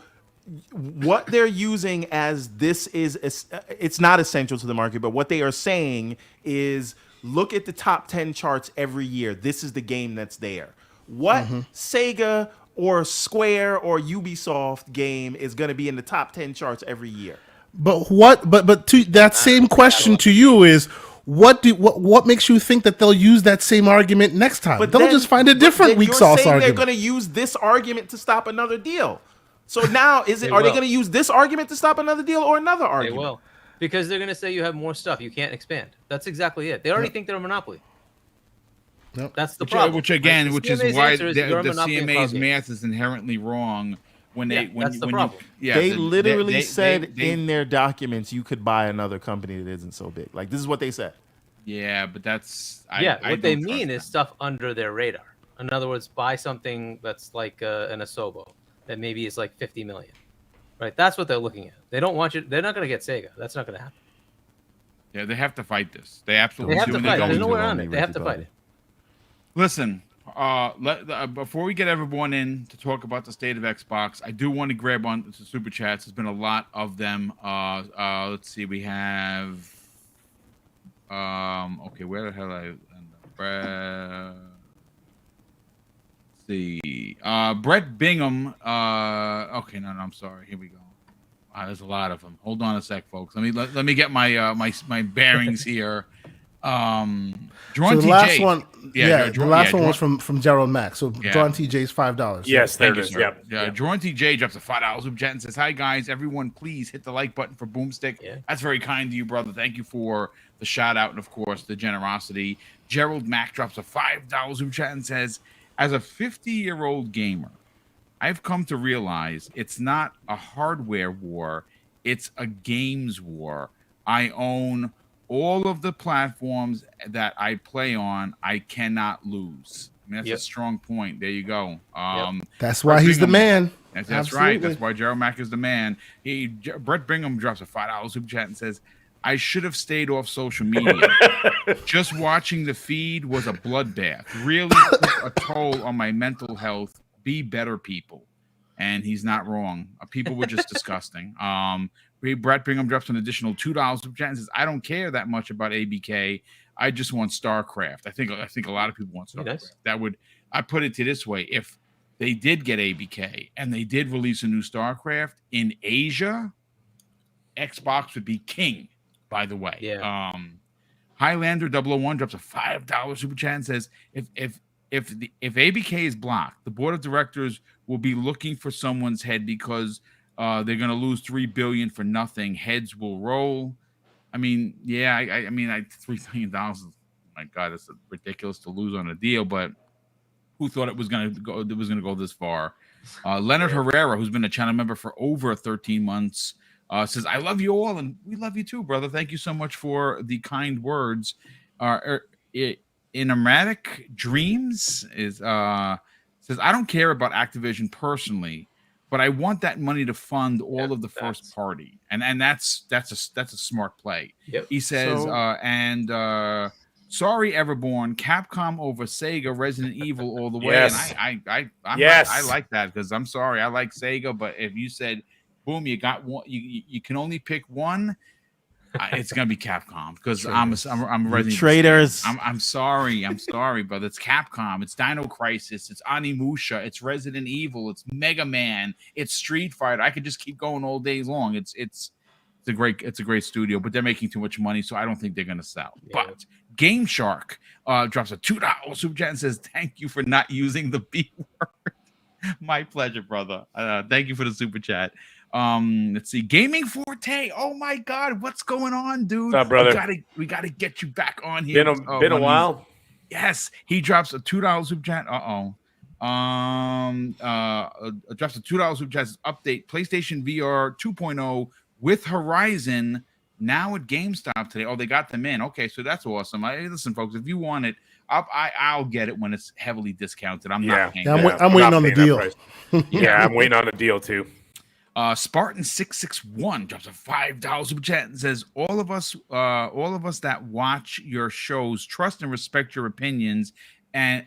what they're using as this is, it's not essential to the market, but what they are saying is look at the top 10 charts every year. This is the game that's there. What Sega or Square or Ubisoft game is going to be in the top 10 charts every year? But to that same question to you is, what makes you think that they'll use that same argument next time? But they'll just find a different weak sauce argument. They're going to use this argument to stop another deal. So now, are they going to use this argument to stop another deal or another argument? They will, because they're going to say you have more stuff. You can't expand. That's exactly it. They already think they're a monopoly. Yep. That's the problem. Which is why the CMA's math is inherently wrong. That's the problem. They literally said in their documents you could buy another company that isn't so big. Like, this is what they said. Yeah, but that's what they mean is stuff under their radar. In other words, buy something that's like an Asobo that maybe is like 50 million, right? That's what they're looking at. They don't want you. They're not going to get Sega. That's not going to happen. Yeah, they have to fight this. They absolutely have to fight it. There's no way around it. They have to fight it. Listen, before we get everyone in to talk about the state of Xbox, I do want to grab on to super chats. There's been a lot of them. Let's see. We have. Okay, where the hell I end up? See, Brett Bingham. Okay, no, I'm sorry. Here we go. There's a lot of them. Hold on a sec, folks. Let me get my my bearings here. Drawn so the TJ. last one, the last one was from Gerald Mack. So Drawn TJ's $5. Yes, there it is. Yeah. Drawn TJ drops a $5 super chat and says, "Hi guys, everyone, please hit the like button for BoomStick." Yeah. That's very kind of you, brother. Thank you for the shout out and of course the generosity. Gerald Mack drops a $5 super chat and says, "As a 50-year-old gamer, I've come to realize it's not a hardware war, it's a games war. I own all of the platforms that I play on, I cannot lose. I mean, that's a strong point. There you go. That's why he's the man. That's right. That's why Gerald Mack is the man. Brett Bingham drops a $5 super chat and says, I should have stayed off social media. Just watching the feed was a bloodbath. Really took a toll on my mental health. Be better people. And he's not wrong. People were just disgusting. Brett Bingham drops an additional $2 super chat and says, I don't care that much about ABK. I just want StarCraft. I think a lot of people want StarCraft. Nice. I put it to this way. If they did get ABK and they did release a new StarCraft in Asia, Xbox would be king, by the way. Yeah. Highlander 001 drops a $5 super chat and says, if ABK is blocked, the board of directors will be looking for someone's head because they're going to lose $3 billion for nothing. Heads will roll. I mean, yeah, I mean, $3 million. My God, it's ridiculous to lose on a deal. But who thought it was going to go? It was going to go this far. Leonard Herrera, who's been a channel member for over 13 months, says, "I love you all, and we love you too, brother. Thank you so much for the kind words." Enigmatic Dreams says, "I don't care about Activision personally, but I want that money to fund all of the first party, and that's a smart play." Yep. He says, sorry, Everborn, Capcom over Sega, Resident Evil all the way. Yes. And I like that because I'm sorry, I like Sega, but if you said, boom, you got one, you can only pick one. It's gonna be Capcom because I'm Resident traitors. I'm sorry, but it's Capcom. It's Dino Crisis. It's Onimusha. It's Resident Evil. It's Mega Man. It's Street Fighter. I could just keep going all day long. It's a great studio, but they're making too much money, so I don't think they're gonna sell. Yeah. But Game Shark drops a $2 super chat and says, "Thank you for not using the B word." My pleasure, brother. Thank you for the super chat. Let's see. Gaming Forte. Oh my God, what's going on, dude? What's up, brother? We gotta get you back on here. Been a while. Yes, he drops a $2 super chat. Drops a $2 super chat. Update PlayStation VR 2.0 with Horizon now at GameStop today. Oh, they got them in. Okay, so that's awesome. Listen, folks, if you want it, I'll get it when it's heavily discounted. I'm not paying. I'm waiting on the deal. Yeah, I'm waiting on the deal too. Spartan 661 drops a $5 super chat and says, all of us that watch your shows trust and respect your opinions, and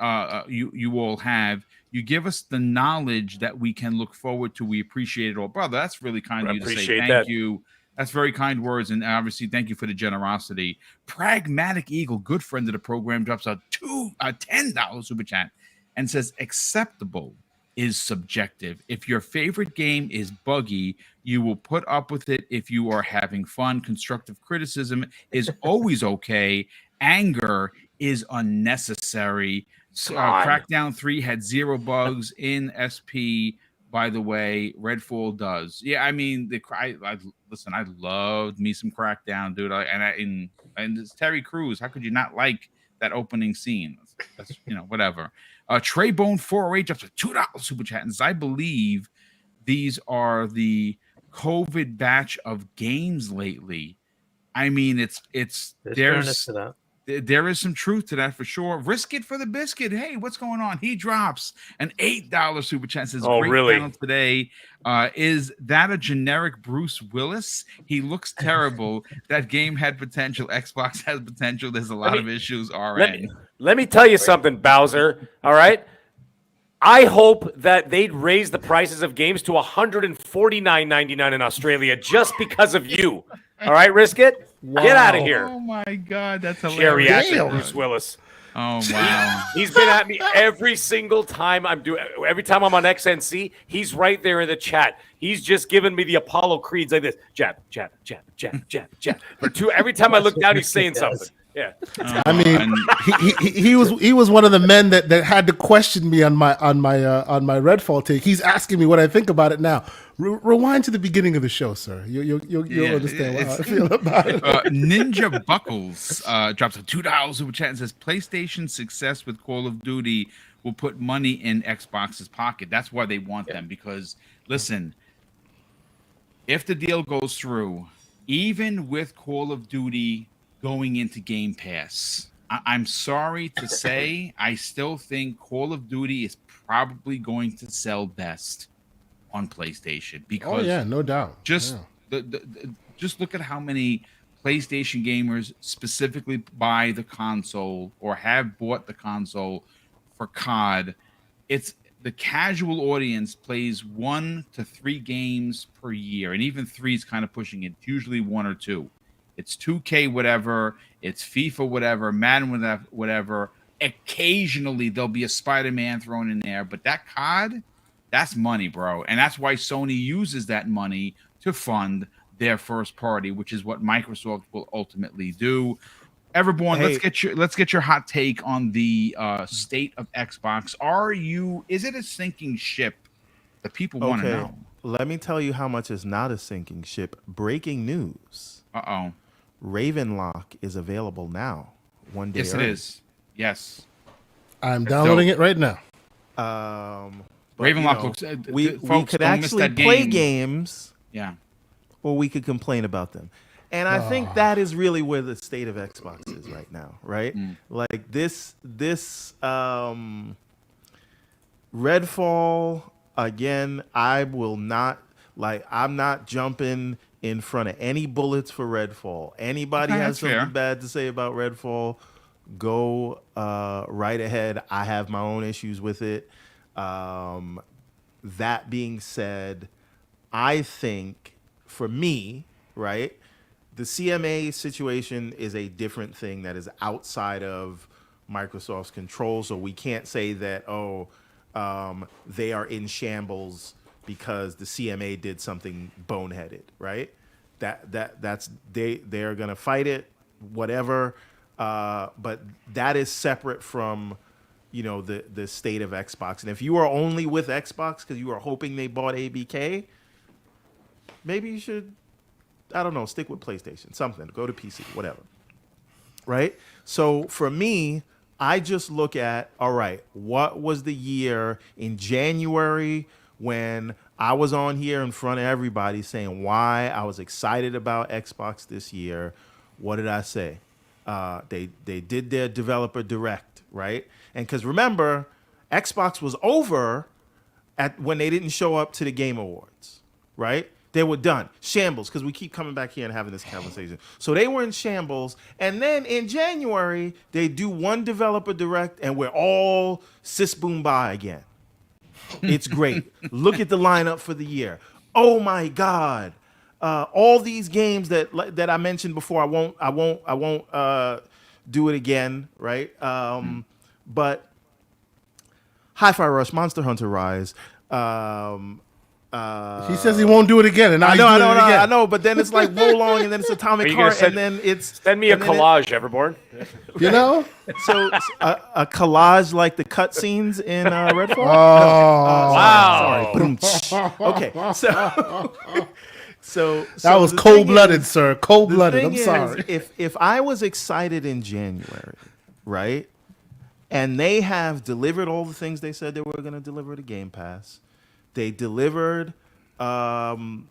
you all have. You give us the knowledge that we can look forward to. We appreciate it all, brother. That's really kind of you to say. Thank you. That's very kind words, and obviously, thank you for the generosity. Pragmatic Eagle, good friend of the program, drops a $10 super chat and says, acceptable is subjective. If your favorite game is buggy, you will put up with it if you are having fun. Constructive criticism is always okay. Anger is unnecessary. Crackdown 3 had 0 bugs in SP. By the way, Redfall does. Yeah, I mean, listen, I loved me some Crackdown, dude. And it's Terry Crews. How could you not like that opening scene? That's whatever. Traybone 408 drops a $2 super chat, and I believe these are the COVID batch of games lately. I mean, there is some truth to that for sure. Risk it for the biscuit. Hey, what's going on? He drops an $8 super chat. Says, "Oh, great really? panel today. Is that a generic Bruce Willis? He looks terrible. That game had potential. Xbox has potential. There's a lot of issues. Let me tell you something, Bowser. All right. I hope that they'd raise the prices of games to $149.99 in Australia just because of you. All right, Risk It? Wow. Get out of here. Oh, my God. That's hilarious. Geriatric Bruce Willis. Oh, wow. He's been at me every single time every time I'm on XNC, he's right there in the chat. He's just giving me the Apollo creeds like this. Jab, jab, jab, jab, jab, jab. Every time I look down, he's saying something. Yeah. I mean, he was one of the men that had to question me on my Redfall take. He's asking me what I think about it now. Rewind to the beginning of the show, sir. You'll understand how I feel about it. Ninja Buckles drops a $2 super chat and says, PlayStation success with Call of Duty will put money in Xbox's pocket. That's why they want them, because listen, if the deal goes through, even with Call of Duty going into Game Pass. I'm sorry to say, I still think Call of Duty is probably going to sell best on PlayStation because no doubt. just just look at how many PlayStation gamers specifically buy the console or have bought the console for COD. It's the casual audience plays 1 to 3 games per year, and even 3 is kind of pushing it. It's usually 1 or 2. It's 2K whatever, it's FIFA whatever, Madden whatever. Occasionally there'll be a Spider-Man thrown in there, but that COD, that's money, bro. And that's why Sony uses that money to fund their first party, which is what Microsoft will ultimately do. Everborn, let's get your hot take on the state of Xbox. Is it a sinking ship that people want to know? Let me tell you how much is not a sinking ship. Breaking news. Ravenlock is available now. 1 day Yes, early. it is. Yes. I'm downloading it right now. Ravenlock looks. We folks, could don't miss actually that play game. games, Yeah. or we could complain about them. And I think that is really where the state of Xbox is right now, right? Like this Redfall, again, I'm not jumping in front of any bullets for Redfall. Anybody has something bad to say about Redfall, go right ahead. I have my own issues with it. That being said, I think for me, right, the CMA situation is a different thing that is outside of Microsoft's control. So we can't say that, they are in shambles because the CMA did something boneheaded, right? That's they're gonna fight it, whatever. But that is separate from, the state of Xbox. And if you are only with Xbox because you are hoping they bought ABK, maybe you should, I don't know, stick with PlayStation, something, go to PC, whatever. Right? So for me, I just look at, all right, what was the year in January when I was on here in front of everybody saying why I was excited about Xbox this year? What did I say? They did their developer direct, right? And because remember, Xbox was over when they didn't show up to the Game Awards, right? They were done. Shambles, because we keep coming back here and having this conversation. So they were in shambles. And then in January, they do one developer direct, and we're all sis boom bye again. It's great. Look at the lineup for the year. Oh my God. All these games that I mentioned before, I won't do it again, right? But Hi-Fi Rush, Monster Hunter Rise, he says he won't do it again, and now I know, but then it's like Wolong, and then it's Atomic Heart, and then it's send me a collage, Everborn. So a collage like the cutscenes in Redfall. Wow! Sorry. Okay, so that was cold-blooded, sir. Cold-blooded. I'm sorry. If I was excited in January, right, and they have delivered all the things they said they were going to deliver to Game Pass. They delivered Hi-Fi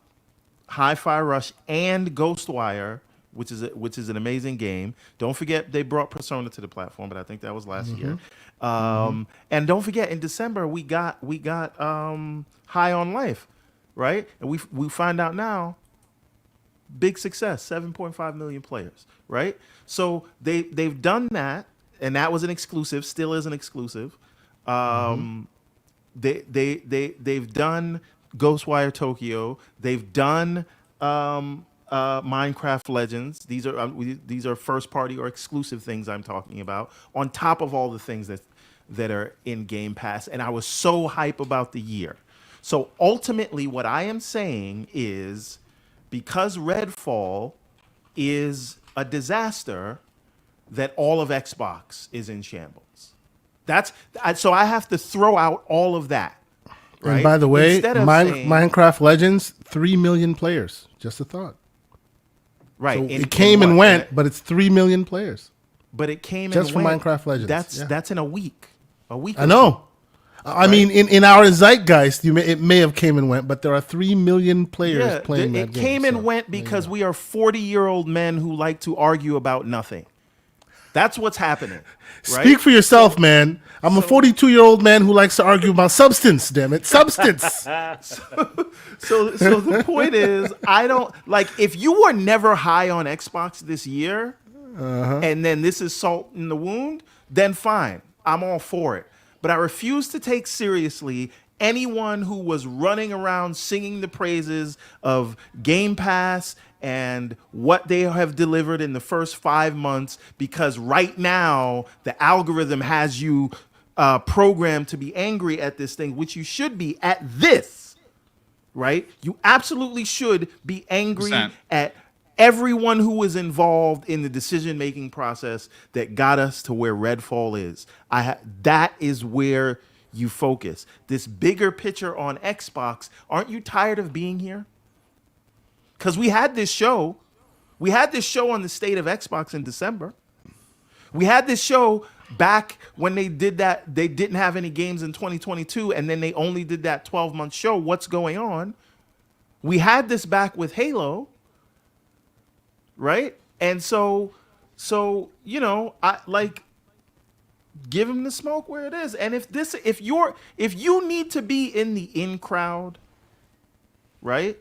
Rush and Ghostwire, which is an amazing game. Don't forget they brought Persona to the platform, but I think that was last year. And don't forget in December we got High on Life, right? And we find out now, big success, 7.5 million players, right? So they've done that, and that was an exclusive, still is an exclusive. They've done Ghostwire Tokyo. They've done Minecraft Legends. These are first party or exclusive things I'm talking about. On top of all the things that are in Game Pass, and I was so hype about the year. So ultimately, what I am saying is, because Redfall is a disaster, that all of Xbox is in shambles. So I have to throw out all of that. Right? And by the way, Minecraft Legends, 3 million players. Just a thought. Right. So it came and went, but it's 3 million players. But it came just and for went. Minecraft Legends. That's in a week. A week. I know. I mean, in our zeitgeist, it may have came and went, but there are 3 million players playing that it game. came and went because we are 40-year-old men who like to argue about nothing. That's what's happening. Right? Speak for yourself, man. I'm a 42-year-old man who likes to argue about substance. Damn it, substance. So the point is, I don't like if you were never high on Xbox this year, and then this is salt in the wound, then fine, I'm all for it. But I refuse to take seriously anyone who was running around singing the praises of Game Pass and what they have delivered in the first 5 months, because right now the algorithm has you programmed to be angry at this thing, which you should be at this, right? You absolutely should be angry 100%. at everyone who was involved in the decision-making process that got us to where Redfall is. That is where you focus. This bigger picture on Xbox, aren't you tired of being here? Because we had this show. We had this show on the state of Xbox in December. We had this show back when they did that. They didn't have any games in 2022, and then they only did that 12-month show. What's going on? We had this back with Halo, right? And so you know, I like give him the smoke where it is. And if you need to be in the in crowd, right?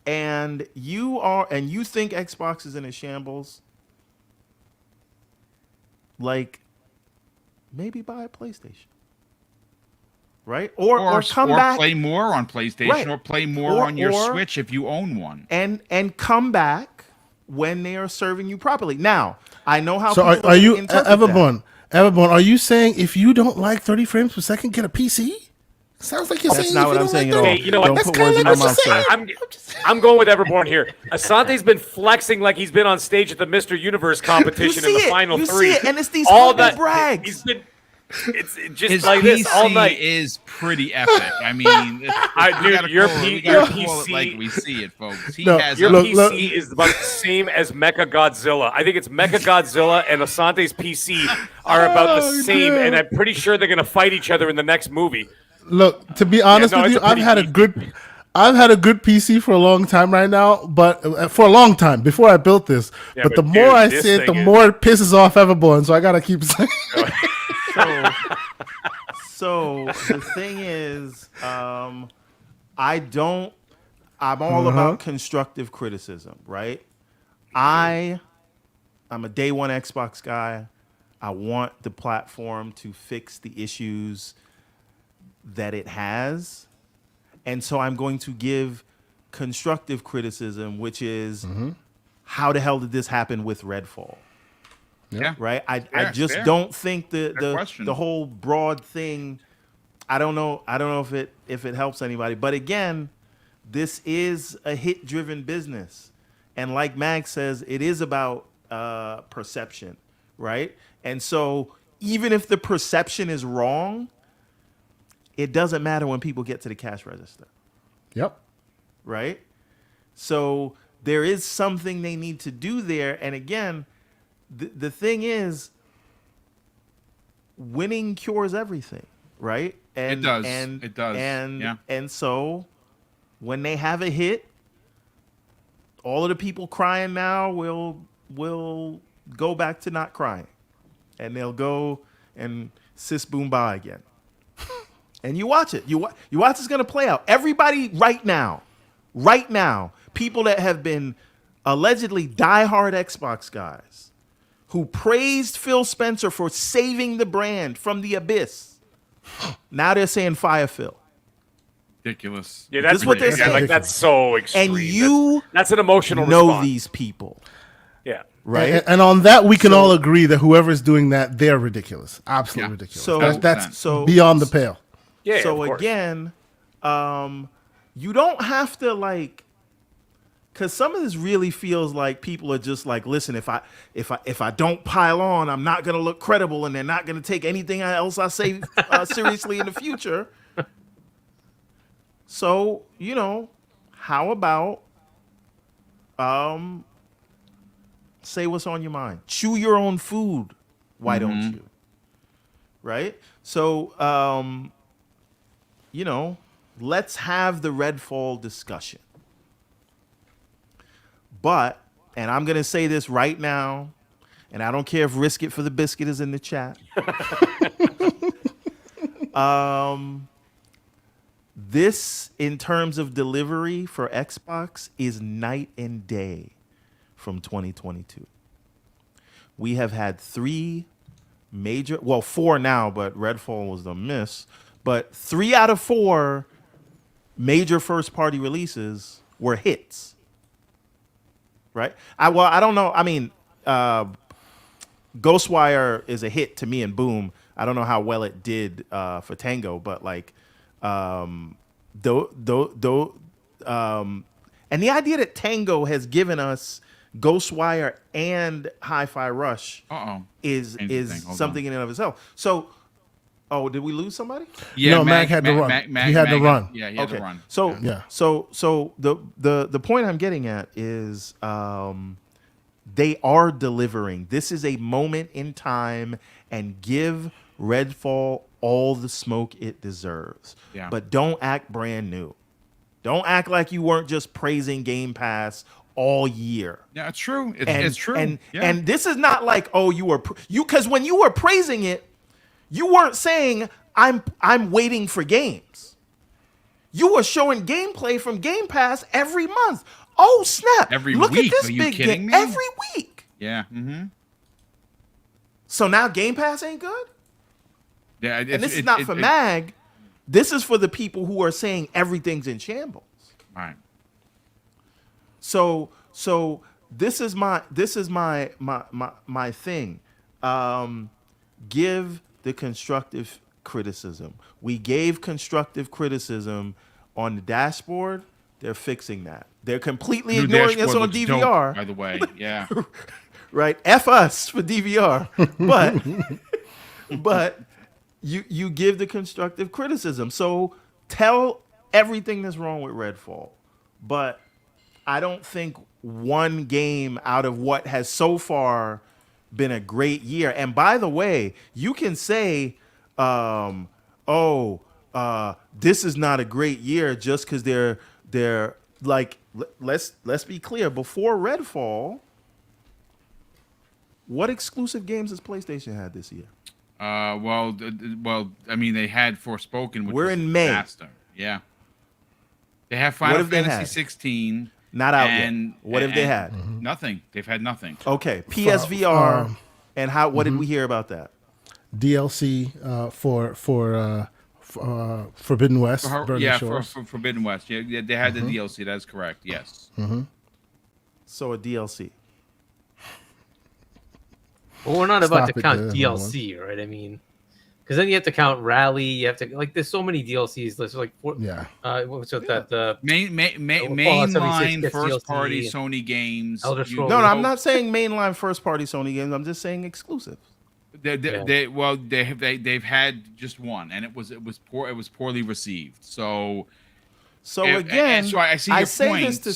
And you think Xbox is in a shambles, like maybe buy a PlayStation. Right? Or come back, play more on PlayStation, right, or play more on your Switch if you own one. And come back when they are serving you properly. Now, I know how. So people are you interpret that. Everborn? Are you saying if you don't like 30 frames per second, get a PC? Sounds like you're That's saying not if what you I'm don't saying like at all. Hey, you know what? Don't That's put words in my kinda mouth, sir. I'm going with Everborn here. Asante's been flexing like he's been on stage at the Mr. Universe competition in the final you three. see it, and it's these all humble that brags. He's been. It's just His like PC this all night. is pretty epic. I mean, Dude, your PC like we see it, folks. He No, has Your Look, PC look. is about the same as Mecha Godzilla. I think it's Mecha Godzilla and Asante's PC are about the same, and I'm pretty sure they're going to fight each other in the next movie. Look, to be honest no, with it's you, a pretty I've had a good PC for a long time right now, but for a long time before I built this. Yeah, but the but more dude, I this say it, the thing is- more it pisses off Everborn. So I gotta keep saying. So the thing is, I'm all about constructive criticism, right? I'm a day one Xbox guy. I want the platform to fix the issues that it has. And so I'm going to give constructive criticism, which is how the hell did this happen with Redfall? Yeah. Right? I Fair, just fair. don't think Fair question. the whole broad thing. I don't know if it helps anybody. But again, this is a hit driven business. And like Mag says, it is about perception, right? And so even if the perception is wrong, it doesn't matter when people get to the cash register. Yep. Right? So there is something they need to do there. And again, the thing is, winning cures everything, right? And, It does. And, It does. And, Yeah. and so when they have a hit, all of the people crying now will go back to not crying. And they'll go and sis boom bye again. And you watch it. You watch it's going to play out. Everybody right now, people that have been allegedly diehard Xbox guys who praised Phil Spencer for saving the brand from the abyss, now they're saying fire Phil. Ridiculous. Yeah, that's This is what they're ridiculous. saying. Like that's so extreme. And you that's an emotional know response. these people, Yeah. right? And on that, we can all agree that whoever's doing that, they're ridiculous. Absolutely Yeah. ridiculous. So- That's so- beyond the pale. Yeah. So of course. again, you don't have to like, because some of this really feels like people are just like, listen, if I don't pile on, I'm not gonna look credible, and they're not gonna take anything else I say seriously in the future. So you know, how about say what's on your mind? Chew your own food. Why don't you? right? So, let's have the Redfall discussion. But, and I'm going to say this right now, and I don't care if Risk It for the Biscuit is in the chat. This, in terms of delivery for Xbox, is night and day from 2022. We have had 3 major, well, 4 now, but Redfall was the miss. But 3 out of 4 major first-party releases were hits. Right? I don't know. I mean, Ghostwire is a hit to me and Boom. I don't know how well it did for Tango, but like, and the idea that Tango has given us Ghostwire and Hi-Fi Rush is something in and of itself. So, did we lose somebody? Yeah, no, Mag had to run. He had to run. Yeah, he had to run. So, yeah. So the point I'm getting at is they are delivering. This is a moment in time, and give Redfall all the smoke it deserves. Yeah. But don't act brand new. Don't act like you weren't just praising Game Pass all year. Yeah, it's true. It's true. And this is not like, because when you were praising it, you weren't saying I'm waiting for games. You were showing gameplay from Game Pass every month. Oh snap! Every Look week. at this Are you big kidding game me? every week. Yeah. Mm-hmm. So now Game Pass ain't good. Yeah, And this is not for Mag. This is for the people who are saying everything's in shambles. All right. So this is my thing. Give the constructive criticism. We gave constructive criticism on the dashboard. They're fixing that. They're completely New ignoring us dashboard on looks DVR. dope, by the way, yeah. Right? F us for DVR. But you give the constructive criticism. So tell everything that's wrong with Redfall. But I don't think one game out of what has so far been a great year. And by the way, you can say, this is not a great year just because they're like, let's be clear. Before Redfall, what exclusive games has PlayStation had this year? Well, I mean, they had Forspoken, which We're was in May. disaster. Yeah. They have Final Fantasy 16. Not out yet. What have they had? Nothing. They've had nothing. Okay, PSVR. And what did we hear about that? DLC for Forbidden West. Burning Shores. For Forbidden West. Yeah, they had the DLC. That's correct. Yes. So a DLC. Well, we're not about Stop to it, count the DLC, right? I mean, because then you have to count Rally. You have to there's so many DLCs. There's like what's with that? The Mainline gets first DLC party and Sony games. Elder you- Scrolls. No, I'm not saying mainline first party Sony games. I'm just saying exclusive. They've had just one, and it was poor. It was poorly received. So Again, so I see your point. this to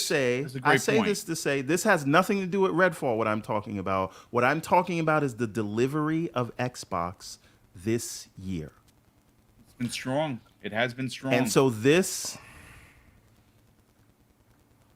say this has nothing to do with Redfall. What I'm talking about. What I'm talking about is the delivery of Xbox this year. It's been strong. It has been strong. And so this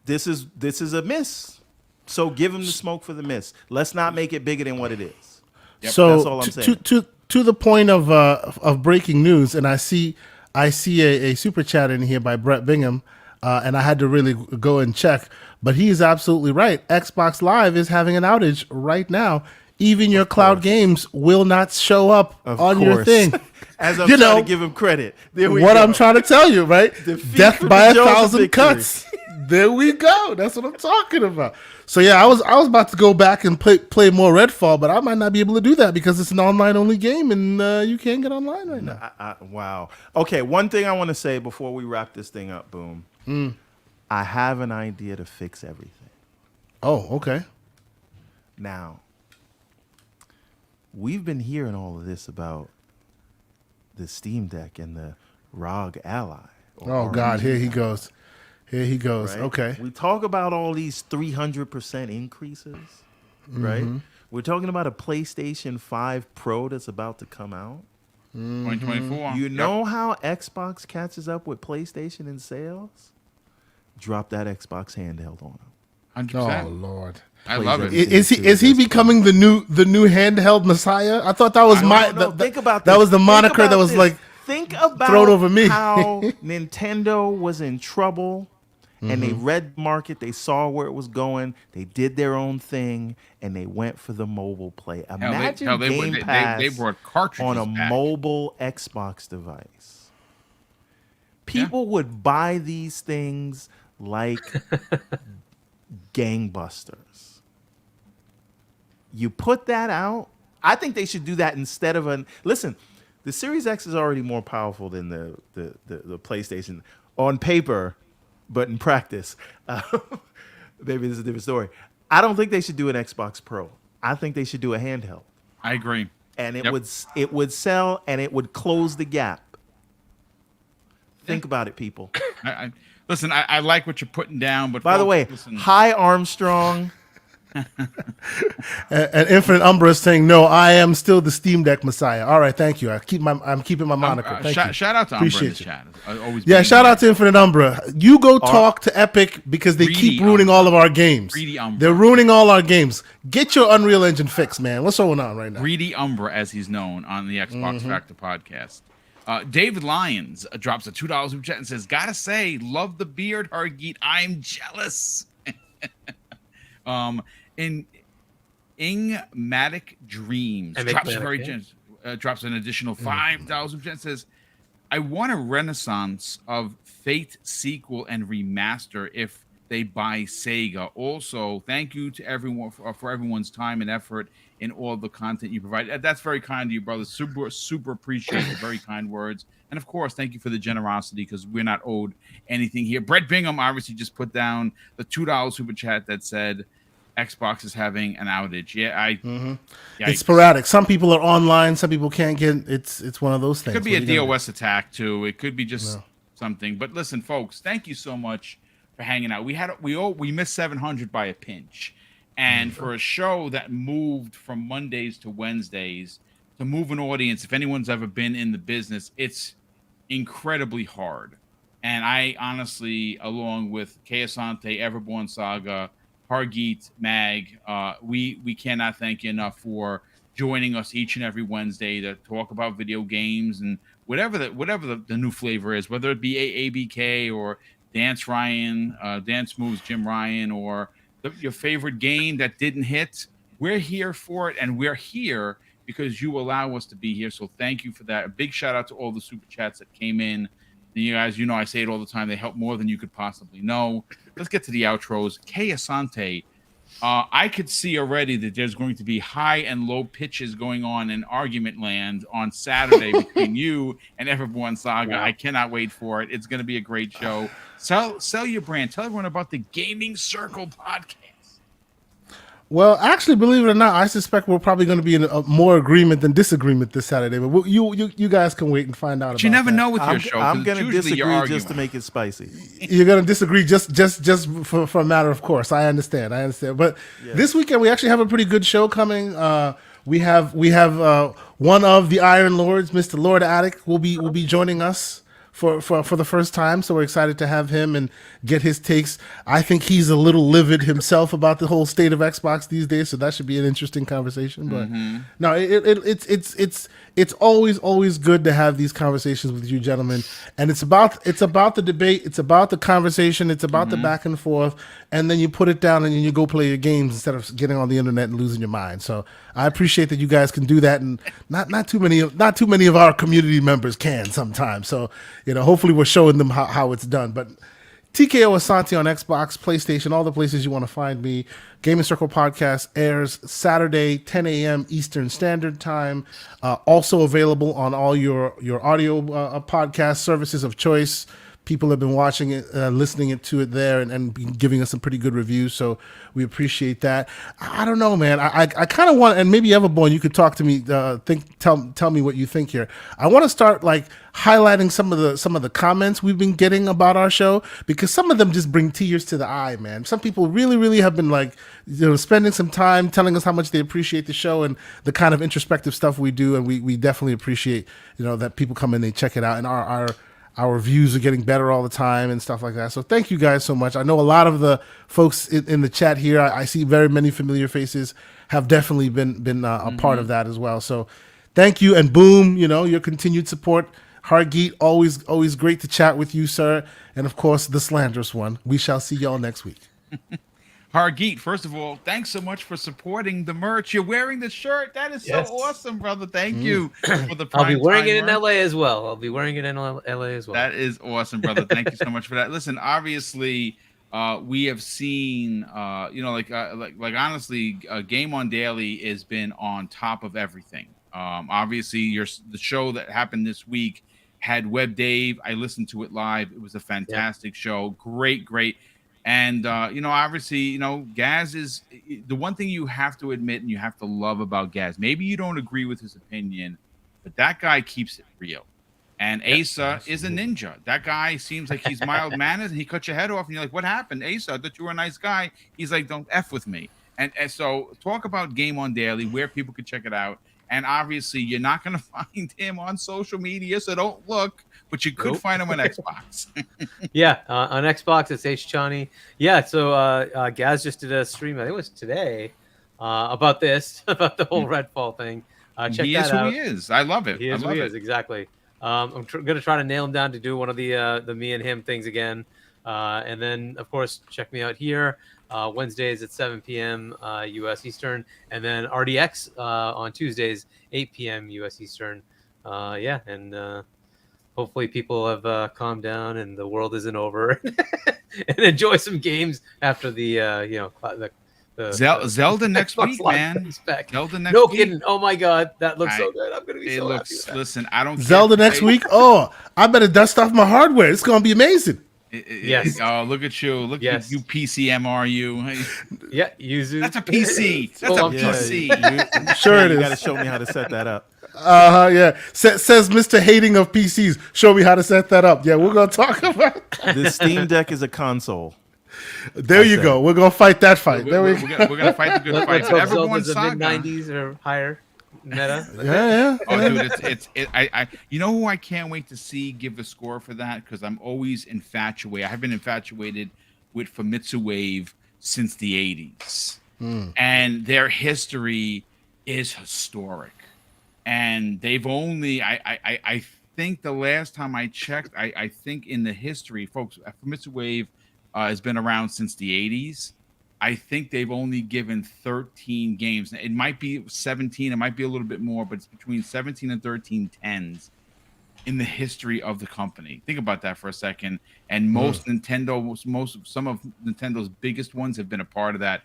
is a miss. So give him the smoke for the miss. Let's not make it bigger than what it is. Yep. So that's all I'm saying. To the point of breaking news, and I see a super chat in here by Brett Bingham, and I had to really go and check, but he's absolutely right. Xbox Live is having an outage right now. Even your cloud games will not show up on your thing. As I'm trying to give him credit. There we go. I'm trying to tell you, right? Death for by the Jones 1,000 victory. cuts. There we go. That's what I'm talking about. So yeah, I was about to go back and play more Redfall, but I might not be able to do that because it's an online only game and you can't get online right now. Wow. Okay, one thing I want to say before we wrap this thing up, Boom. I have an idea to fix everything. Oh, okay. Now, we've been hearing all of this about the Steam Deck and the ROG Ally. Oh God, here he goes. Here he goes. Right? Okay. We talk about all these 300% increases, right? We're talking about a PlayStation 5 Pro that's about to come out. 2024. You know how Xbox catches up with PlayStation in sales? Drop that Xbox handheld on them. 100%. Oh Lord. I love it. Is he becoming the new handheld messiah? I thought that was Think about this. that was the moniker that was like think about thrown over me. how Nintendo was in trouble and they read the market, they saw where it was going, they did their own thing, and they went for the mobile play. Imagine Game Pass they brought cartridges on a back. mobile Xbox device. People would buy these things like gangbusters. You put that out. I think they should do that instead of listen. The Series X is already more powerful than the PlayStation on paper, but in practice, maybe this is a different story. I don't think they should do an Xbox Pro. I think they should do a handheld, I agree. and it would sell and it would close the gap. Think about it, people. Listen, I like what you're putting down, but By the way, listen, hi Armstrong. and Infinite Umbra is saying, no, I am still the Steam Deck messiah. All right, thank you. I'm keeping my moniker. Thank you. shout out to Umbra in Appreciate the you. chat. Always Yeah, being shout there. out to Infinite Umbra. You go talk to Epic because they Greedy keep ruining Umbra. all of our games. Greedy Umbra. They're ruining all our games. Get your Unreal Engine fixed, man. What's going on right now? Greedy Umbra, as he's known on the Xbox Factor podcast. David Lyons drops a $2 super chat and says, "Gotta say, love the beard, Hargeet. I'm jealous." In Ingmatic Dreams drops an additional $5 super chat and says, "I want a renaissance of Fate sequel and remaster if they buy Sega. Also, thank you to everyone for everyone's time and effort in all the content you provide." That's very kind of you, brother. Super appreciate the very kind words. And of course, thank you for the generosity because we're not owed anything here. Brett Bingham obviously just put down the $2 super chat that said Xbox is having an outage. It's sporadic. Some people are online. Some people can't get. It's one of those things. It could be What a are you gonna DOS attack too. It could be just something. But listen, folks, thank you so much for hanging out. We missed 700 by a pinch, and for a show that moved from Mondays to Wednesdays to move an audience, if anyone's ever been in the business, it's incredibly hard. And I honestly, along with Kay Asante, Everborn Saga, Hargeet, Mag, we cannot thank you enough for joining us each and every Wednesday to talk about video games and whatever the new flavor is, whether it be ABK or Dance Ryan, Dance Moves Jim Ryan, or your favorite game that didn't hit. We're here for it, and we're here because you allow us to be here. So thank you for that. A big shout out to all the super chats that came in. You guys, I say it all the time. They help more than you could possibly know. Let's get to the outros. Kay Asante, I could see already that there's going to be high and low pitches going on in Argument Land on Saturday between you and Everborn Saga. Yeah. I cannot wait for it. It's going to be a great show. Sell your brand. Tell everyone about the Gaming Circle podcast. Well, actually, believe it or not, I suspect we're probably going to be in a more agreement than disagreement this Saturday. But you guys can wait and find out. But you never know with your show. I'm going to disagree just to make it spicy. You're going to disagree just for a matter of course. I understand. But this weekend we actually have a pretty good show coming. We have one of the Iron Lords, Mr. Lord Attic, will be joining us for the first time, so we're excited to have him and get his takes. I think he's a little livid himself about the whole state of Xbox these days, so that should be an interesting conversation. But no, it's always good to have these conversations with you gentlemen, and it's about the debate, it's about the conversation, it's about the back and forth, and then you put it down and you go play your games instead of getting on the internet and losing your mind. So I appreciate that you guys can do that, and not too many of our community members can sometimes. So hopefully we're showing them how it's done. But TKO Asante on Xbox, PlayStation, all the places you want to find me. Gaming Circle Podcast airs Saturday, 10 a.m. Eastern Standard Time. Also available on all your audio podcast services of choice. people have been watching it, listening to it there, and giving us some pretty good reviews. So we appreciate that. I don't know, man. I kind of want, and maybe Everborn, you could talk to me. Tell me what you think here. I want to start like highlighting some of the comments we've been getting about our show, because some of them just bring tears to the eye, man. Some people really have been like, spending some time telling us how much they appreciate the show and the kind of introspective stuff we do, and we definitely appreciate that people come in, they check it out, and our reviews are getting better all the time and stuff like that. So thank you guys so much. I know a lot of the folks in the chat here, I see very many familiar faces, have definitely been a part of that as well. So thank you. And Boom, your continued support. Hargeet, always great to chat with you, sir. And of course, the slanderous one. We shall see y'all next week. Hargeet, first of all, thanks so much for supporting the merch. You're wearing the shirt. That is so awesome, brother. Thank you for the I'll be wearing it in merch. LA as well. That is awesome, brother. Thank you so much for that. Listen, obviously, we have seen, like honestly, Game On Daily has been on top of everything. Obviously, the show that happened this week had Web Dave. I listened to it live. It was a fantastic show. Great. And, obviously, Gaz is the one thing you have to admit and you have to love about Gaz. Maybe you don't agree with his opinion, but that guy keeps it real. And Asa is a ninja. That guy seems like he's mild-mannered, and he cut your head off, and you're like, what happened? Asa, I thought you were a nice guy. He's like, don't F with me. And so talk about Game On Daily, where people can check it out. And obviously, you're not going to find him on social media, so don't look. But you could find him on Xbox. On Xbox, it's HChani. Yeah, so Gaz just did a stream, I think it was today, about the whole Redfall thing. Check he that is out. Who he is. I love it. He is who he is, exactly. I'm going to try to nail him down to do one of the me and him things again. And then, of course, check me out here. Wednesdays at 7 p.m. U.S. Eastern. And then RDX on Tuesdays, 8 p.m. U.S. Eastern. Hopefully people have calmed down and the world isn't over and enjoy some games after Zelda next week, man. Zelda next week. Kidding. Oh my God. That looks so good. I'm going to be so happy with that. Listen, I don't Zelda next week? Oh, I better dust off my hardware. It's going to be amazing. Yes. Oh, look at you. Look at you, PCMRU. Yeah, Yuzu. That's a PC. That's a PC. Sure it is. You got to show me how to set that up. Yeah. Says Mr. Hating of PCs. Show me how to set that up. Yeah, we're going to talk about that. The Steam Deck is a console. There you go. We're going to fight that fight. We're going to fight the good fight. But everyone's a mid-90s or higher meta. Yeah. Oh, dude, I you know who I can't wait to see give the score for that, because I'm always infatuated. I have been infatuated with Famitsu Wave since the 80s. And their history is historic. And they've only, I think the last time I checked, I think in the history, folks, Famitsu Wave has been around since the 80s. I think they've only given 13 games. It might be 17. It might be a little bit more, but it's between 17 and 13 10s in the history of the company. Think about that for a second. And some of Nintendo's biggest ones have been a part of that.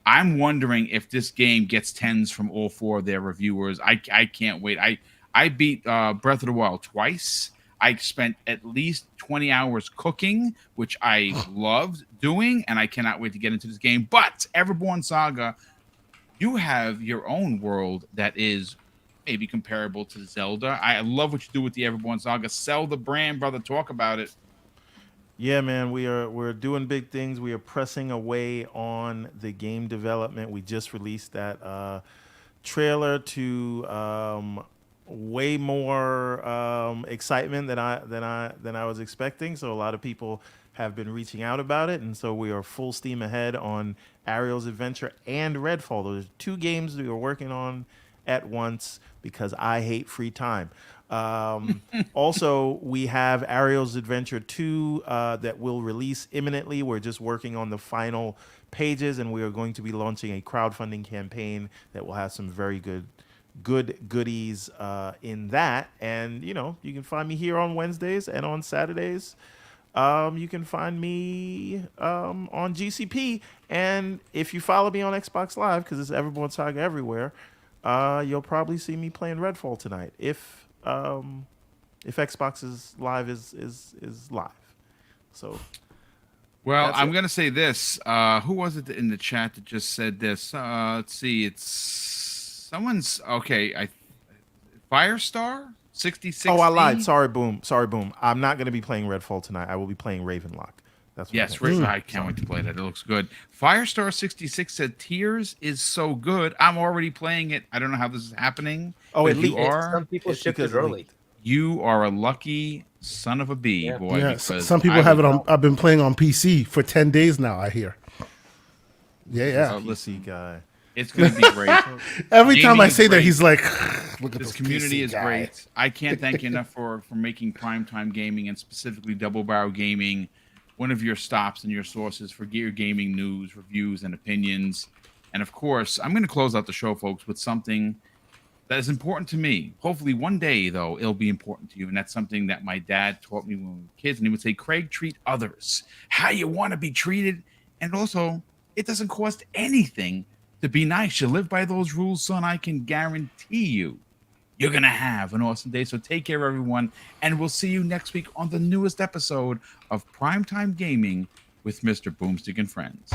I'm wondering if this game gets 10s from all four of their reviewers. I can't wait. I beat Breath of the Wild twice. I spent at least 20 hours cooking, which I loved doing, and I cannot wait to get into this game. But Everborn Saga, you have your own world that is maybe comparable to Zelda. I love what you do with the Everborn Saga. Sell the brand, brother. Talk about it. Yeah, man, we're doing big things. We are pressing away on the game development. We just released that trailer to way more excitement than I was expecting. So a lot of people have been reaching out about it, and so we are full steam ahead on Ariel's Adventure and Redfall. Those are two games we are working on at once because I hate free time. Also, we have Ariel's Adventure 2 that will release imminently. We're just working on the final pages, and we are going to be launching a crowdfunding campaign that will have some very good goodies in that. And you can find me here on Wednesdays and on Saturdays. You can find me on GCP, and if you follow me on Xbox Live, because it's Everborn Saga everywhere, you'll probably see me playing Redfall tonight if Xbox is live. So Well, That's I'm it. going to say this. Who was it in the chat that just said this? Let's see. It's someone's okay. Firestar 66. I lied. Sorry, Boom. I'm not going to be playing Redfall tonight. I will be playing Ravenlock. That's what Yes, I meant. I can't wait to play that. It looks good. Firestar 66 said Tears is so good. I'm already playing it. I don't know how this is happening. Oh, but it if you leaked. are, Some people It's shipped because it it early. leaked. you are a lucky son of a bee, Yeah. boy. Yeah, because some people I have it would- on. I've been playing on PC for 10 days now. I hear. Yeah. PC guy. It's going to be great. Every time Gaming I is say that, great. he's like, "Look at This this community PC is guy." great. I can't thank you enough for making Primetime Gaming and specifically Double Barrel Gaming one of your stops and your sources for your gaming news, reviews, and opinions. And of course, I'm going to close out the show, folks, with something that is important to me. Hopefully one day, though, it'll be important to you. And that's something that my dad taught me when we were kids. And he would say, Craig, treat others how you want to be treated. And also, it doesn't cost anything to be nice. You live by those rules, son. I can guarantee you're going to have an awesome day. So take care, everyone. And we'll see you next week on the newest episode of Primetime Gaming with Mr. Boomstick and Friends.